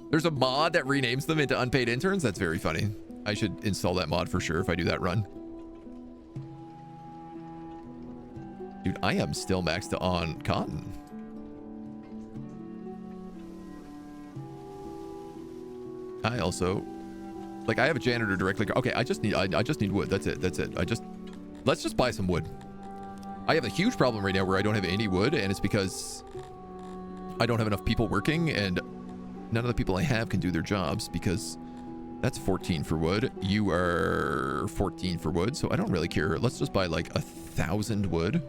There's a mod that renames them into unpaid interns. That's very funny. I should install that mod for sure if I do that run. Dude, I am still maxed on cotton. I also... Like, I have a janitor directly... Okay, I just need wood. That's it. That's it. Let's just buy some wood. I have a huge problem right now where I don't have any wood, and it's because I don't have enough people working, and none of the people I have can do their jobs because that's 14 for wood. You are 14 for wood, so I don't really care. Let's just buy, like, 1,000 wood.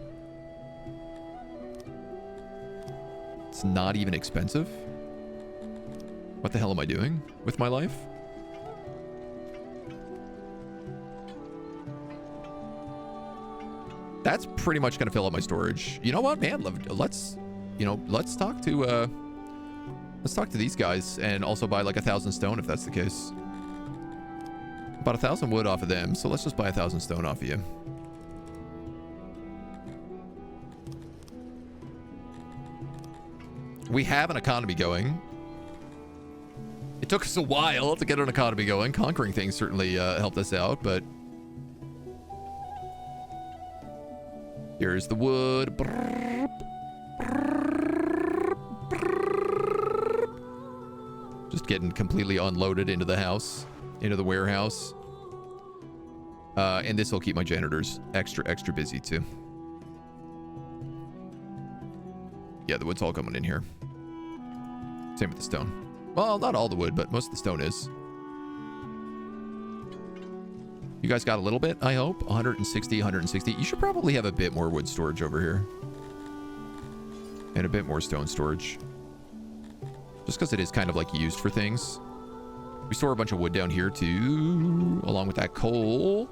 It's not even expensive. What the hell am I doing with my life? That's pretty much gonna fill up my storage. You know what, man? Let's talk to these guys and also buy like 1,000 stone if that's the case. About 1,000 wood off of them, so let's just buy 1,000 stone off of you. We have an economy going. It took us a while to get an economy going. Conquering things certainly helped us out, but here's the wood. Just getting completely unloaded into the house, into the warehouse. And this will keep my janitors extra busy too. Yeah, the wood's all coming in here. Same with the stone. Well, not all the wood, but most of the stone is. You guys got a little bit, I hope. 160, 160. You should probably have a bit more wood storage over here. And a bit more stone storage. Just because it is kind of like used for things. We store a bunch of wood down here too, along with that coal,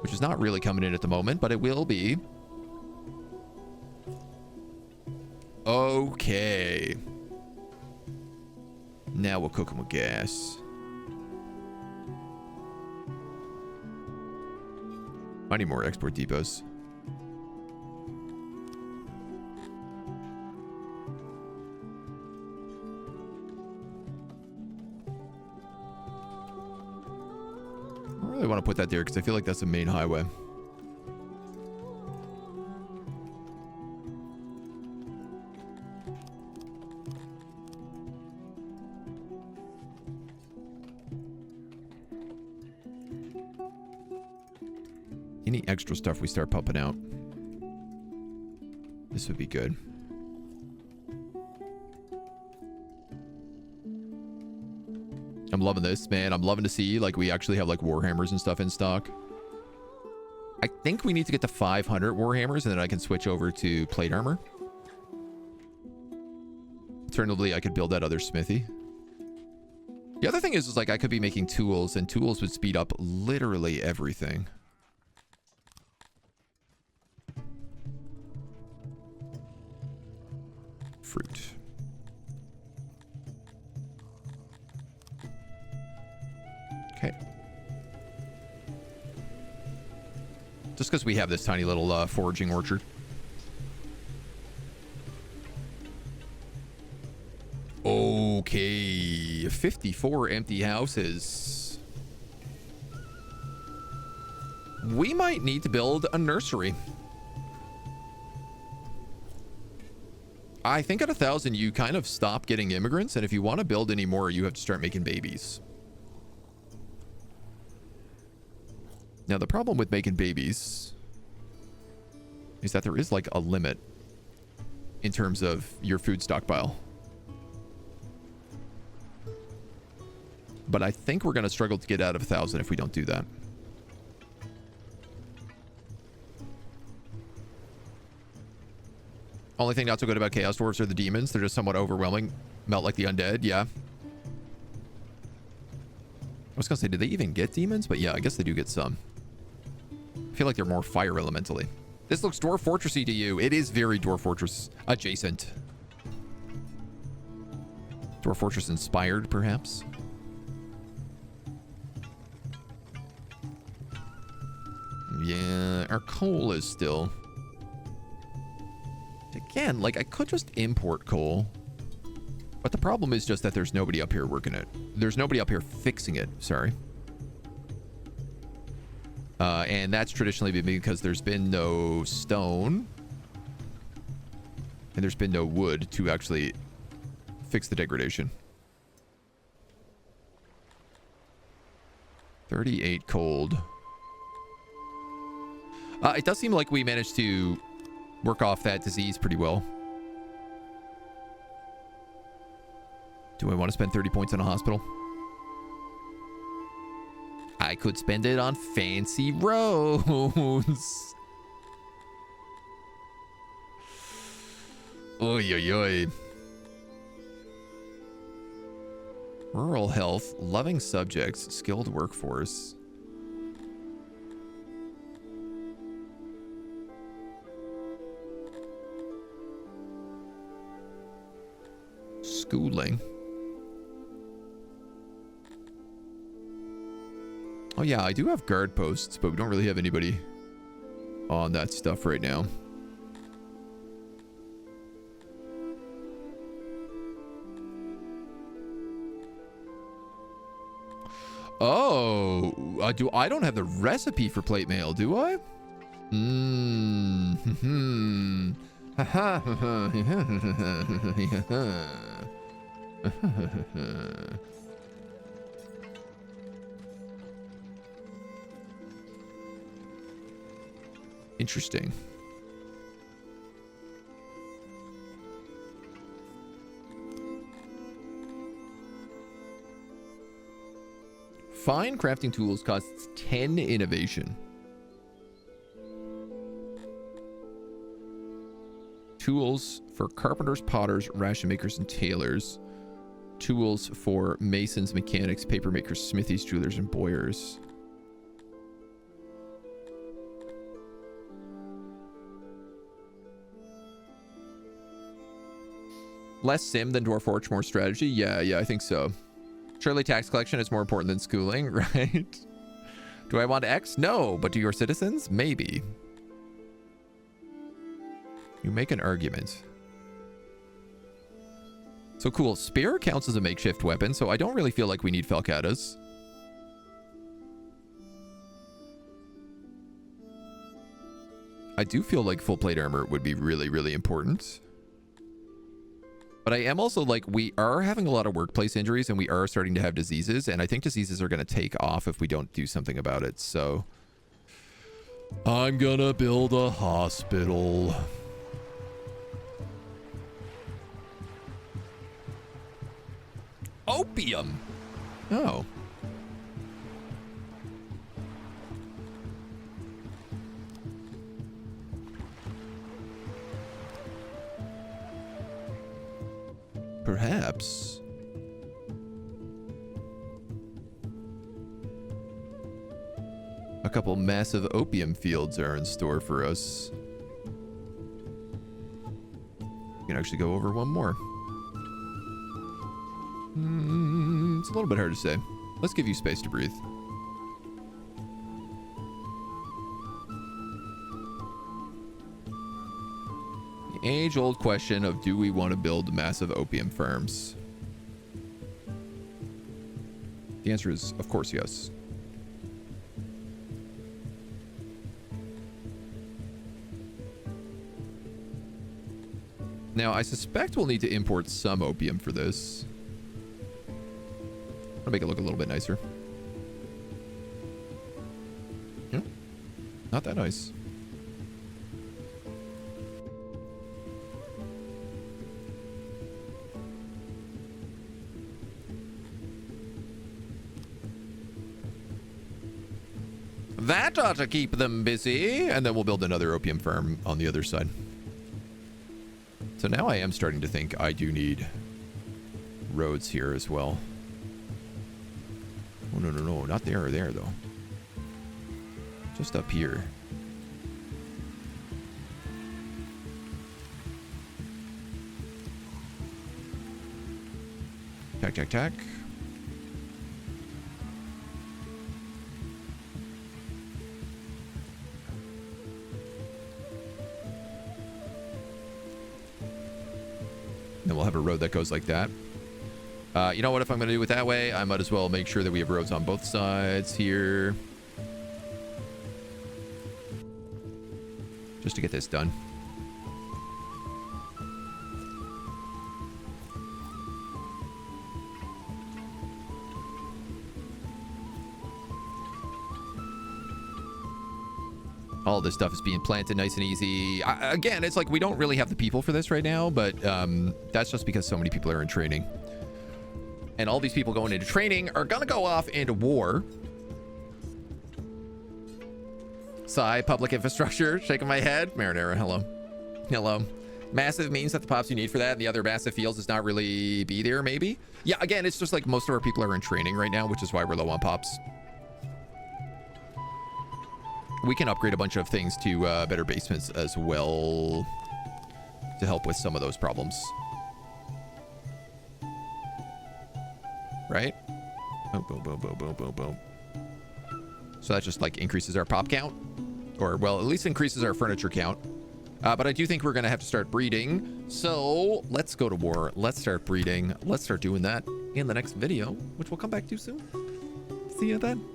which is not really coming in at the moment, but it will be. Okay. Now we'll cook them with gas. I need more export depots. I don't really want to put that there because I feel like that's the main highway. Any extra stuff we start pumping out, this would be good. I'm loving this, man. I'm loving to see, like, we actually have, like, Warhammers and stuff in stock. I think we need to get to 500 Warhammers, and then I can switch over to plate armor. Alternatively, I could build that other smithy. The other thing is like, I could be making tools, and tools would speed up literally everything. Fruit. Okay. Just because we have this tiny little foraging orchard. Okay, 54 empty houses. We might need to build a nursery. I think at 1,000 you kind of stop getting immigrants, and if you want to build any more, you have to start making babies. Now the problem with making babies is that there is like a limit in terms of your food stockpile. But I think we're going to struggle to get out of 1,000 if we don't do that. Only thing not so good about Chaos Dwarves are the demons. They're just somewhat overwhelming. Melt like the undead, yeah. I was going to say, do they even get demons? But yeah, I guess they do get some. I feel like they're more fire elementally. This looks Dwarf Fortressy to you. It is very Dwarf Fortress adjacent. Dwarf Fortress inspired, perhaps. Yeah, our coal is still... Again, like, I could just import coal. But the problem is just that there's nobody up here working it. There's nobody up here fixing it, sorry. And that's traditionally been because there's been no stone. And there's been no wood to actually fix the degradation. 38 cold. It does seem like we managed to work off that disease pretty well. Do I want to spend 30 points on a hospital? I could spend it on fancy roads. Oy, oy, oy. Rural health, loving subjects, skilled workforce. Schooling. Oh yeah, I do have guard posts, but we don't really have anybody on that stuff right now. Oh, I don't have the recipe for plate mail, do I? Interesting. Fine crafting tools costs 10 innovation. Tools for carpenters, potters, ration makers, and tailors. Tools for masons, mechanics, paper makers, smithies, jewelers, and bowyers. Less sim than Dwarf Forge, more strategy? Yeah, I think so. Surely tax collection is more important than schooling, right? Do I want X? No, but do your citizens? Maybe. You make an argument. So cool. Spear counts as a makeshift weapon, so I don't really feel like we need Falcatas. I do feel like full plate armor would be really, really important. But I am also like, we are having a lot of workplace injuries and we are starting to have diseases. And I think diseases are going to take off if we don't do something about it. So I'm going to build a hospital. Opium. Oh. Perhaps. A couple massive opium fields are in store for us. We can actually go over one more. It's a little bit hard to say. Let's give you space to breathe. The age-old question of, do we want to build massive opium farms? The answer is, of course, yes. Now, I suspect we'll need to import some opium for this. I'll make it look a little bit nicer. Yeah, not that nice. That ought to keep them busy. And then we'll build another opium farm on the other side. So now I am starting to think I do need roads here as well. Oh, no, no, no. Not there or there, though. Just up here. Tack, tack, tack. Then we'll have a road that goes like that. You know what? If I'm going to do it that way, I might as well make sure that we have roads on both sides here. Just to get this done. All this stuff is being planted nice and easy. Again, it's like we don't really have the people for this right now, but that's just because so many people are in training. And all these people going into training are going to go off into war. Sigh, public infrastructure, shaking my head. Marinara, hello. Hello. Massive means that the pops you need for that and the other massive fields does not really be there, maybe. Yeah, again, it's just like most of our people are in training right now, which is why we're low on pops. We can upgrade a bunch of things to better basements as well to help with some of those problems. Right? Boom, boom, boom, boom, boom, boom, boom. So that just like increases our pop count. Or, well, at least increases our furniture count. But I do think we're going to have to start breeding. So let's go to war. Let's start breeding. Let's start doing that in the next video, which we'll come back to soon. See you then.